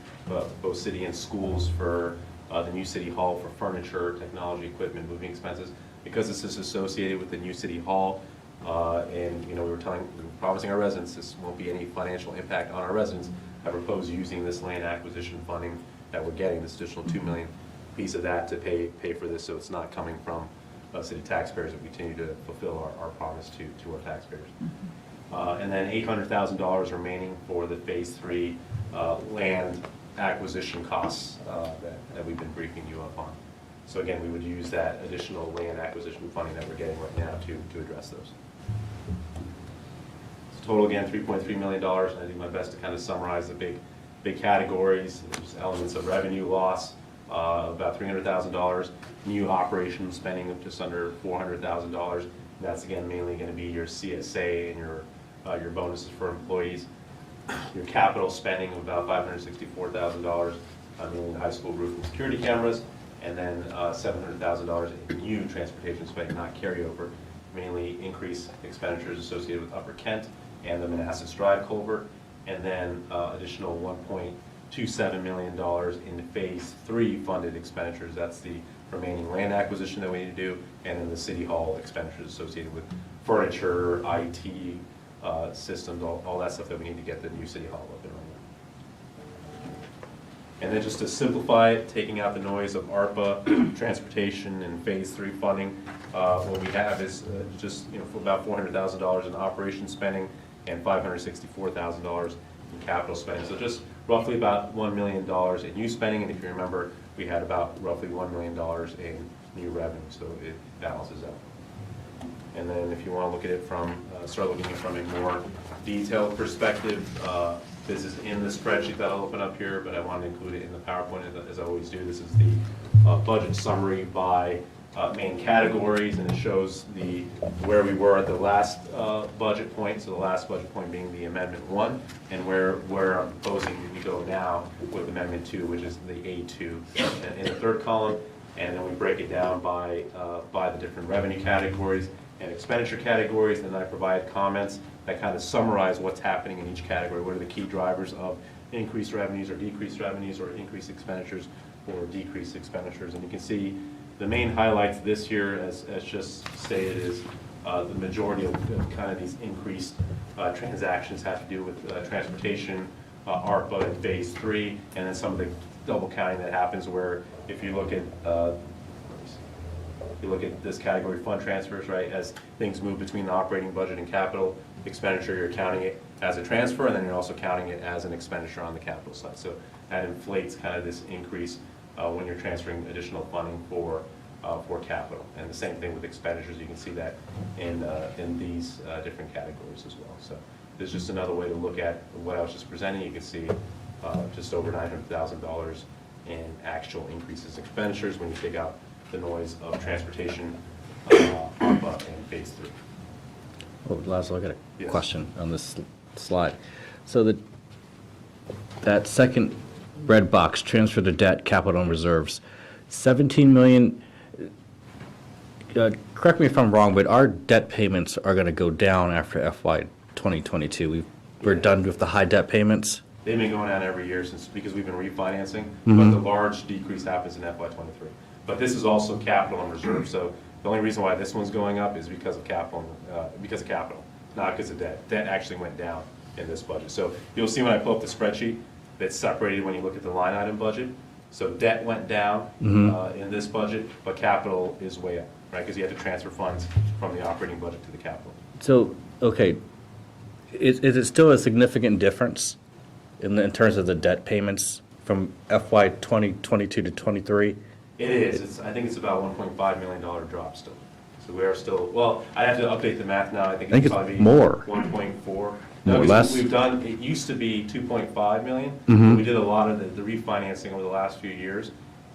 both city and schools, for the new city hall for furniture, technology, equipment, moving expenses. Because this is associated with the new city hall, and we were promising our residents this won't be any financial impact on our residents, I propose using this land acquisition funding that we're getting, this additional $2 million piece of that to pay for this, so it's not coming from city taxpayers, and continue to fulfill our promise to our taxpayers. And then $800,000 remaining for the Phase 3 land acquisition costs that we've been briefing you up on. So again, we would use that additional land acquisition funding that we're getting right now to address those. So total, again, $3.3 million, and I do my best to kind of summarize the big categories. There's elements of revenue loss, about $300,000, new operation spending of just under $400,000. That's again mainly going to be your CSA and your bonuses for employees. Your capital spending of about $564,000, mainly the high school roof and security cameras, and then $700,000 in new transportation spending, not carryover, mainly increased expenditures associated with Upper Kent and the Manassas Drive culvert, and then additional $1.27 million in Phase 3 funded expenditures. That's the remaining land acquisition that we need to do, and then the city hall expenditures associated with furniture, IT, systems, all that stuff that we need to get the new city hall up and running. And then just to simplify it, taking out the noise of ARPA, transportation, and Phase 3 funding, what we have is just for about $400,000 in operation spending and $564,000 in capital spending. So just roughly about $1 million in new spending, and if you remember, we had about roughly $1 million in new revenue, so it balances out. And then if you want to look at it start looking at it from a more detailed perspective, this is in the spreadsheet that I'll open up here, but I wanted to include it in the PowerPoint as I always do. This is the budget summary by main categories, and it shows where we were at the last budget point, so the last budget point being the Amendment 1, and where I'm proposing we go now with Amendment 2, which is the A2 in the third column, and then we break it down by the different revenue categories and expenditure categories, and then I provide comments that kind of summarize what's happening in each category. What are the key drivers of increased revenues or decreased revenues, or increased expenditures or decreased expenditures? And you can see the main highlights this year, as just stated, is the majority of kind of these increased transactions have to do with transportation, ARPA, and Phase 3, and then some of the double counting that happens where if you look at this category, fund transfers, right, as things move between the operating budget and capital expenditure, you're counting it as a transfer, and then you're also counting it as an expenditure on the capital side. So that inflates kind of this increase when you're transferring additional funding for capital. And the same thing with expenditures. You can see that in these different categories as well. So this is just another way to look at what I was just presenting. You can see just over $900,000 in actual increases in expenditures when you take out the noise of transportation, ARPA, and Phase 3. Well, Laszlo, I got a Yes. question on this slide. So that second red box, transfer to debt, capital and reserves, 17 million, correct me if I'm wrong, but our debt payments are going to go down after FY 2022. We're done with the high debt payments. They've been going down every year because we've been refinancing, but the large decrease happens in FY 23. But this is also capital and reserve, so the only reason why this one's going up is because of capital, not because of debt. Debt actually went down in this budget. So you'll see when I pull up the spreadsheet, that's separated when you look at the line item budget. So debt went down in this budget, but capital is way up, right? Because you have to transfer funds from the operating budget to the capital. So, okay, is it still a significant difference in terms of the debt payments from FY 2022 to 23? It is. I think it's about $1.5 million drop still. So we are still, well, I have to update the math now. I think it's probably more. 1.4. No, less? We've done, it used to be 2.5 million. Mhm. We did a lot of the refinancing over the last few years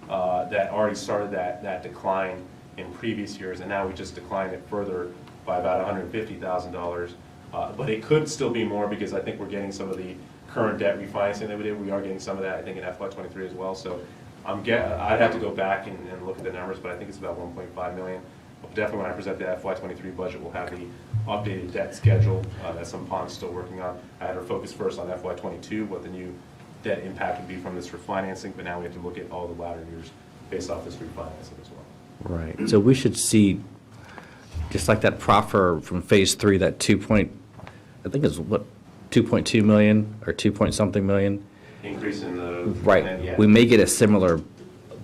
that already started that decline in previous years, and now we just declined it further by about $150,000. But it could still be more because I think we're getting some of the current debt refinancing that we did. We are getting some of that, I think, in FY23 as well. So I'd have to go back and look at the numbers, but I think it's about 1.5 million. But definitely when I present the FY23 budget, we'll have the updated debt schedule that some ponds still working on. I had to focus first on FY22, what the new debt impact would be from this refinancing, but now we have to look at all the latter years based off this refinancing as well. Right. So we should see, just like that proffer from phase 3, that I think it's what, 2.2 million or 2 point something million? Increase in the. Right. And, yeah. We may get a similar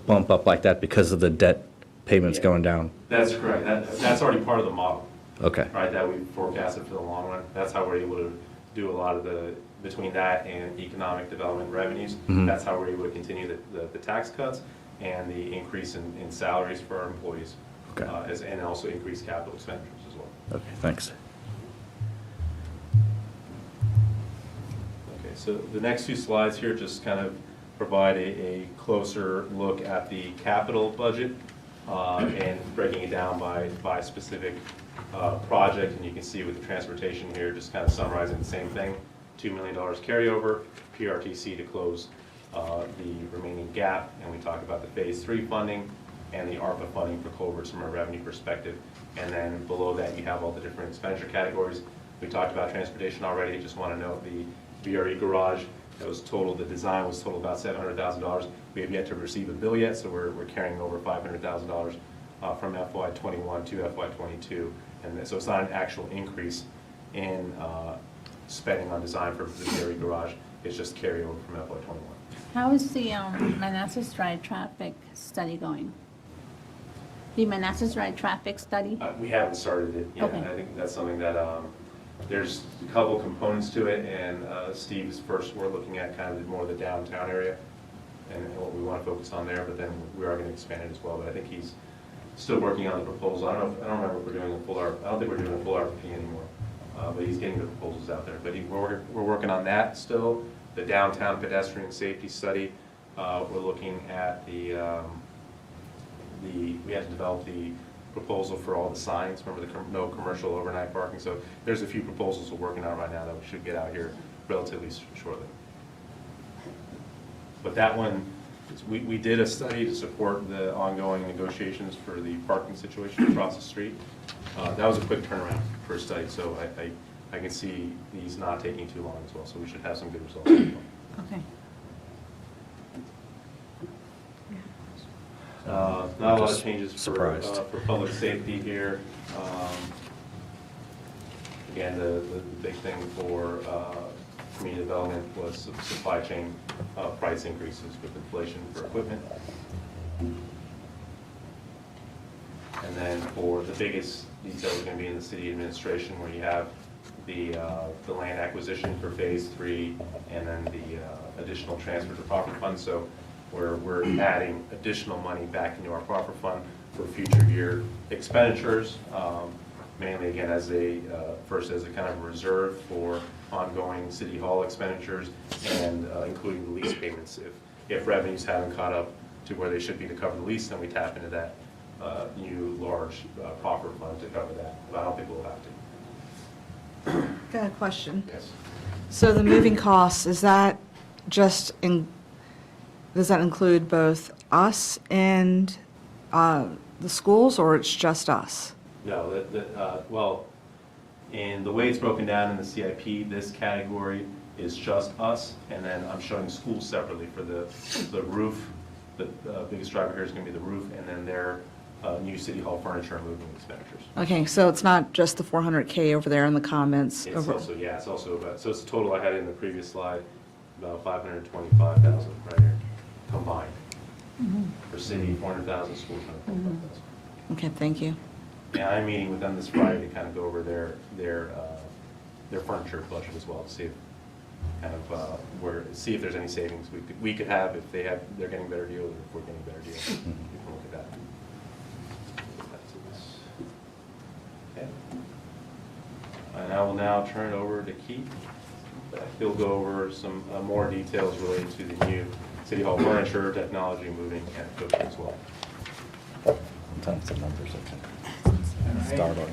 bump up like that because of the debt payments Yeah. going down. That's correct. That's already part of the model. Okay. Right, that we forecasted for the long run. That's how we're able to do a lot of between that and economic development revenues. Mhm. That's how we're able to continue the tax cuts and the increase in salaries for our employees. Okay. And also increase capital expenditures as well. Okay, thanks. Okay, so the next two slides here just kind of provide a closer look at the capital budget and breaking it down by specific project. And you can see with the transportation here, just kind of summarizing the same thing. $2 million carryover, PRTC to close the remaining gap. And we talk about the phase 3 funding and the ARPA funding for culverts from a revenue perspective. And then below that, you have all the different expenditure categories. We talked about transportation already. Just want to note the VRE garage, that was total, the design was total about $700,000. We have yet to receive a bill yet, so we're carrying over $500,000 from FY21 to FY22. And so it's not an actual increase in spending on design for the VRE garage. It's just carryover from FY21. How is the Manassas Drive traffic study going? The Manassas Drive traffic study? We haven't started it yet. Okay. I think that's something that, there's a couple components to it, and Steve's first, we're looking at kind of more the downtown area and what we want to focus on there, but then we are going to expand it as well. But I think he's still working on the proposal. I don't remember if we're doing a full I don't think we're doing a full RFP anymore, but he's getting the proposals out there. But we're working on that still. The downtown pedestrian safety study, we're looking at we have to develop the proposal for all the signs. Remember the no commercial overnight parking. So there's a few proposals we're working on right now that we should get out here relatively shortly. But that one, we did a study to support the ongoing negotiations for the parking situation across the street. That was a quick turnaround for a study, so I can see these not taking too long as well. So we should have some good results. Okay. Not a lot of changes for public safety here. Again, the big thing for community development was supply chain price increases with inflation for equipment. And then for the biggest detail is going to be in the city administration, where you have the land acquisition for phase 3 and then the additional transfer to proper fund. So we're adding additional money back into our proper fund for future year expenditures, mainly again as first as a kind of reserve for ongoing city hall expenditures and including the lease payments. If revenues haven't caught up to where they should be to cover the lease, then we tap into that new large proper fund to cover that. But I don't think we'll have to. Got a question. Yes. So the moving costs, is that just does that include both us and the schools, or it's just us? No, well, in the way it's broken down in the CIP, this category is just us, and then I'm showing schools separately for the roof. The biggest driver here is going to be the roof, and then their new city hall furniture and moving expenditures. Okay, so it's not just the 400K over there in the comments. It's also, yeah, it's also about, so it's the total I had in the previous slide, about 525,000 right here, combined. for city, 400,000, school, 25,000. Okay, thank you. And I'm meeting with them this Friday to kind of go over their furniture budget as well, to see if, kind of, see if there's any savings we could have if they're getting better deals, or if we're getting better deals. We can look at that. Okay. And I will now turn it over to Keith. He'll go over some more details related to the new City Hall furniture, technology, moving, and equipment as well. Sometimes the numbers are start on.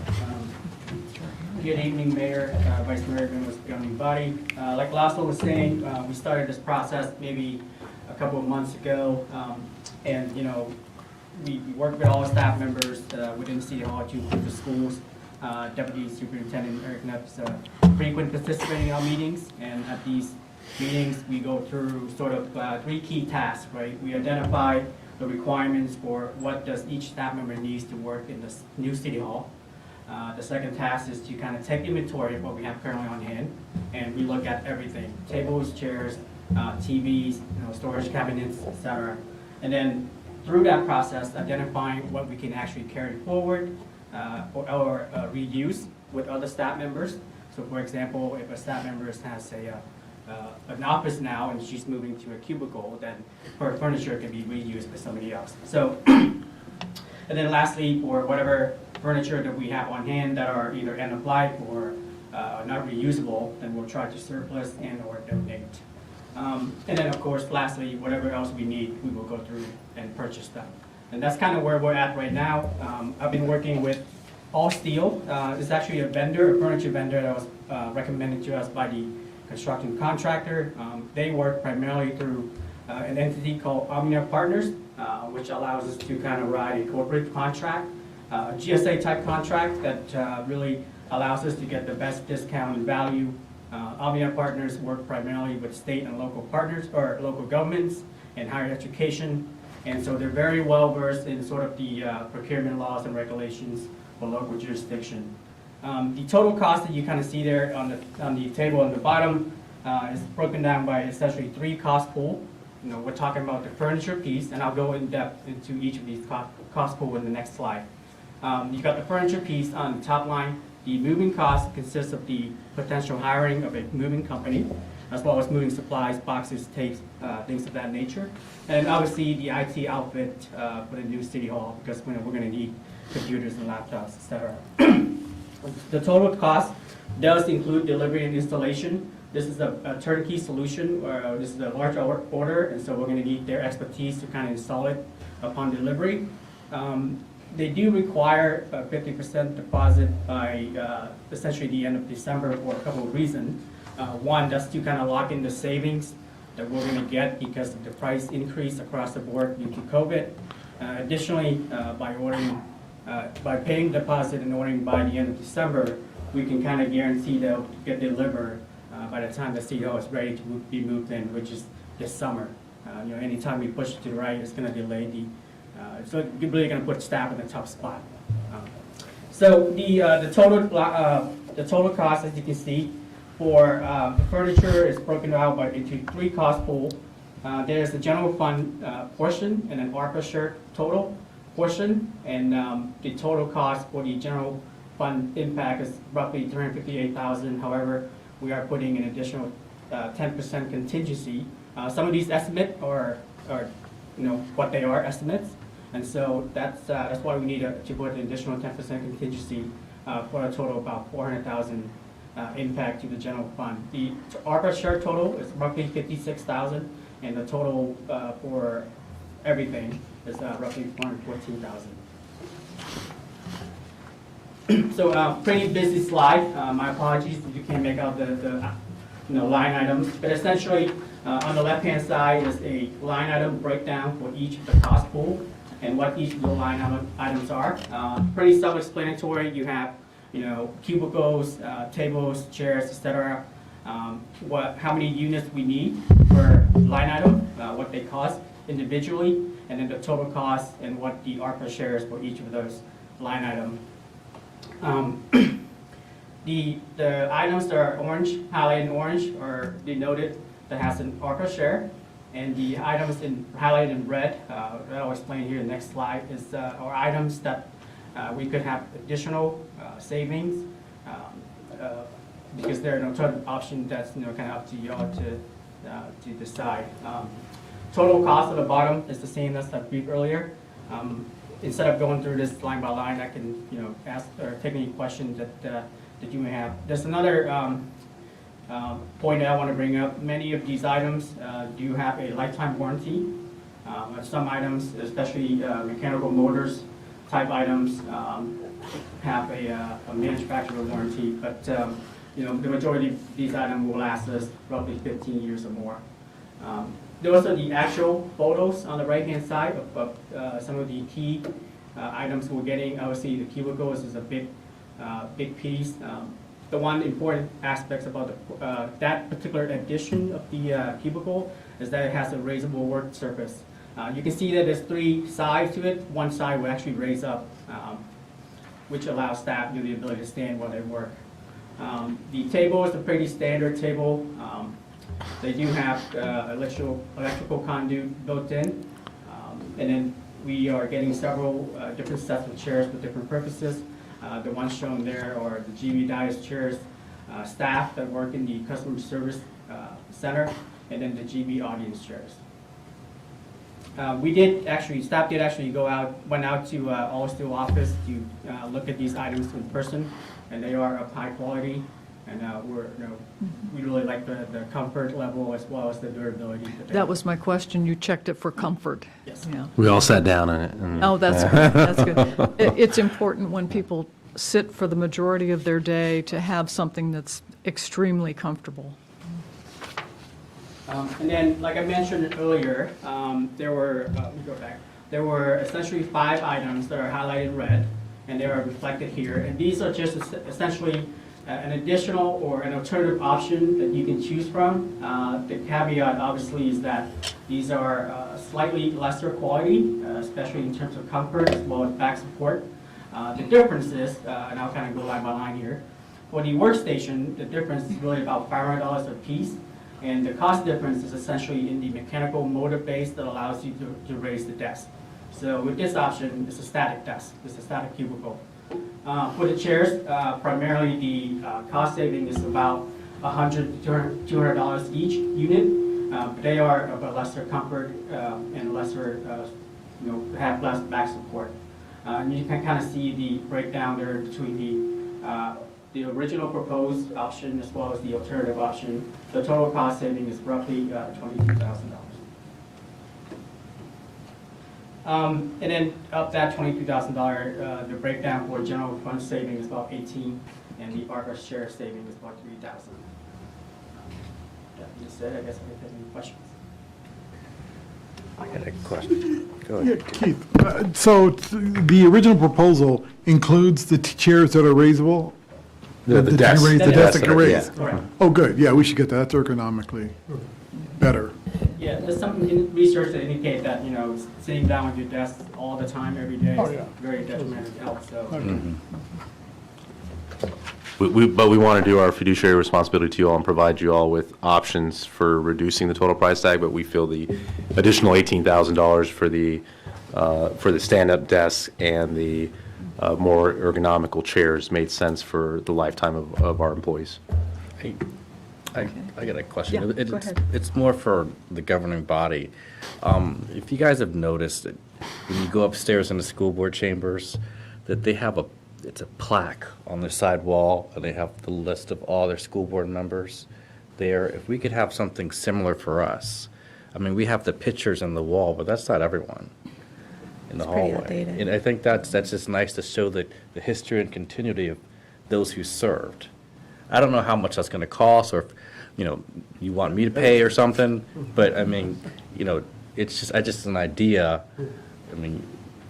Good evening, Mayor, Vice Mayor, members of the governing body. Like Laszlo was saying, we started this process maybe a couple of months ago, and we worked with all the staff members within City Hall to improve the schools. Deputy Superintendent Eric Nepp's frequent participating in our meetings, and at these meetings we go through sort of 3 key tasks, right? We identify the requirements for what does each staff member needs to work in this new City Hall. The second task is to kind of take inventory of what we have currently on hand, and we look at everything: tables, chairs, TVs, storage cabinets, etc. And then through that process, identifying what we can actually carry forward or reuse with other staff members. So, for example, if a staff member has an office now and she's moving to a cubicle, then her furniture can be reused by somebody else. So, and then lastly, for whatever furniture that we have on hand that are either end of life or not reusable, then we'll try to surplus and or donate. And then of course, lastly, whatever else we need, we will go through and purchase them. And that's kind of where we're at right now. I've been working with All Steel. It's actually a vendor, a furniture vendor that was recommended to us by the construction contractor. They work primarily through an entity called Omnia Partners, which allows us to kind of ride a corporate contract, a GSA type contract that really allows us to get the best discount and value. Omnia Partners work primarily with state and local partners or local governments and higher education. And so they're very well versed in sort of the procurement laws and regulations for local jurisdiction. The total cost that you kind of see there on the table on the bottom is broken down by essentially 3 cost pool. We're talking about the furniture piece, and I'll go in depth into each of these cost pool in the next slide. You've got the furniture piece on the top line. The moving cost consists of the potential hiring of a moving company, as well as moving supplies, boxes, tapes, things of that nature. And obviously the IT outfit for the new City Hall, because we're going to need computers and laptops, etc. The total cost does include delivery and installation. This is a turnkey solution, or this is a large order, and so we're going to need their expertise to kind of install it upon delivery. They do require a 50% deposit by essentially the end of December for a couple of reasons. One, that's to kind of lock in the savings that we're going to get because of the price increase across the board due to COVID. Additionally, by paying deposit and ordering by the end of December, we can kind of guarantee they'll get delivered by the time the City Hall is ready to be moved in, which is this summer. Anytime we push it to the right, it's going to delay it's really going to put staff in a tough spot. So the total cost, as you can see, for the furniture is broken out into 3 cost pools. There's the general fund portion and an ARPA share total portion, and the total cost for the general fund impact is roughly $358,000. However, we are putting an additional 10% contingency. Some of these estimates are what they are, estimates, and so that's why we need to put an additional 10% contingency for a total of about $400,000 impact to the general fund. The ARPA share total is roughly $56,000, and the total for everything is roughly $414,000. So pretty busy slide. My apologies if you can't make out the line items, but essentially on the left-hand side is a line item breakdown for each of the cost pool and what each of the line items are. Pretty self-explanatory. You have cubicles, tables, chairs, etc. How many units we need per line item, what they cost individually, and then the total cost and what the ARPA shares for each of those line items. The items that are orange, highlighted in orange, are denoted that has an ARPA share. And the items highlighted in red, that I'll explain here in the next slide, is are items that we could have additional savings because they're an alternative option that's kind of up to y'all to decide. Total cost at the bottom is the same as I briefed earlier. Instead of going through this line by line, I can ask or take any questions that you may have. There's another point that I want to bring up. Many of these items do have a lifetime warranty. Some items, especially mechanical motors type items, have a manufacturer warranty, but the majority of these items will last us roughly 15 years or more. Those are the actual photos on the right-hand side of some of the key items we're getting. Obviously, the cubicles is a big piece. The one important aspect about that particular edition of the cubicle is that it has a raisable work surface. You can see that there's 3 sides to it. One side will actually raise up, which allows staff the ability to stand while they work. The table is a pretty standard table. They do have electrical conduit built in, and then we are getting several different sets of chairs for different purposes. The ones shown there are the GB Dias chairs, staff that work in the customer service center, and then the GB audience chairs. Staff did actually went out to All Steel office to look at these items in person, and they are of high quality. And we really like the comfort level as well as the durability. That was my question. You checked it for comfort. Yes. Yeah. We all sat down in it. Oh, that's good. That's good. It's important when people sit for the majority of their day to have something that's extremely comfortable. And then, like I mentioned earlier, there were essentially 5 items that are highlighted in red, and they are reflected here. And these are just essentially an additional or an alternative option that you can choose from. The caveat, obviously, is that these are slightly lesser quality, especially in terms of comfort as well as back support. The difference is, and I'll kind of go line by line here, for the workstation, the difference is really about $500 a piece, and the cost difference is essentially in the mechanical motor base that allows you to raise the desk. So with this option, it's a static desk, it's a static cubicle. For the chairs, primarily the cost saving is about $100 to $200 each unit. But they are of a lesser comfort and lesser, have less back support. And you can kind of see the breakdown there between the original proposed option as well as the alternative option. The total cost saving is roughly $22,000. And then of that $22,000, the breakdown for general fund saving is about $18,000, and the ARPA share saving is about $3,000. That being said, I guess I can take any questions. I got a question. Go Yeah, ahead. Keith, so the original proposal includes the chairs that are raisable? The That you desk. raise- The The desk desk that can are- raise? yeah. Correct. Oh, good, yeah, we should get that, that's ergonomically better. Yeah, there's some research that indicate that, sitting down with your desk all the time, every day Oh, is yeah. very detrimental to health, so. But we want to do our fiduciary responsibility to you all and provide you all with options for reducing the total price tag, but we feel the additional $18,000 for the stand-up desk and the more ergonomical chairs made sense for the lifetime of our employees. I got a question. Yeah, go ahead. It's more for the governing body. If you guys have noticed that when you go upstairs in the school board chambers, that they have it's a plaque on the side wall, and they have the list of all their school board members there. If we could have something similar for us, I mean, we have the pictures on the wall, but that's not everyone in the It's pretty hallway. outdated. And I think that's just nice to show the history and continuity of those who served. I don't know how much that's gonna cost, or if, you want me to pay or something, but I mean, it's just an idea,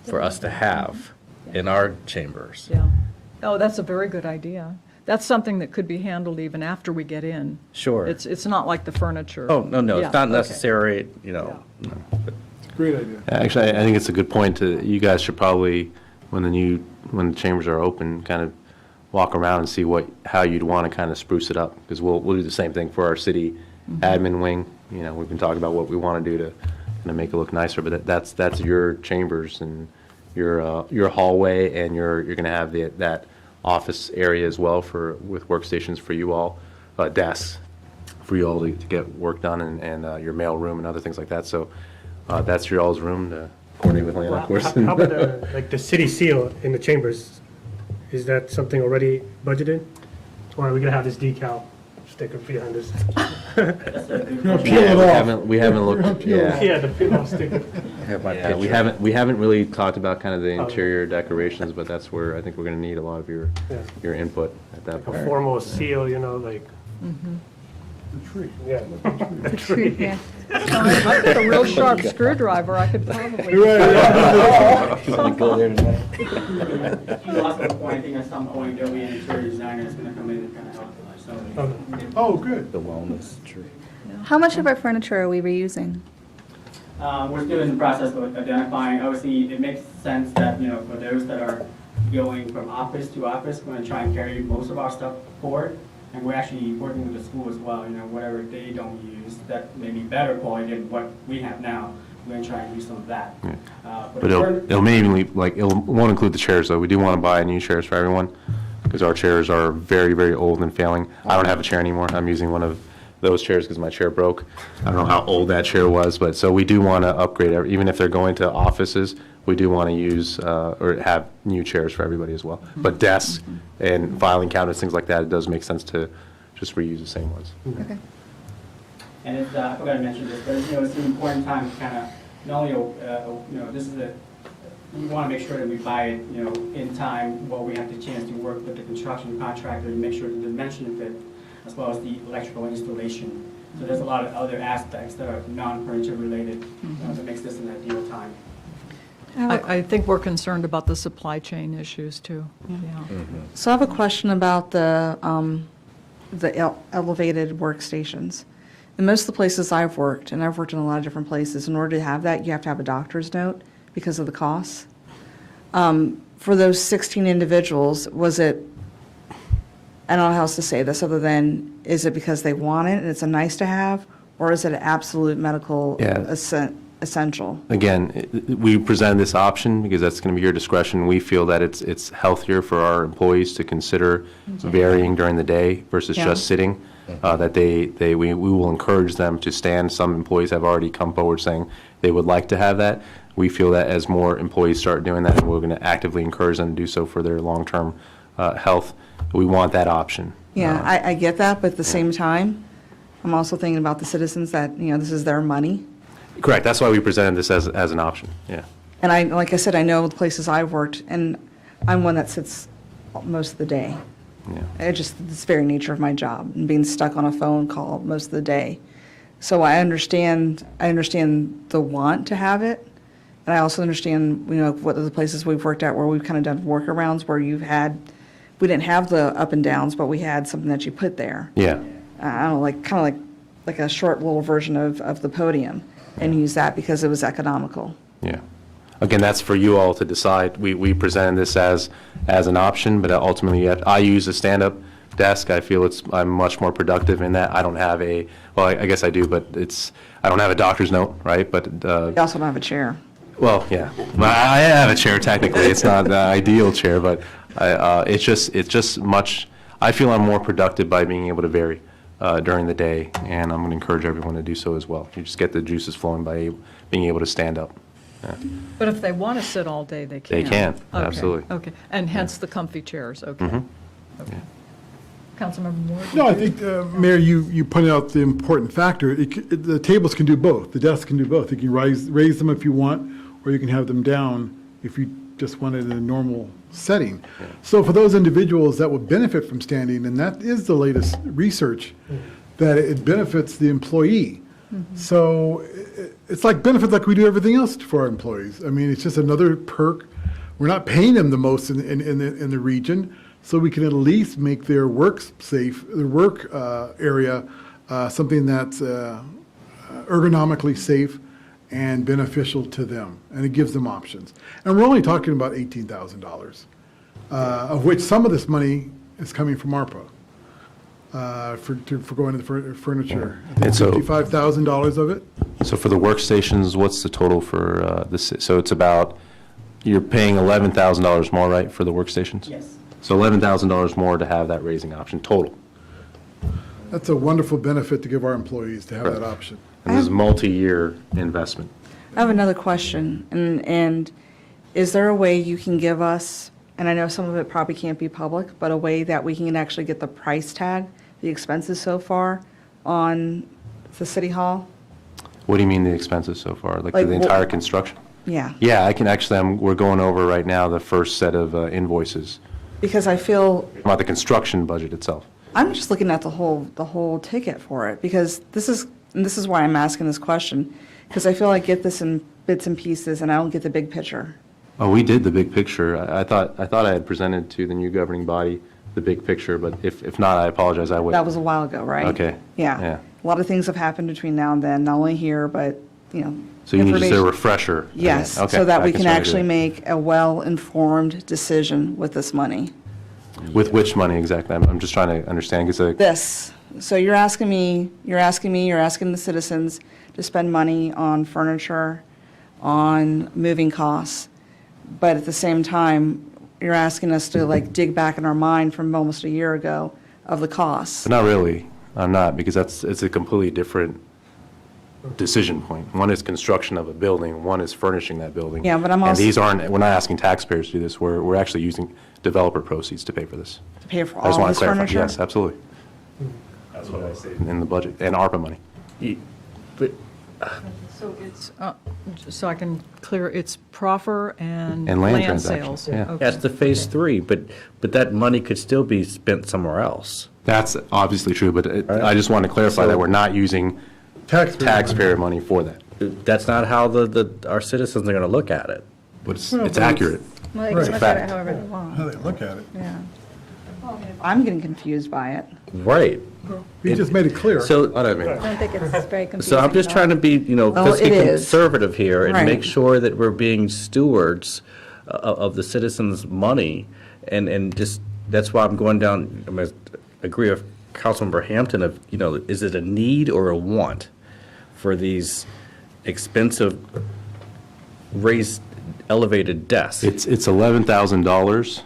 for us to have in our chambers. Yeah. Oh, that's a very good idea. That's something that could be handled even after we get in. Sure. It's not like the furniture. Oh, no, Yeah, it's not okay. necessary, no, but Great idea. Actually, I think it's a good point you guys should probably, when the chambers are open, kind of walk around and see how you'd want to kind of spruce it up, because we'll do the same thing for our city admin wing. we've been talking about what we want to do to kind of make it look nicer, but that's your chambers and your hallway, and you're going to have that office area as well with workstations for you all, desks for you all to get work done, and your mail room and other things like that. So that's your all's room to coordinate with Lana, of course. How about like the city seal in the chambers? Is that something already budgeted? Or are we gonna have this decal sticker behind this? We haven't looked. Yeah, the peel off sticker. We haven't really talked about kind of the interior decorations, but that's where I think we're going to need a lot of your input at that point. A formal seal, like. The tree. Yeah. The tree, yeah. I've got a real sharp screwdriver, I could probably. You lost the point, I think at some point there'll be an interior designer that's gonna come in and kind of help. Oh, good. The wellness tree. How much of our furniture are we reusing? We're still in the process of identifying, obviously, it makes sense that, for those that are going from office to office, we're gonna try and carry most of our stuff forward. And we're actually working with the school as well, whatever they don't use, that may be better quality than what we have now, we're gonna try and use some of that. But it'll mainly, it won't include the chairs, though. We do want to buy new chairs for everyone, because our chairs are very, very old and failing. I don't have a chair anymore. I'm using one of those chairs because my chair broke. I don't know how old that chair was, but so we do want to upgrade, even if they're going to offices, we do want to use or have new chairs for everybody as well. But desks and filing cabinets, things like that, it does make sense to just reuse the same ones. Okay. And it's, I forgot to mention this, but it's an important time to kind of, not only, this is we want to make sure that we buy it, in time while we have the chance to work with the construction contractor to make sure the dimension of it, as well as the electrical installation. So there's a lot of other aspects that are non-furniture related that makes this an ideal time. I think we're concerned about the supply chain issues, too. Yeah. So I have a question about the elevated workstations. In most of the places I've worked, and I've worked in a lot of different places, in order to have that, you have to have a doctor's note because of the costs. For those 16 individuals, was it, I don't know how else to say this other than, is it because they want it and it's a nice to have, or is it an absolute medical essential? Again, we present this option because that's going to be your discretion. We feel that it's healthier for our employees to consider varying during the day versus just sitting. That we will encourage them to stand. Some employees have already come forward saying they would like to have that. We feel that as more employees start doing that, we're going to actively encourage them to do so for their long-term health. We want that option. Yeah, I get that, but at the same time, I'm also thinking about the citizens that, this is their money. Correct. That's why we presented this as an option. Yeah. And like I said, I know the places I've worked, and I'm one that sits most of the day. Yeah. It's the very nature of my job, and being stuck on a phone call most of the day. So I understand the want to have it, and I also understand, what are the places we've worked at where we've kind of done workarounds where we didn't have the up and downs, but we had something that you put there. Yeah. I don't know, kind of like a short little version of the podium, and use that because it was economical. Yeah. Again, that's for you all to decide. We presented this as an option, but ultimately, I use a stand-up desk. I feel I'm much more productive in that. I don't have I guess I do, but I don't have a doctor's note, right? But You also don't have a chair. Well, yeah, I have a chair technically. It's not the ideal chair, but it's just much. I feel I'm more productive by being able to vary during the day, and I'm going to encourage everyone to do so as well. You just get the juices flowing by being able to stand up. Yeah. But if they want to sit all day, they can. They can, Okay, absolutely. Okay, and hence the comfy chairs, okay. Okay. Yeah. Councilmember Moore? No, I think, Mayor, you pointed out the important factor. The tables can do both. The desks can do both. You can raise them if you want, or you can have them down if you just want it in a normal setting. Yeah. So for those individuals that would benefit from standing, and that is the latest research, that it benefits the employee. So it's like benefits like we do everything else for our employees. I mean, it's just another perk. We're not paying them the most in the region, so we can at least make their work safe, their work area, something that's ergonomically safe and beneficial to them, and it gives them options. And we're only talking about $18,000, of which some of this money is coming from ARPA. for going to the furniture. I And think so- $55,000 of it. So for the workstations, what's the total for this? So it's about, you're paying $11,000 more, right, for the workstations? Yes. So $11,000 more to have that raising option total. That's a wonderful benefit to give our employees to have that Correct. option. And this is multi-year investment. I have another question, and is there a way you can give us, and I know some of it probably can't be public, but a way that we can actually get the price tag, the expenses so far on the city hall? What do you mean the expenses so far? Like Like the wh- entire construction? Yeah, Yeah, I can actually, we're going over right now the first set of invoices because I feel, about the construction budget itself. I'm just looking at the whole ticket for it, because this is why I'm asking this question, because I feel I get this in bits and pieces, and I don't get the big picture. Oh, we did the big picture. I thought I had presented to the new governing body the big picture, but if not, I apologize, I would. That was a while ago, right? Okay. Yeah. A lot of things have happened between now and then, not only here, but, So you need just a information- refresher? again. Yes, Okay, so that I we can certainly do actually that. make a well-informed decision with this money. With which money exactly? I'm just trying to understand, because This, so you're asking the citizens to spend money on furniture, on moving costs, but at the same time, you're asking us to like dig back in our mind from almost a year ago of the costs. not really, I'm not, because it's a completely different decision point. One is construction of a building, one is furnishing that building. Yeah, but I'm And also- these aren't, we're not asking taxpayers to do this, we're actually using developer proceeds to pay for this. To pay for I just all want this to clarify. furniture? Yes, absolutely. That's what I say. In the budget, and ARPA money. But So it's, so I can clear, it's proffer and And land land transactions, sales. yeah. Okay. that's the phase 3, but that money could still be spent somewhere else. That's obviously true, but I just want to clarify that we're not using taxpayer money for that. That's not how our citizens are going to look at it. But it's accurate. Well, they It's can a look at it fact. however they want. How they look at it. Yeah. I'm getting confused by it. Right. He just made it clear. So, I don't think it's very confusing. so I'm just at trying to all. be, Well, fiscally it is. conservative here and Right. make sure that we're being stewards of the citizens' money. And just, that's why I'm going down, I agree with Councilmember Hampton of, is it a need or a want for these expensive raised, elevated desks? It's $11,000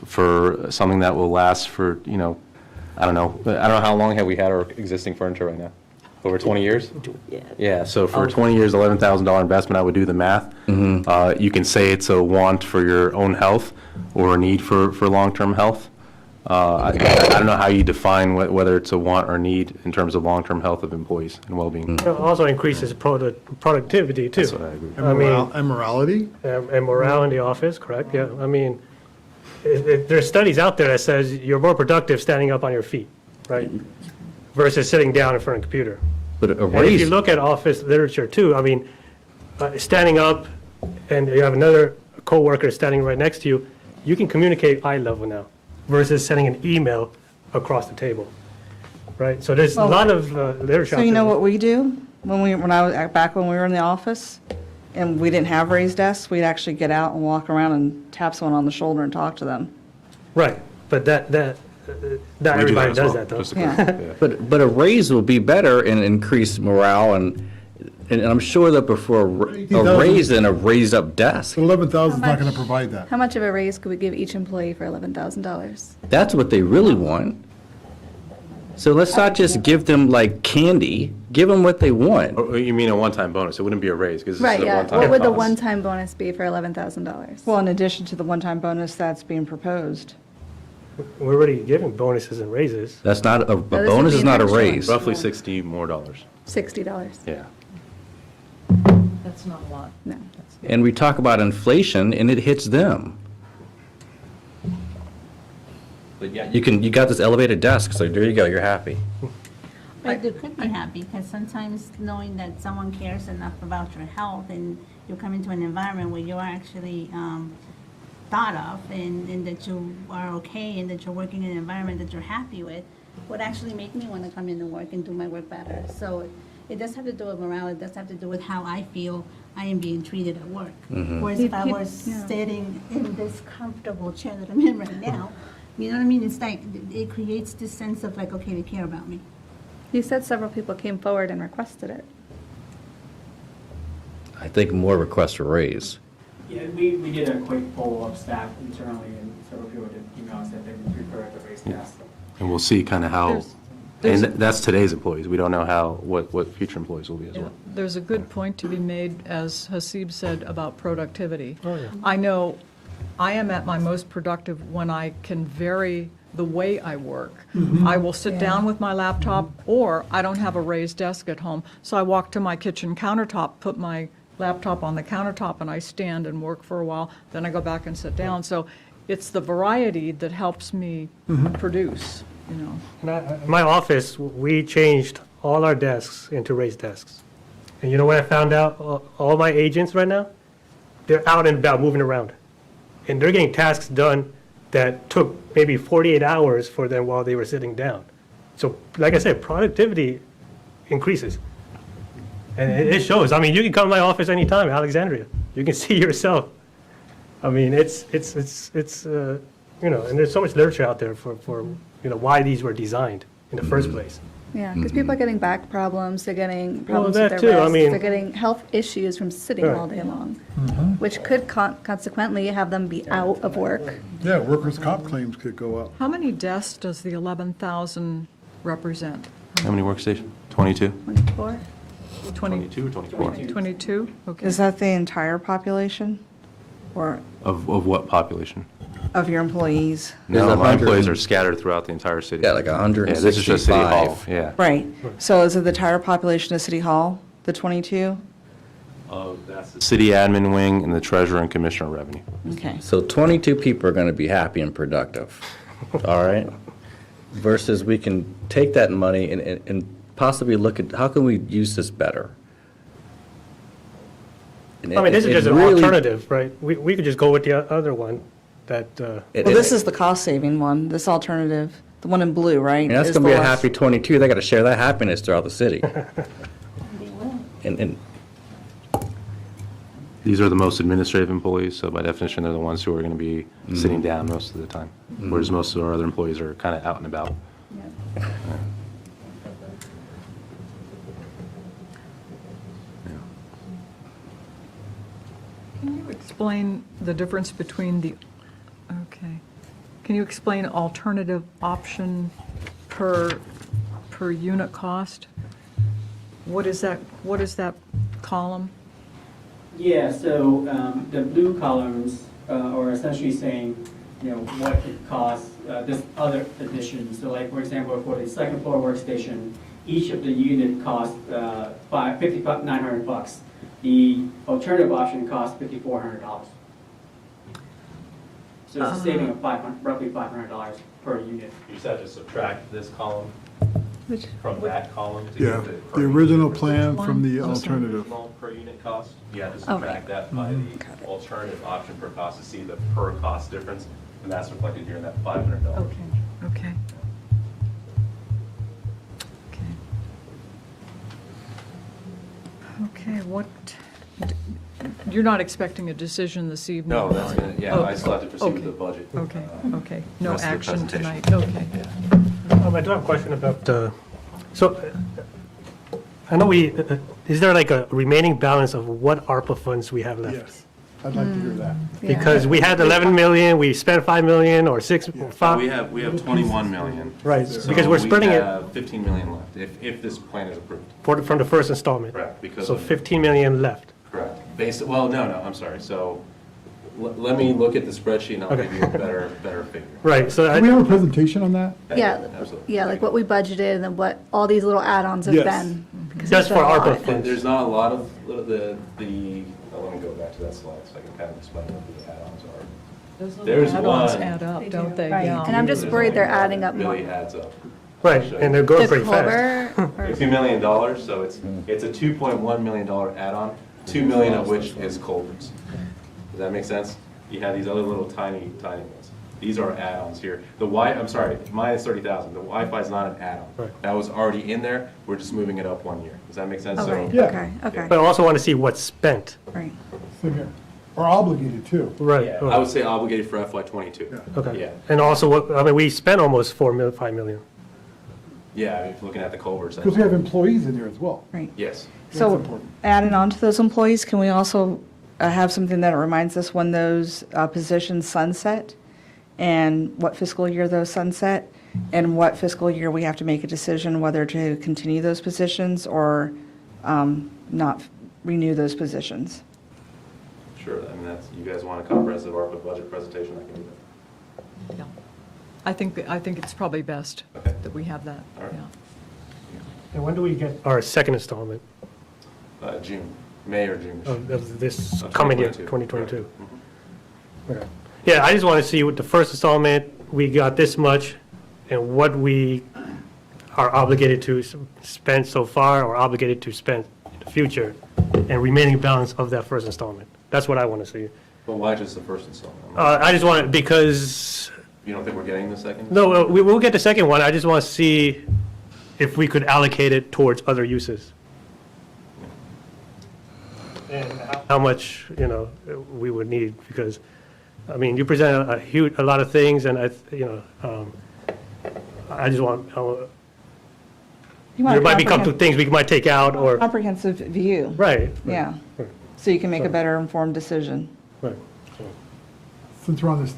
for something that will last for, I don't know how long have we had our existing furniture right now? Over 20 years? Yeah, so for 20 years, $11,000 investment, I would do the math. You can say it's a want for your own health or a need for long-term health. I don't know how you define whether it's a want or need in terms of long-term health of employees and well-being. It also increases productivity, too. That's what I agree. I mean, And morality? and morale in the office, correct, yeah. I mean, there's studies out there that says you're more productive standing up on your feet, right? Versus sitting down in front of a computer. But a And if you raise, look at office literature too, I mean, standing up and you have another coworker standing right next to you, you can communicate eye level now versus sending an email across the table, right? So there's a Well, lot of literature. So out you know there. what we do back when we were in the office and we didn't have raised desks, we'd actually get out and walk around and tap someone on the shoulder and talk to them. Right, but not everybody does that though. Yeah. but a raise will be better and increase morale and I'm sure that before a raise and a raised up desk. But 11,000 is not much? going to provide that. How much of a raise could we give each employee for $11,000? That's what they really want. So let's not just give them like candy, give them what they want. Or you mean a one-time bonus? It wouldn't be a raise because this Right, is a yeah. one-time What would the cost. one-time bonus be for $11,000? Well, in addition to the one-time bonus that's being proposed. We're already giving bonuses and raises. That's not, a this would bonus be is an not a extra one. raise. Roughly $60 more. $60. Yeah. That's not a lot. No. And we talk about inflation and it hits them. But yeah, you got this elevated desk, so there you go, you're happy. But you could be happy, because sometimes knowing that someone cares enough about your health and you come into an environment where you're actually thought of and that you are okay and that you're working in an environment that you're happy with, would actually make me want to come in and work and do my work better. So it does have to do with morale, it does have to do with how I feel I am being treated at work. Whereas if I was sitting in this comfortable chair that I'm in right now, You know what I mean? It's like, it creates this sense of like, okay, they care about me. You said several people came forward and requested it. I think more requests for raise. Yeah, we did a quick poll of staff internally, and several people did email us that they would prefer to raise gas. And we'll see kind of how, There's- and that's today's employees. We don't know what future employees will be as well. There's a good point to be made, as Hasib said, about productivity. Oh, yeah. I know I am at my most productive when I can vary the way I work. I will sit down with my laptop, or I don't have a raised desk at home, so I walk to my kitchen countertop, put my laptop on the countertop, and I stand and work for a while, then I go back and sit down. So it's the variety that helps me produce, you know. In my office, we changed all our desks into raised desks. And you know what I found out? All my agents right now, they're out and about moving around. And they're getting tasks done that took maybe 48 hours for them while they were sitting down. So like I said, productivity increases. And it shows. I mean, you can come to my office anytime, Alexandria. You can see yourself. I mean, it's you know, and there's so much literature out there for you know, why these were designed in the first place. Yeah, because people are getting back problems, they're getting Well, problems with that their too, I wrists, mean- they're getting health issues from sitting Right. all day long, which could consequently have them be out of work. Yeah, workers' comp claims could go up. How many desks does the 11,000 represent? How many workstations? 22? 24? 22 or 24? 22? Okay. Is that the entire population? Or Of what population? of your employees? No, There's my 100 employees are scattered throughout the entire city. Yeah, like Yeah, this is just City Hall, 165. yeah. Right. So is it the entire population of City Hall, the 22? That's the city admin wing and the treasurer and commissioner of revenue. Okay. So 22 people are going to be happy and productive, all right? Versus we can take that money and possibly look at, how can we use this better? And I mean, this is it just an really- alternative, right? We could just go with the other one that, it- Well, this it- is the cost-saving one, this alternative, the one in blue, right? And that's is going to the be a less- happy 22. They got to share that happiness throughout the city. And These are the most administrative employees, so by definition, they're the ones who are going to be sitting down most of the time, whereas most of our other employees are kind of out and about. Can you explain the difference between the, okay, can you explain alternative option per unit cost? What is that column? Yeah, so the blue columns are essentially saying, you know, what it costs, this other addition. So like, for example, for the second floor workstation, each of the unit costs $5,900. The alternative option costs $5,400. So it's a saving of roughly $500 per unit. You just have to subtract this column from that column to Yeah, get the per original unit plan versus from the the alternative. original per unit cost. You have to Okay. subtract that by the alternative option per cost to see the per cost difference, and that's reflected here in that $500. Okay. Okay, what, you're not expecting a decition this evening? No, that's, Oh, I still have to proceed with the okay. budget. Okay, no Rest of the action presentation. tonight, okay. I do have a question about, so I know is there like a remaining balance of what ARPA funds we have left? Yes, I'd like to hear that. Because we had 11 million, we spent 5 million or 6, or 5. We have 21 million. Right, So because we're splitting we it have 15 million left, if this plan is approved. from the first installment. Correct, because So of- 15 million left. Correct. No, I'm sorry. So let me look at the spreadsheet and I'll Okay. give you a better figure. Right, so Do we have a presentation on that? Yeah, Absolutely. yeah, like what we budgeted and then what all these little add-ons have Yes. been. because Just it's for been a ARPA lot. funds. And there's not a lot of let me go back to that slide so I can kind of explain what the add-ons are. There's Add-ons one. add up, don't they? Right, Yeah. and I'm just worried they're adding up more. Really adds up. Right, and they're going The pretty fast. Culver, or- $2 million, so it's a $2.1 million add-on, 2 million of which is culverts. Does that make sense? You have these other little tiny ones. These are add-ons here. I'm sorry, minus 30,000. The Wi-Fi is not an add-on. Right. That was already in there. We're just moving it up 1 year. Does that make sense? Okay, So okay, okay, But I also want to see what's spent. right. So here. Or obligated too. Right. Yeah, I would say obligated for FY '22. Okay. Yeah. And also, I mean, we spent almost 5 million. Yeah, I mean, if looking at the culverts. Because we have employees in there as well. Right. Yes. So important. adding on to those employees, can we also have something that reminds us when those positions sunset and what fiscal year those sunset and what fiscal year we have to make a decision whether to continue those positions or not renew those positions? Sure, I mean, that's, you guys want a comprehensive ARPA budget presentation, I can do that. Yeah. I think it's probably best that we have that, All right. yeah. And when do we get our second installment June, May or June. of this Of coming year, 2022. 2022? Okay. Yeah, I just want to see with the first installment, we got this much, and what we are obligated to spend so far or obligated to spend in the future, and remaining balance of that first installment. That's what I want to see. But why just the first installment? I just want, because, You don't think we're getting the second? no, we will get the second one. I just want to see if we could allocate it towards other uses. And how much, we would need, because, I mean, you present a lot of things, and I just want, You want there a might be a couple of things we might take out, or, comprehensive view. right. Yeah. Right. So you can make a better informed decision. Right. Since we're on this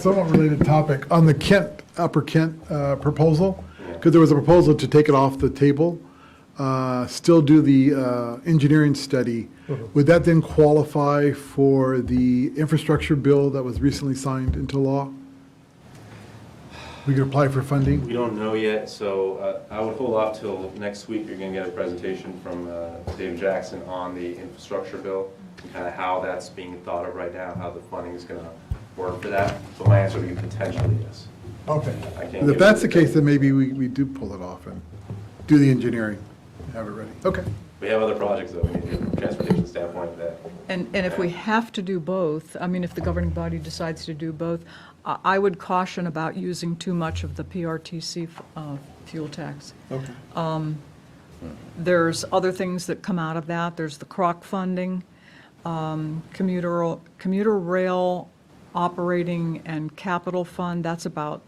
somewhat related topic, on the Upper Kent proposal, because there was a proposal to take it off the table, still do the engineering study. Would that then qualify for the infrastructure bill that was recently signed into law? We could apply for funding? We don't know yet, so I would hold off till next week. You're going to get a presentation from David Jackson on the infrastructure bill and kind of how that's being thought of right now, how the funding is going to work for that. So my answer would be potentially yes. Okay. I can't If give that's you- the case, then maybe we do pull it off and do the engineering, have it ready. Okay. We have other projects though, from a transportation standpoint that. And if we have to do both, I mean, if the governing body decides to do both, I would caution about using too much of the PRTC fuel tax. Okay. There's other things that come out of that. There's the CROC funding, commuter rail operating and capital fund. That's about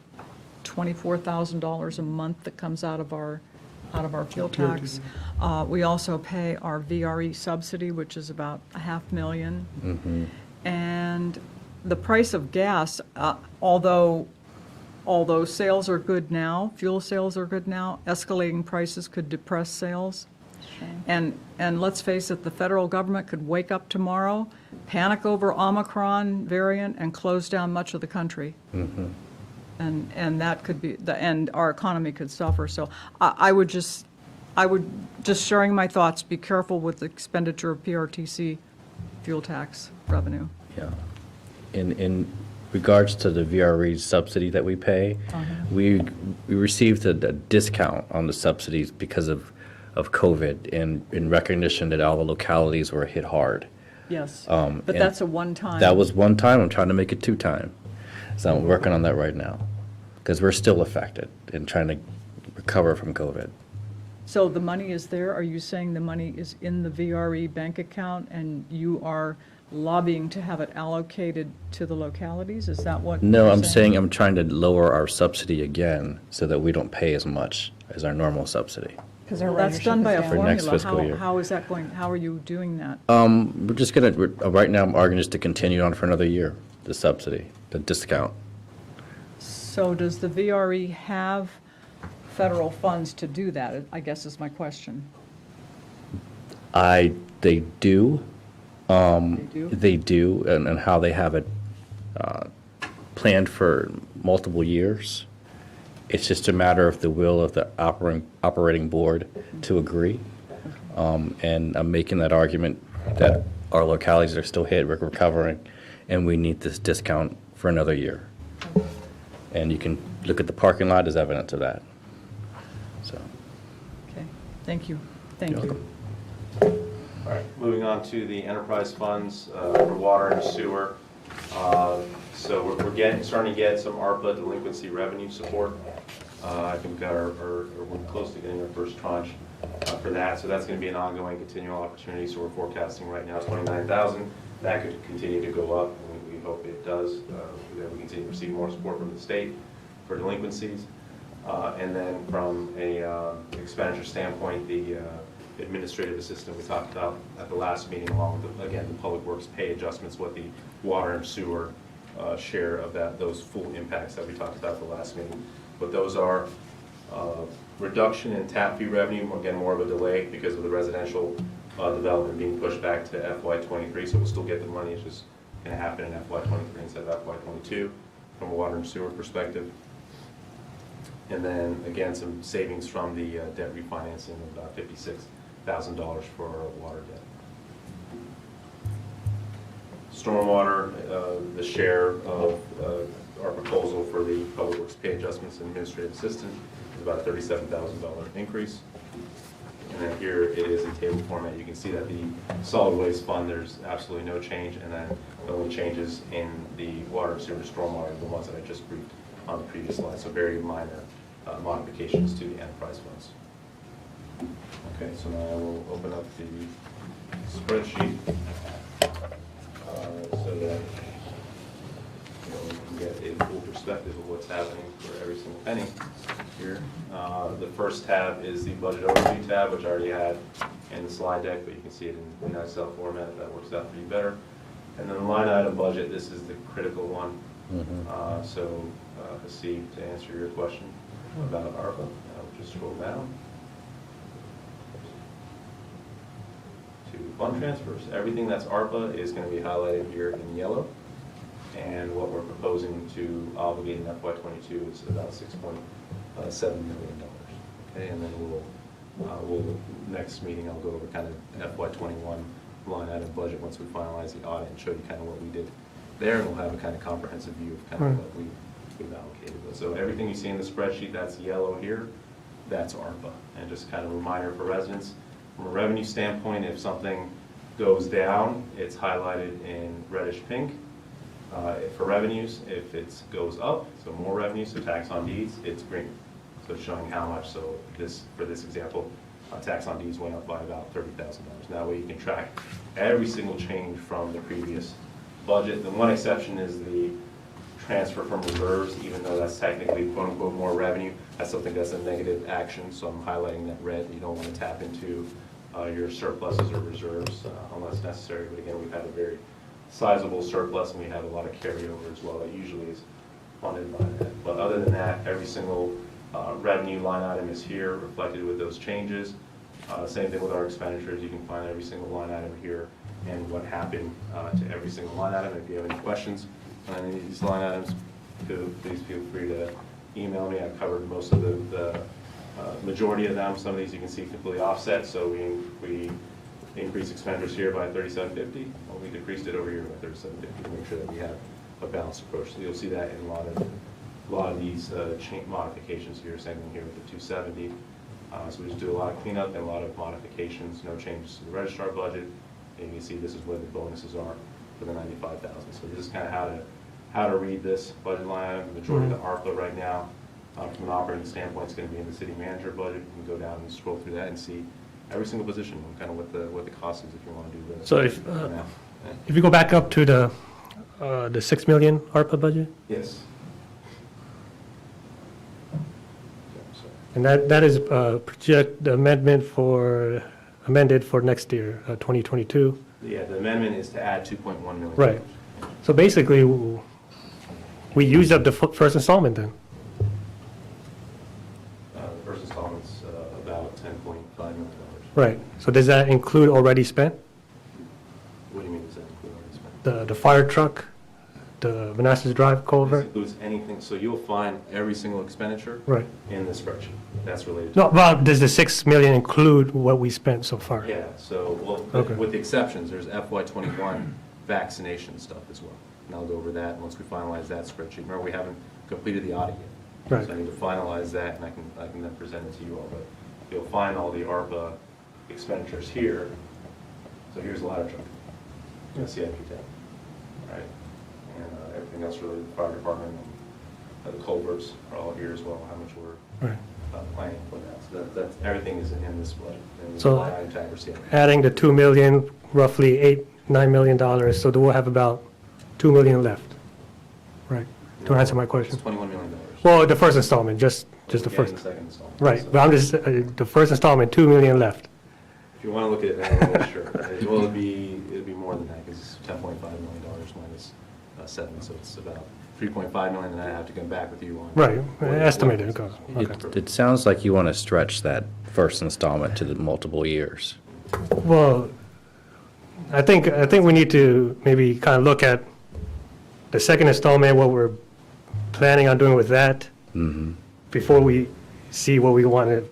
$24,000 a month that comes out of our fuel tax. We also pay our VRE subsidy, which is about $500,000. And the price of gas, although sales are good now, fuel sales are good now, escalating prices could depress sales. And let's face it, the federal government could wake up tomorrow, panic over Omicron variant, and close down much of the country. And that could be, and our economy could suffer. So I would just sharing my thoughts, be careful with the expenditure of PRTC fuel tax revenue. Yeah. In regards to the VRE subsidy that we pay, we received a discount on the subsidies because of COVID and in recognition that all the localities were hit hard. Yes, And but that's a one-time. That was one time. I'm trying to make it 2 time. So I'm working on that right now because we're still affected and trying to recover from COVID. So the money is there? Are you saying the money is in the VRE bank account and you are lobbying to have it allocated to the localities? Is that what? No, you're I'm saying I'm trying to lower our subsidy again so that we don't pay as much as our normal subsidy. Because our That's ridership done by is a down. For next formula. fiscal year. How is that going, how are you doing that? We're just gonna, right now, I'm arguing just to continue on for another year, the subsidy, the discount. So does the VRE have federal funds to do that, I guess is my question. They do. do? They do, and how they have it planned for multiple years. It's just a matter of the will of the operating board to agree. And I'm making that argument that our localities are still hit, we're recovering, and we need this discount for another year. And you can look at the parking lot as evidence of that. So. Okay, thank you, thank You're you. welcome. All right, moving on to the enterprise funds for water and sewer. So we're starting to get some ARPA delinquency revenue support. I think we've got we're close to getting our first tranche for that. So that's going to be an ongoing continual opportunity. So we're forecasting right now $29,000 That could continue to go up, and we hope it does. That we continue to receive more support from the state for delinquencies. And then from a expenditure standpoint, the administrative assistant we talked about at the last meeting, along with, again, the public works pay adjustments, what the water and sewer share of those full impacts that we talked about at the last meeting. But those are reduction in tap fee revenue, again, more of a delay because of the residential development being pushed back to FY23, so we'll still get the money, it's just going to happen in FY23 instead of FY22 from a water and sewer perspective. And then, again, some savings from the debt refinancing of about $56,000 for our water debt. Stormwater, the share of our proposal for the public works pay adjustments and administrative assistant is about a $37,000 increase. And then here it is in table format. You can see that the solid waste fund, there's absolutely no change, and then the only changes in the water and sewer stormwater are the ones that I just briefed on the previous slide, so very minor modifications to the enterprise funds. Okay, so now I will open up the spreadsheet so that we can get a full perspective of what's happening for every single penny here. The first tab is the budget overview tab, which I already had in the slide deck, but you can see it in Excel format if that works out for you better. And then the line item budget, this is the critical one. Steve, to answer your question about ARPA, I'll just scroll down to fund transfers. Everything that's ARPA is going to be highlighted here in yellow, and what we're proposing to obligate in FY22 is about $6.7 million. Okay, and then we'll next meeting I'll go over kind of FY21 line item budget once we finalize the audit and show you kind of what we did there, and we'll have a kind of comprehensive view of kind of what we've allocated. So everything you see in the spreadsheet that's yellow here, that's ARPA. And just kind of a reminder for residents, from a revenue standpoint, if something goes down, it's highlighted in reddish pink. For revenues, if it goes up, so more revenue, so tax on deeds, it's green. So it's showing how much. So for this example, tax on deeds went up by about $30,000. That way you can track every single change from the previous budget. The one exception is the transfer from reserves, even though that's technically quote unquote more revenue. That's something that's a negative action, so I'm highlighting that red. You don't want to tap into your surpluses or reserves unless necessary. But again, we've had a very sizable surplus, and we have a lot of carryover as well. That usually is funded by that. But other than that, every single revenue line item is here, reflected with those changes. Same thing with our expenditures. You can find every single line item here and what happened to every single line item. If you have any questions on any of these line items, please feel free to email me. I've covered most of the majority of them. Some of these you can see completely offset. So we increased expenditures here by $37.50. Well, we decreased it over here by $37.50 to make sure that we have a balanced approach. So you'll see that in a lot of these modifications here. Same thing here with the 270. So we just do a lot of cleanup and a lot of modifications. No changes to the registrar budget. And you can see this is where the bonuses are for the $95,000. So this is kind of how to read this budget line item. The majority of the ARPA right now, from an operating standpoint, is going to be in the city manager budget. You can go down and scroll through that and see every single position and kind of what the cost is if you want to do this. So if you go back up to the $6 million ARPA budget? Yes. And that is project amended for next year, 2022. Yeah, the amendment is to add $2.1 million. Right. So basically, we used up the first installment then. The first installment's about $10.5 million. Right. So does that include already spent? What do you mean, does that include already spent? The fire truck, the Manassas Drive culvert? This includes anything, so you'll find every single expenditure Right. in the spreadsheet. That's related to. No, but does the $6 million include what we spent so far? Yeah, so, well, Okay. with the exceptions, there's FY21 vaccination stuff as well. And I'll go over that once we finalize that spreadsheet. Remember, we haven't completed the audit yet. Right. So I need to finalize that, and I can then present it to you all. But you'll find all the ARPA expenditures here. So here's a ladder truck, the CIP tab, right? And everything else related to the fire department and the culverts are all here as well, how much we're Right. planning for that. So everything is in this budget. in the So line item tab for CIP. adding the $2 million, roughly $9 million, so we'll have about $2 million left, right? To answer my question. It's $21 million. Well, the first installment, just the Getting first. the second installment. Right, but I'm just, the first installment, $2 million left. If you want to look at it, sure. Well, it'd be more than that, because it's $10.5 million minus 7, so it's about $3.5 million, and I have to come back with you on. Right, estimated cost. Okay. It sounds like you want to stretch that first installment to the multiple years. Well, I think we need to maybe kind of look at the second installment, what we're planning on doing with that, before we see what we want to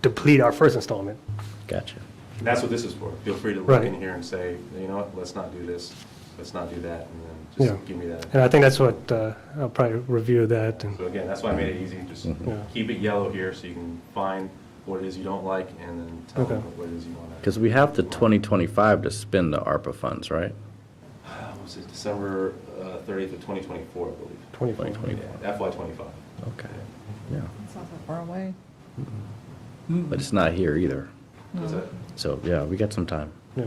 deplete our first installment. Gotcha. And that's what this is for. Feel free to look Right. in here and say, you know what, let's not do this, let's not do that, and then Yeah. just give me that. And I think that's what, I'll probably review that. And So again, that's why I made it easy, just Yeah. keep it yellow here so you can find what it is you don't like and then tell them Okay. what it is you want to. Because we have the 2025 to spend the ARPA funds, right? Was it December 30th of 2024, I believe? 2024. Yeah, FY '25. Okay. Yeah. It's not that far away. But it's not here either. What's that? So, yeah, we got some time. Yeah.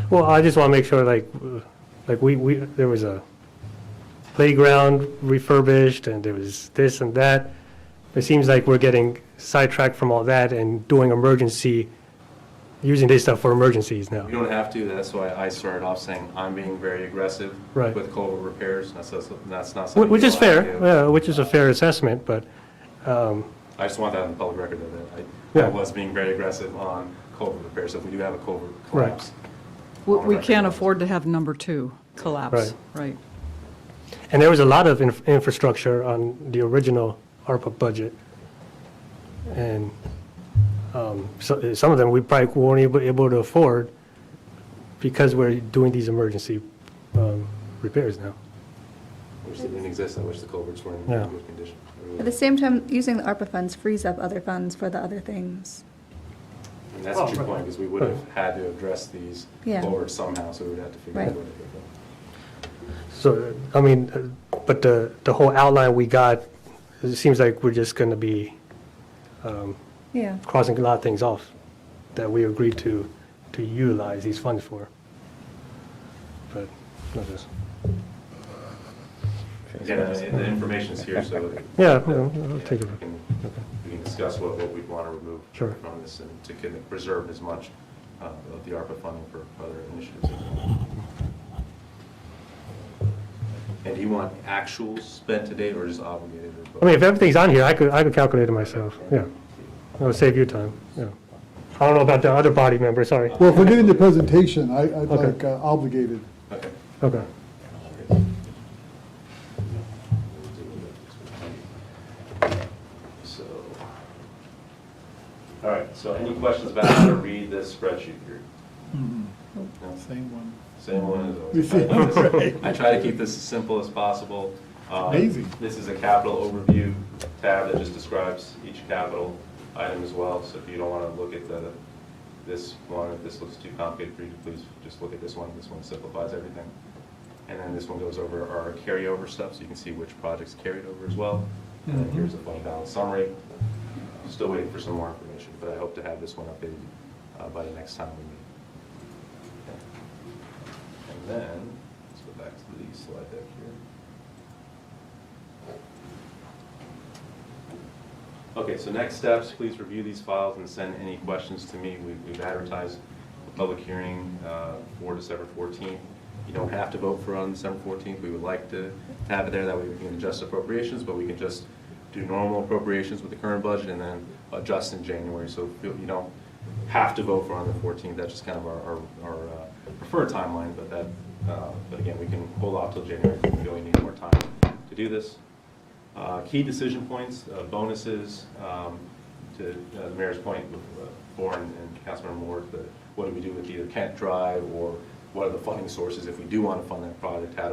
Well, I just want to make sure, like we there was a playground refurbished, and there was this and that. It seems like we're getting sidetracked from all that and doing using this stuff for emergencies now. You don't have to, that's why I started off saying I'm being very aggressive Right. with culvert repairs, that's not something. Which is you'll have fair, to. yeah, which is a fair assessment, but, I just want that on the public record that I Yeah. was being very aggressive on culvert repairs, so if we do have a culvert Right. collapse. We can't afford to have number 2 collapse, right? and there was a lot of infrastructure on the original ARPA budget. And so some of them we probably weren't able to afford because we're doing these emergency repairs now. I wish they didn't exist, I wish the culverts were in Yeah. good condition. At the same time, using the ARPA funds frees up other funds for the other things. And that's a true point, because we would have had to address these Yeah. culverts somehow, so we would have to figure out Right. where to put them. So, I mean, but the whole outline we got, it seems like we're just going to be Yeah. crossing a lot of things off that we agreed to utilize these funds for. But, not this. Again, the information's here, so. Yeah, I'll take a look. We can discuss what we want to remove Sure. from this, and to preserve as much of the ARPA funding for other initiatives. And do you want actuals spent to date, or just obligated? Or both? I mean, if everything's on here, I could calculate it myself, yeah. That would save you time, yeah. I don't know about the other body members, sorry. Well, if we're getting the presentation, I'd Okay. like obligated. Okay. Okay. So, all right, so any questions about how to read this spreadsheet here? No? Same one. Same one as You see, always. right. I try to keep this as simple as possible. Amazing. This is a capital overview tab that just describes each capital item as well. So if you don't want to look at this one, if this looks too complicated for you, please just look at this one. This one simplifies everything. And then this one goes over our carryover stuff, so you can see which projects carried over as well. And then here's a fund balance summary. Still waiting for some more information, but I hope to have this one updated by the next time we meet. And then, let's go back to the slide deck here. Okay, so next steps, please review these files and send any questions to me. We've advertised the public hearing for December 14th. You don't have to vote for on December 14th. We would like to have it there, that way we can adjust appropriations, but we can just do normal appropriations with the current budget and then adjust in January. So you don't have to vote for on the 14th. That's just kind of our preferred timeline, but again, we can hold off till January if we really need more time to do this. Key decision points, bonuses, to the mayor's point with Bourne and Councilmember Moore, what do we do with either Kent Drive, or what are the funding sources if we do want to fund that project? How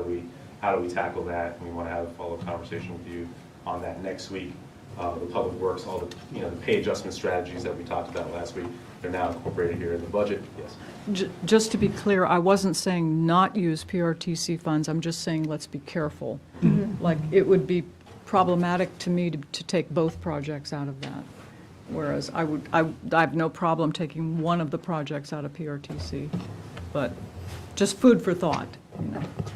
do we tackle that? And we want to have a follow-up conversation with you on that next week. The public works, all the pay adjustment strategies that we talked about last week, they're now incorporated here in the budget. Yes. Just to be clear, I wasn't saying not use PRTC funds, I'm just saying let's be careful. Like, it would be problematic to me to take both projects out of that. Whereas I have no problem taking one of the projects out of PRTC. but just food for thought.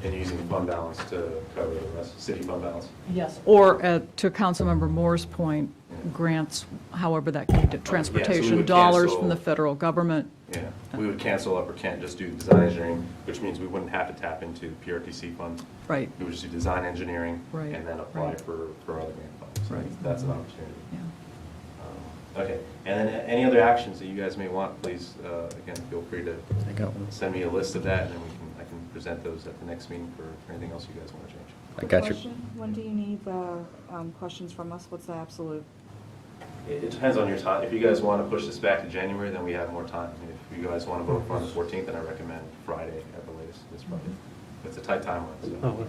And using fund balance to cover the rest, city fund balance. Yes. Or to Councilmember Moore's point, grants, however that can be, transportation would dollars cancel- from the federal government. Yeah, we would cancel Upper Kent, just do design engineering, which means we wouldn't have to tap into the PRTC funds. Right. We would just do design engineering Right, and then apply right. for other grant funds. So Right. that's an opportunity. Yeah. Okay, and then any other actions that you guys may want, please, again, feel free to I got one. send me a list of that, and then I can present those at the next meeting for anything else you guys want to change. I got you. Question, when do you need the questions from us? What's the absolute? It depends on your time. If you guys want to push this back to January, then we have more time. If you guys want to vote for on the 14th, then I recommend Friday at the latest, this Friday. It's a tight timeline, so.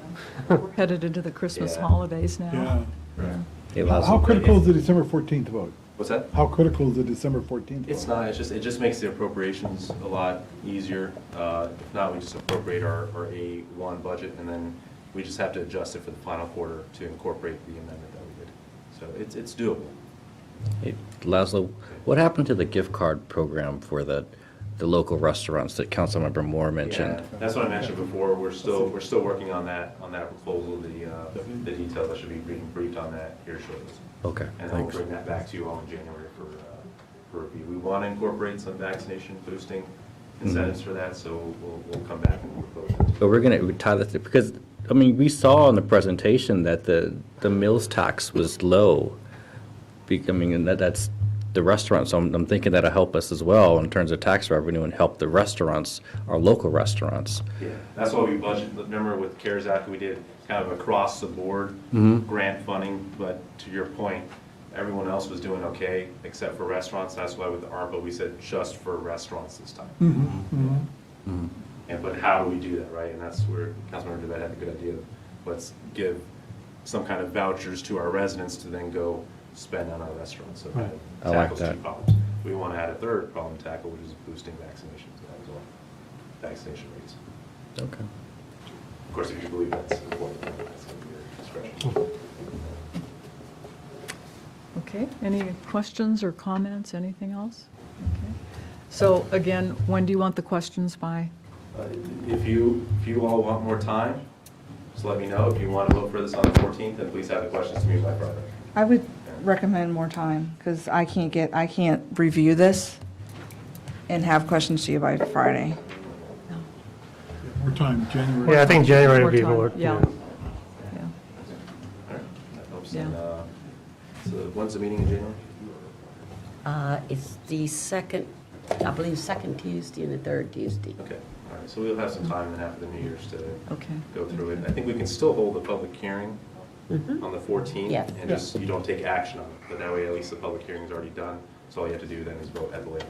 We're headed into the Christmas Yeah. holidays now. Right. How critical is the December 14th vote? What's that? How critical is the December 14th vote? It's not, it just makes the appropriations a lot easier. If not, we just appropriate our A1 budget, and then we just have to adjust it for the final quarter to incorporate the amendment that we did. So it's doable. Hey, Laszlo, what happened to the gift card program for the local restaurants that Councilmember Moore mentioned? Yeah, that's what I mentioned before. We're still working on that proposal, the details. I should be being briefed on that here shortly. Okay, And then we'll thanks. bring that back to you all in January for review. We want to incorporate some vaccination boosting incentives for that, so we'll come back and propose that. But we're going to tie that, because, I mean, we saw in the presentation that the meals tax was low. I mean, and that's the restaurants, so I'm thinking that'll help us as well in terms of tax revenue and help the restaurants, our local restaurants. Yeah, that's why we budgeted, remember with CARES Act, we did kind of across the board grant funding, but to your point, everyone else was doing okay except for restaurants. That's why with the ARPA, we said just for restaurants this time. But how do we do that, right? And that's where Councilmember DeVette had a good idea of, let's give some kind of vouchers to our residents to then go spend on our restaurants. So that I like tackles that. two problems. We want to add a third problem to tackle, which is boosting vaccinations as well, vaccination rates. Okay. Of course, if you believe that's important, that's going to be your discretion. Okay, any questions or comments, anything else? Okay. So again, when do you want the questions by? If you all want more time, just let me know. If you want to vote for this on the 14th, then please have the questions to me by Friday. I would recommend more time, because I can't review this and have questions to you by Friday. More time, January. Yeah, I think January would be time, more. Yeah. All right, that helps. Yeah. And, so when's the meeting in January? It's the second, I believe, second Tuesday and the third Tuesday. Okay, all right, so we'll have some time then after the New Year's to Okay. go through it. I think we can still hold a public hearing on the 14th. Yes. And just, you don't take action on it, but that way at least the public hearing is already done. So all you have to do then is vote at the later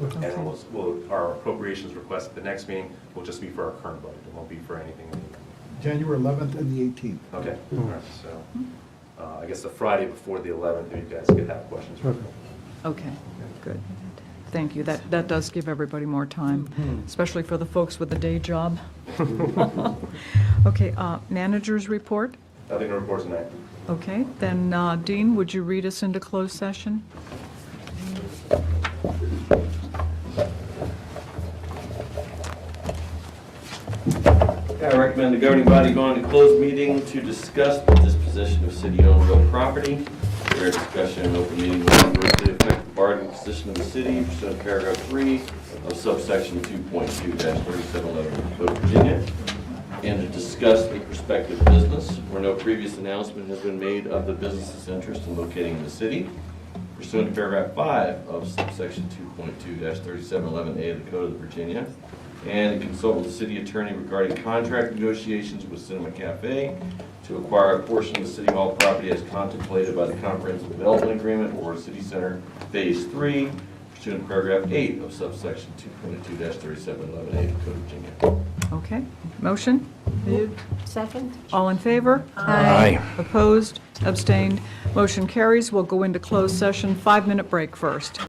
meeting. And then our appropriations request at the next meeting will just be for our current budget. It won't be for anything. January 11th and the 18th. Okay, all right, so I guess the Friday before the 11th, you guys could have questions. Okay, good. Thank you. That does give everybody more time, especially for the folks with a day job. Okay, managers report? Nothing to report tonight. Okay, then Dean, would you read us into closed session? I recommend the governing body go into closed meeting to discuss the disposition of city-owned real property. Where discussion in open meeting will adversely affect the bargaining position of the city pursuant to paragraph 3 of subsection 2.2-3711 of the Code of Virginia. And to discuss a prospective business where no previous announcement has been made of the business's interest in locating in the city pursuant to paragraph 5 of subsection 2.2-3711A of the Code of Virginia. And to consult with the city attorney regarding contract negotiations with Cinema Cafe to acquire a portion of the city hall property as contemplated by the comprehensive development agreement or city center phase 3 pursuant to paragraph 8 of subsection 2.2-3711A of the Code of Virginia. Okay, motion? Second? All in favor? Aye. Opposed? Abstained? Motion carries. We'll go into closed session. 5-minute break first.